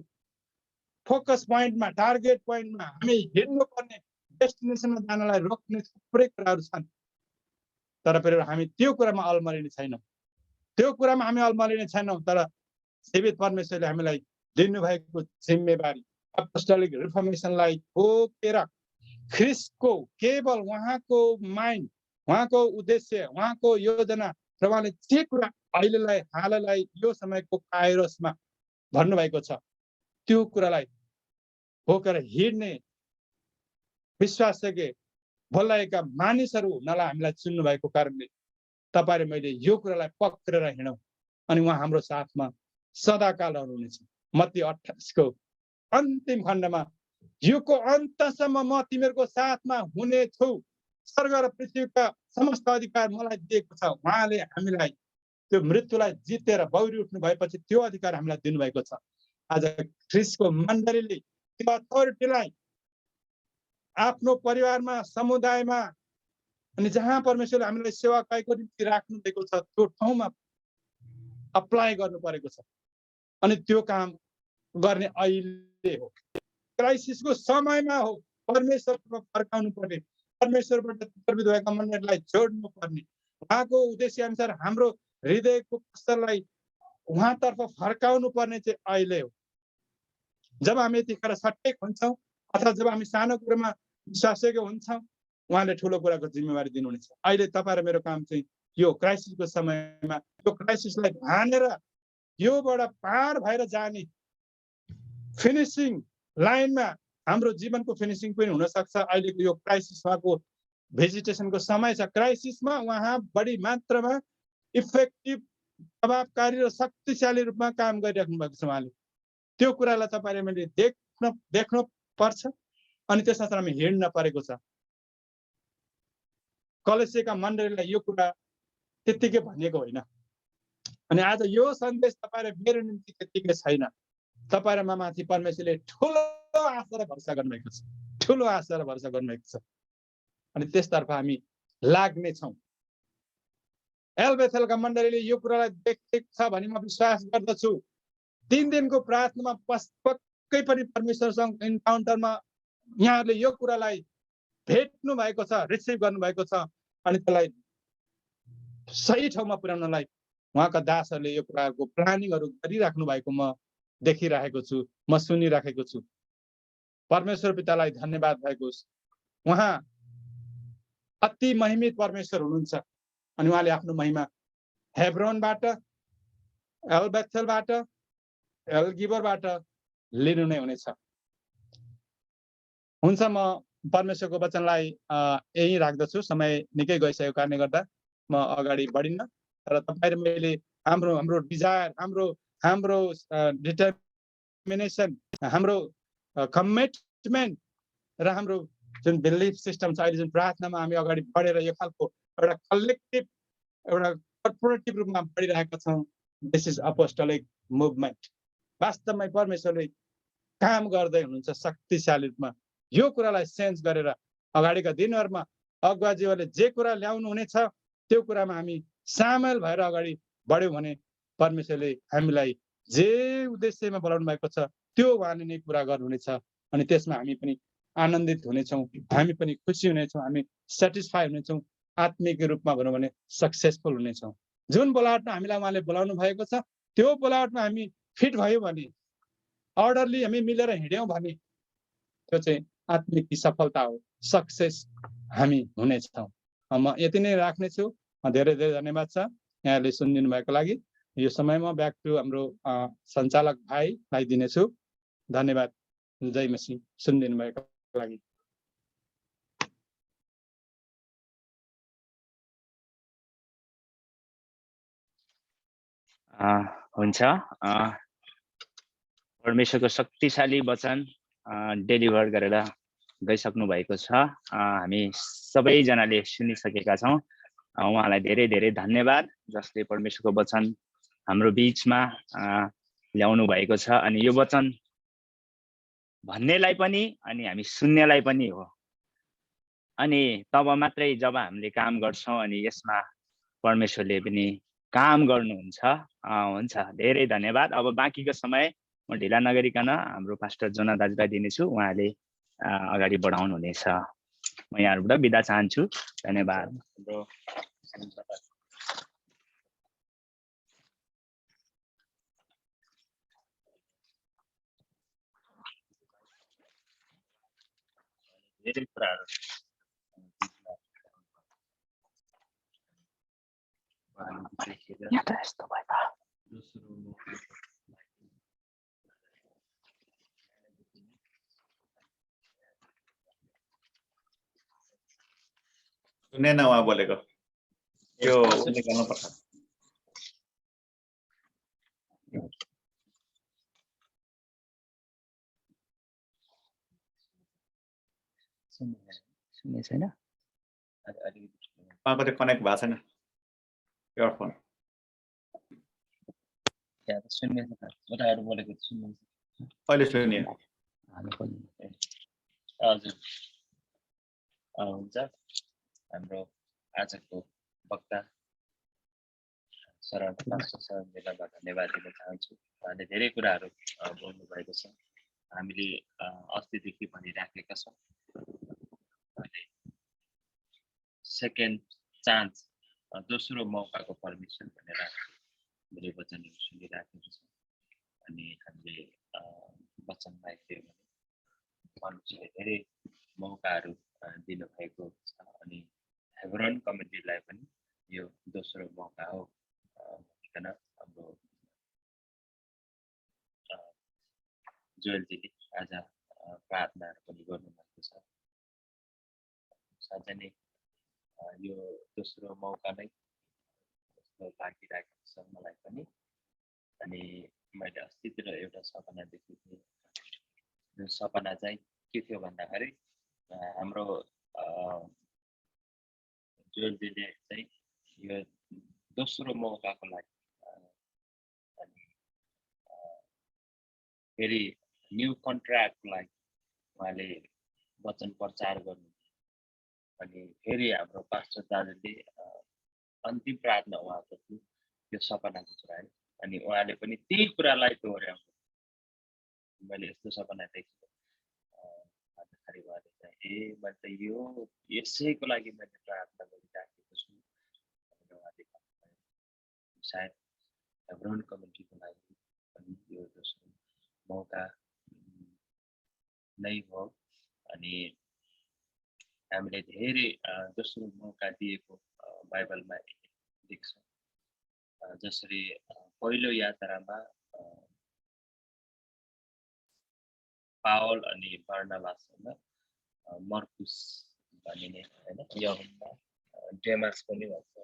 फोकस पोइन्टमा, टार्गेट पोइन्टमा हामी हिँड्नुपर्ने डेस्टिनेसनमा जानलाई रोक्ने थुप्रै कुराहरू छन्। तर फेरि हामी त्यो कुरामा अल्मलिने छैनौँ, त्यो कुरामा हामी अल्मलिने छैनौँ। तर जीवित परमेश्वरले हामीलाई दिनुभएको जिम्मेवारी अपोस्टोलिक रिफर्मेसनलाई बोकेर ख्रिस्टको केवल उहाँको माइन्ड, उहाँको उद्देश्य, उहाँको योजना र उहाँले जे कुरा अहिलेलाई हाललाई यो समयको काइरोसमा भन्नुभएको छ, त्यो कुरालाई बोकेर हिँड्ने विश्वासयोग्य बोलाएका मानिसहरू हुनलाई हामीलाई चुन्नु भएको कारणले तपाईँ र मैले यो कुरालाई पक्रेर हिँडौँ, अनि उहाँ हाम्रो साथमा सदाकाल रहनुहुनेछ। मत्ती 28 को अन्तिम खण्डमा युगको अन्तसम्म म तिमीहरूको साथमा हुने छु, स्वर्ग र पृथ्वीका समस्त अधिकार मलाई दिएको छ। उहाँले हामीलाई त्यो मृत्युलाई जितेर बौरी उठ्नु भएपछि त्यो अधिकार हामीलाई दिनुभएको छ। आज ख्रिस्टको मण्डलीले त्यो अथोरिटीलाई आफ्नो परिवारमा, समुदायमा, अनि जहाँ परमेश्वरले हामीलाई सेवाकाईको निम्ति राख्नु भएको छ त्यो ठाउँमा अप्लाई गर्नु परेको छ। अनि त्यो काम गर्ने अहिले हो, क्राइसिसको समयमा हो। परमेश्वरतर्फ फर्काउनु पर्ने, परमेश्वरबाट प्रभावित भएका मनहरूलाई जोड्नु पर्ने, उहाँको उद्देश्य अनुसार हाम्रो हृदयको पसललाई उहाँतर्फ फर्काउनु पर्ने चाहिँ अहिले हो। जब हामी यतिखेर सठिक हुन्छौँ अथवा जब हामी सानो कुरामा विश्वासयोग्य हुन्छौँ, उहाँले ठुलो कुराको जिम्मेवारी दिनुहुनेछ। अहिले तपाईँ र मेरो काम चाहिँ यो क्राइसिसको समयमा यो क्राइसिसलाई भानेर योबाट पार भएर जाने फिनिसिङ लाइनमा हाम्रो जीवनको फिनिसिङ पनि हुनसक्छ। अहिलेको यो क्राइसिसमाको भेजिटेसनको समय छ। क्राइसिसमा उहाँ बढी मात्रामा इफेक्टिभ, प्रभावकारी र शक्तिशाली रूपमा काम गरिराख्नु भएको छ उहाँले। त्यो कुरालाई तपाईँले मैले देख्नु पर्छ, अनि त्यसमा हामी हिँड्न परेको छ। कलेसियाका मण्डलीलाई यो कुरा त्यत्तिकै भनिएको होइन। अनि आज यो सन्देश तपाईँ र मेरो निम्ति त्यत्तिकै छैन। तपाईँ र माथि परमेश्वरले ठुलो आशा र भरोसा गर्नुभएको छ, ठुलो आशा र भरोसा गर्नुभएको छ, अनि त्यसतर्फ हामी लाग्नेछौँ। एलबेथेलका मण्डलीले यो कुरालाई देखेको छ भनी म विश्वास गर्दछु। 3 दिनको प्रार्थनामा पक्कै पनि परमेश्वरसँग इन्काउन्टरमा यहाँहरूले यो कुरालाई भेट्नु भएको छ, रिसिभ गर्नुभएको छ, अनि त्यसलाई सही ठाउँमा पुर्याउनलाई उहाँका दासहरूले यो कुराको प्लानिङहरू गरिराख्नु भएको म देखिरहेको छु, म सुनिराखेको छु। परमेश्वर पितालाई धन्यवाद भएको होस्। उहाँ अति महिमित परमेश्वर हुनुहुन्छ, अनि उहाँले आफ्नो महिमा हेब्रोनबाट, एलबेथेलबाट, एलगिबरबाट लिनु नै हुनेछ। हुन्छ, म परमेश्वरको वचनलाई यही राख्दछु। समय निकै गइसकेको कारणले गर्दा म अगाडि बढिन्न। तर तपाईँ र मैले हाम्रो डिजायर, हाम्रो डिटर्मिनेसन, हाम्रो कमिटमेन्ट र हाम्रो जुन बिलिफ सिस्टम छ, अहिले जुन प्रार्थनामा हामी अगाडि बढेर यो खालको एउटा कलेक्टिभ, एउटा कर्पोरेटिभ रूपमा बढिरहेका छौँ। This is apostolic movement. वास्तवमै परमेश्वरले काम गर्दै हुनुहुन्छ शक्तिशाली रूपमा। यो कुरालाई सेन्स गरेर अगाडिका दिनहरूमा अगुवाजीहरूले जे कुरा ल्याउनु हुनेछ त्यो कुरामा हामी सामेल भएर अगाडि बढ्यौँ भने परमेश्वरले हामीलाई जे उद्देश्यमा बोलाउनु भएको छ त्यो उहाँले नै पुरा गर्नुहुनेछ। अनि त्यसमा हामी पनि आनन्दित हुनेछौँ, हामी पनि खुसी हुनेछौँ, हामी सेटिस्फाई हुनेछौँ, आत्मिक रूपमा भनौँ भने सक्सेसफुल हुनेछौँ। जुन बोलावटमा हामीलाई उहाँले बोलाउनु भएको छ त्यो बोलावटमा हामी फिट भयौँ भने, अर्डरली हामी मिलेर हिँड्यौँ भने त्यो चाहिँ आत्मिक सफलता हो, सक्सेस हामी हुनेछौँ। म यति नै राख्नेछु। धेरै धेरै धन्यवाद छ यहाँले सुनिदिनु भएको लागि। यो समयमा ब्याक टु हाम्रो सञ्चालक भाइलाई दिनेछु। धन्यवाद। जय मसीह। सुनिदिनु भएको लागि। हुन्छ। परमेश्वरको शक्तिशाली वचन डेलिभर गरेर गइसक्नु भएको छ। हामी सबैजनाले सुनिसकेका छौँ। उहाँलाई धेरै धेरै धन्यवाद जसले परमेश्वरको वचन हाम्रो बीचमा ल्याउनु भएको छ। अनि यो वचन भन्नेलाई पनि अनि हामी सुन्नेलाई पनि हो। अनि तब मात्रै जब हामीले काम गर्छौँ अनि यसमा परमेश्वरले पनि काम गर्नुहुन्छ। हुन्छ, धेरै धन्यवाद। अब बाँकीको समय म ढिला नगरिकन हाम्रो पास्टर जोना दाजुलाई दिनेछु। उहाँले अगाडि बढाउनु हुनेछ। म यहाँबाट बिदा चाहन्छु। धन्यवाद। धेरै कुराहरू यहाँ त यस्तो भयो त। सुनेन उहाँ बोलेको, त्यो निकाल्नु पर्छ। सुन्ने छैन? उहाँको त्यो कनेक्ट भएको छैन इयरफोन। सुन्ने छ त, उताबाट बोलेको सुन्ने छ। अहिले सुनियो। हजुर, हुन्छ। हाम्रो आजको वक्ता सरलाई धन्यवाद दिन चाहन्छु। उहाँले धेरै कुराहरू बोल्नु भएको छ। हामीले अस्तिदेखि भनिराखेका छौँ, सेकेन्ड चान्स, दोस्रो मौकाको परमेश्वर भनेर हामीले वचनहरू सुनिराखेका छौँ। अनि हामीले वचनमा हेऱ्यौँ भने परमेश्वरले धेरै मौकाहरू दिनुभएको छ। अनि हेब्रोन कमिटीलाई पनि यो दोस्रो मौका हो भनिकन हाम्रो जोएलजीले आज प्रार्थनाहरू पनि गर्नुभएको छ। साँच्चै नै यो दोस्रो मौका नै लागिरहेको छ मलाई पनि। अनि मैले अस्तितिर एउटा सपना देखेको थिएँ। यो सपना चाहिँ के थियो भन्दाखेरि हाम्रो जोएलजीले चाहिँ यो दोस्रो मौकाको लागि अनि फेरि न्यू कन्ट्र्याक्टको लागि उहाँले वचन प्रचार गर्नु। अनि फेरि हाम्रो पास्टर दाजुले अन्तिम प्रार्थना उहाँको थियो, यो सपना गुज्रायो। अनि उहाँले पनि त्यही कुरालाई दोहोऱ्याउनु। मैले यस्तो सपना देखेँ भन्दाखेरि उहाँले चाहिँ मैले त यो यसैको लागि मैले प्रार्थना गरिराखेको छु भनेर उहाँले भन्नुभयो। सायद हेब्रोन कमिटीको लागि पनि यो दोस्रो मौका नै हो। अनि हामीले धेरै दोस्रो मौका दिएको बाइबलमा देख्छौँ। जसरी पहिलो यात्रामा पावल अनि बर्नबाससँग मर्कुस भनिने हैन यहुन्ना डेमास पनि भन्छ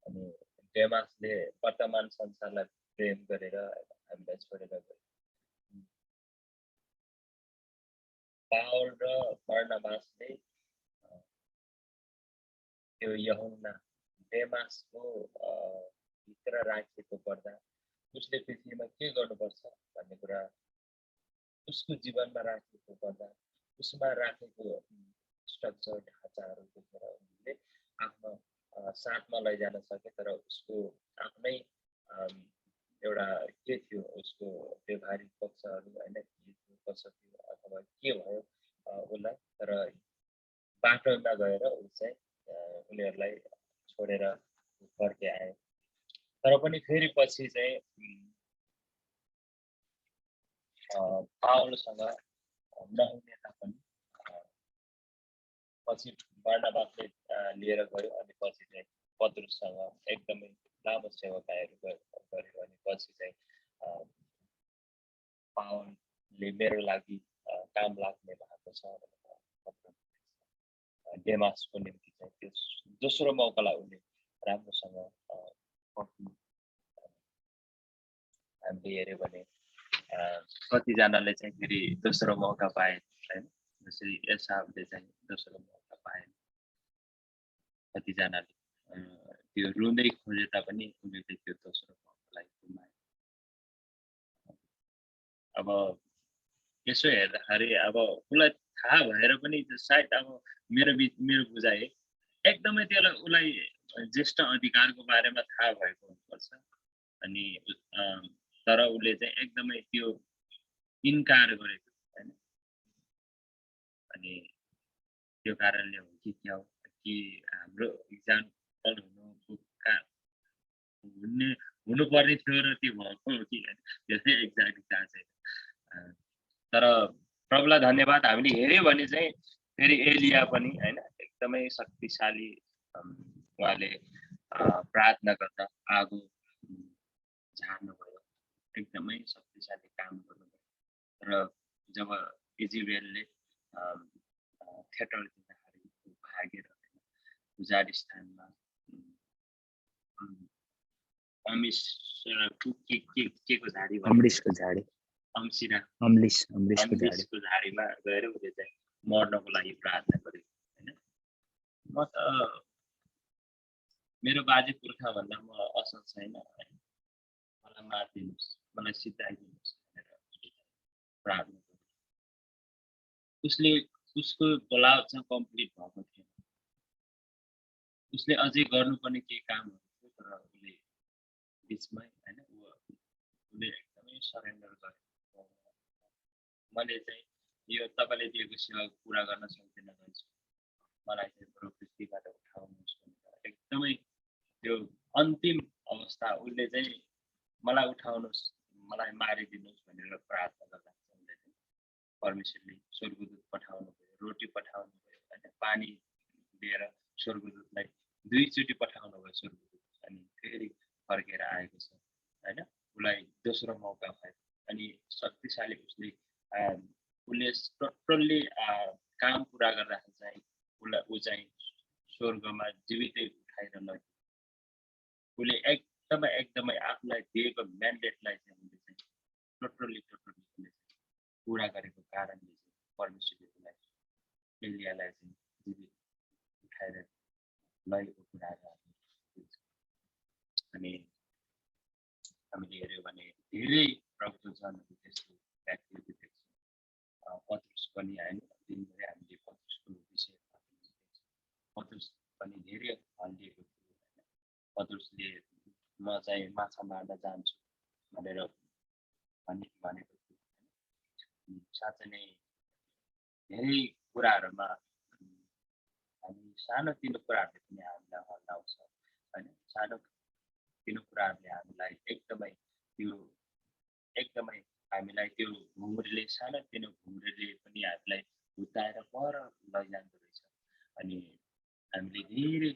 अनि डेमासले वर्तमान संसारलाई प्रेम गरेर हामीलाई छोडेर गयो पावल र बर्नबासले त्यो यहुन्ना डेमासको भित्र राखेको पर्दा उसले पृथ्वीमा के गर्नुपर्छ भन्ने कुरा उसको जीवनमा राखेको पर्दा उसमा राखेको स्ट्रक्चर ढाँचाहरू देखेर उनले आफ्नो साथमा लैजान सके तर उसको आफ्नै एउटा के थियो उसको व्यवहारिक पक्षहरू हैन कसो थियो अथवा के भयो उसलाई तर बाटोमा गएर उ चाहिँ उनीहरूलाई छोडेर फर्के आए तर पनि फेरि पछि चाहिँ पावलसँग नहुने तापनि पछि बर्नबासले लिएर गयो अनि पछि चाहिँ पत्रुससँग एकदमै लामो सेवाकायहरू गर्यो अनि पछि चाहिँ पावलले मेरो लागि काम लाग्ने भएको छ डेमासको निम्ति चाहिँ त्यो दोस्रो मौकालाई उनले राम्रोसँग हामीले हेऱ्यो भने कतिजनाले चाहिँ फेरि दोस्रो मौका पाए हैन जसरी एसावले चाहिँ दोस्रो मौका पाए कतिजनाले त्यो रुँदै खोजे तापनि उनीहरूले त्यो दोस्रो मौकालाई गुमाए अब यसो हेर्दाखेरि अब उसलाई थाहा भएर पनि सायद अब मेरो बुझाइ एकदमै त्यसलाई उसलाई ज्येष्ठ अधिकारको बारेमा थाहा भएको हुनुपर्छ अनि तर उसले चाहिँ एकदमै त्यो इन्कार गरेको हैन अनि त्यो कारणले हो कि क्या हो कि हाम्रो इक्जाम्पल हुनुपर्ने थियो र त्यो भएको हो कि त्यो चाहिँ एक्ज्याक्टली थाहा छैन तर प्रभुलाई धन्यवाद हामीले हेऱ्यो भने चाहिँ फेरि एलिया पनि हैन एकदमै शक्तिशाली उहाँले प्रार्थना गर्दा आगो झार्नुभयो एकदमै शक्तिशाली काम गर्नुभयो र जब इजेबेलले थेटर दिँदाखेरि भागेर उजाड स्थानमा के झाडी अमृतको झाडी अमृतको झाडीमा गएर उसले चाहिँ मर्नको लागि प्रार्थना गर्यो हैन म त मेरो बाजे पुर्खा भन्दा म असल छैन मलाई मारिदिनुहोस् मलाई सिद्धाइदिनुहोस् भनेर प्रार्थना गर्यो उसले उसको बोलाव चाहिँ कम्प्लिट भएको थिएन उसले अझै गर्नुपर्ने केही कामहरू थियो तर उसले बिचमै हैन उसले एकदमै सरेन्डर गर्यो मैले चाहिँ यो तपाईँले दिएको सेवा पुरा गर्न सक्दिनँ रहेछु मलाई चाहिँ बरु पृथ्वीबाट उठाउनुहोस् भनेर एकदमै त्यो अन्तिम अवस्था उसले चाहिँ मलाई उठाउनुहोस् मलाई मारिदिनुहोस् भनेर प्रार्थना गर्दा उसले चाहिँ परमेश्वरले स्वर्गदूत पठाउनु भयो रोटी पठाउनु भयो हैन पानी दिएर स्वर्गदूतलाई दुईचोटि पठाउनु भयो स्वर्गदूत अनि फेरि फर्केर आएको छ हैन उसलाई दोस्रो मौका भयो अनि शक्तिशाली उसले टोटल्ली काम पुरा गर्दाखेरि चाहिँ ऊ चाहिँ स्वर्गमा जीवितै उठाएर लग्यो उसले एकदमै आफूलाई दिएको म्यान्डेटलाई चाहिँ उसले चाहिँ टोटल्ली उसले पुरा गरेको कारणले चाहिँ परमेश्वरले उसलाई एलियालाई चाहिँ जीवित उठाएर लगेको कुराहरू अनि हामीले हेऱ्यौँ भने धेरै प्रवचनहरू त्यस्तो व्यक्तिहरू देख्छौँ पत्रुस पनि होइन दिनभरि हामीले पत्रुसको विषयमा पत्रुस पनि धेरै हल्लिएको थियो होइन पत्रुसले म चाहिँ माछा मार्न जान्छु भनेर भनेको थियो साँच्चै नै धेरै कुराहरूमा हामी सानोतिनो कुराहरूले पनि हामीलाई हल्लाउँछ होइन सानोतिनो कुराहरूले हामीलाई एकदमै हामीलाई त्यो घुम्रेले सानोतिनो घुम्रेले पनि हामीलाई हुत्ताएर पर लैजाँदो रहेछ अनि हामीले धेरै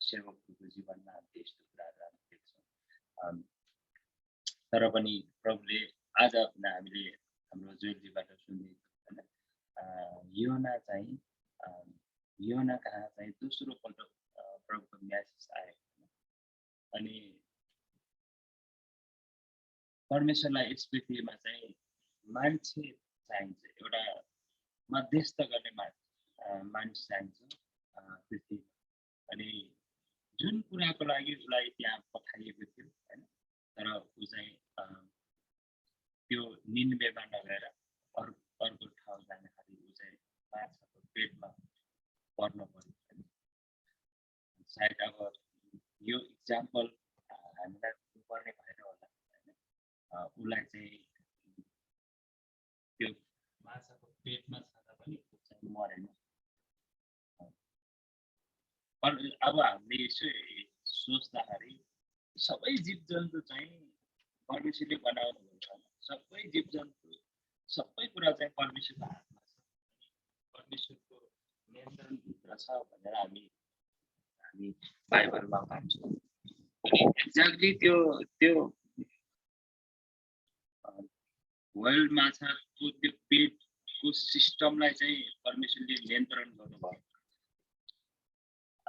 सेवकहरूको जीवनमा हामीले यस्तो कुराहरू हामी देख्छौँ तर पनि प्रभुले आज हामीले हाम्रो जोइलीबाट सुने होइन योना चाहिँ योना कहाँ चाहिँ दोस्रोपल्ट प्रभुको म्यासेज आयो अनि परमेश्वरलाई यस पृथ्वीमा चाहिँ मान्छे चाहिन्छ एउटा मध्यस्थ गर्ने मानिस चाहिन्छ पृथ्वीमा अनि जुन कुराको लागि उसलाई त्यहाँ पठाइएको थियो हैन तर ऊ चाहिँ त्यो निन्वेमा नगएर अर्को ठाउँ जाँदाखेरि ऊ चाहिँ माछाको पेटमा पर्न पर्यो सायद अब यो इक्जाम्पल हामीलाई पर्ने भएर होला हैन उसलाई चाहिँ त्यो माछाको पेटमा छँदा पनि ऊ चाहिँ मरेन अब हामीले यसो सोच्दाखेरि सबै जीवजन्तु चाहिँ परमेश्वरले बनाउनु हुन्छ सबै जीवजन्तु सबै कुरा चाहिँ परमेश्वरको हातमा छ परमेश्वरको नियन्त्रणभित्र छ भनेर हामी बाइबलमा पाउँछौँ अनि एक्ज्याक्टली त्यो वर्ल्ड माछाको त्यो पेटको सिस्टमलाई चाहिँ परमेश्वरले नियन्त्रण गर्नुभयो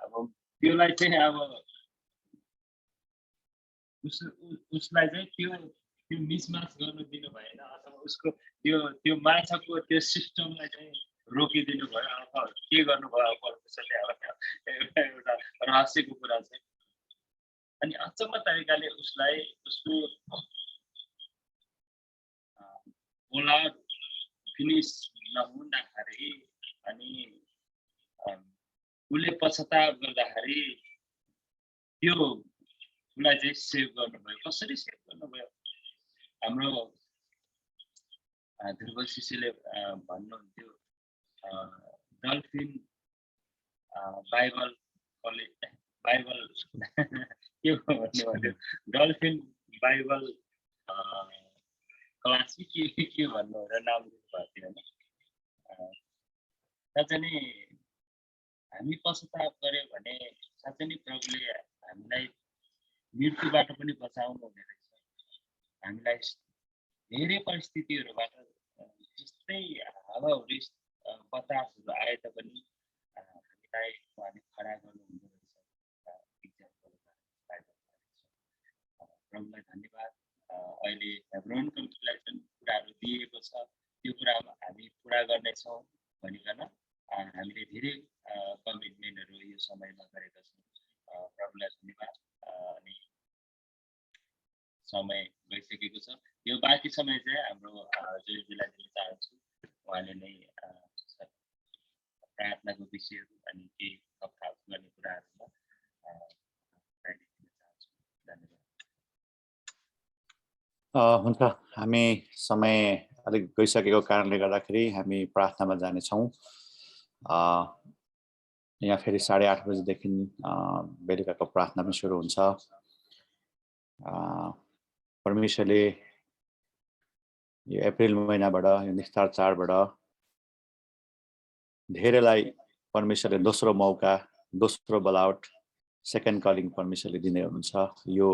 अब त्यसलाई चाहिँ अब उसलाई चाहिँ त्यो मिसम्याच गर्न दिनु भएन अथवा उसको त्यो माछाको त्यो सिस्टमलाई चाहिँ रोकिदिनु भयो अब के गर्नुभयो अब परमेश्वरले अब एउटा रहस्यको कुरा चाहिँ अनि अचम्म तरिकाले उसलाई उसको ओलाद फिनिस नहुँदाखेरि अनि उसले पश्चाताप गर्दाखेरि त्यो उसलाई चाहिँ सेभ गर्नुभयो कसरी सेभ गर्नुभयो हाम्रो ध्रुव शिष्यले भन्नुहुन्थ्यो डल्फिन बाइबल के भन्नुभयो डल्फिन बाइबल क्लास के भन्नु र नाम दिनुभएको थियो होइन साँच्चै नै हामी पश्चाताप गऱ्यौँ भने साँच्चै नै प्रभुले हामीलाई मृत्युबाट पनि बचाउनु हुने रहेछ हामीलाई धेरै परिस्थितिहरूबाट जस्तै हावाहुरी बतासहरू आए तापनि हामीलाई उहाँले खडा गर्नुहुँदो रहेछ प्रभुलाई धन्यवाद अहिले हेब्रोनको लागि जुन कुराहरू दिएको छ त्यो कुरा हामी पुरा गर्नेछौँ भनिकन हामीले धेरै कमिटमेन्टहरू यो समयमा गरेका छौँ प्रभुलाई धन्यवाद अनि समय गइसकेको छ यो बाँकी समय चाहिँ हाम्रो जोइजीलाई दिन चाहन्छु उहाँले नै प्रार्थनाको विषयहरू अनि केही थपथाप गर्ने कुराहरूमा हुन्छ हामी समय अलिक गइसकेको कारणले गर्दाखेरि हामी प्रार्थनामा जानेछौँ यहाँ फेरि 8:30 बजेदेखि बेलुकाको प्रार्थना पनि सुरु हुन्छ परमेश्वरले यो अप्रिल महिनाबाट यो निस्तार चाडबाट धेरैलाई परमेश्वरले दोस्रो मौका दोस्रो बलावट सेकेन्ड कलिङ परमेश्वरले दिने हुनुहुन्छ यो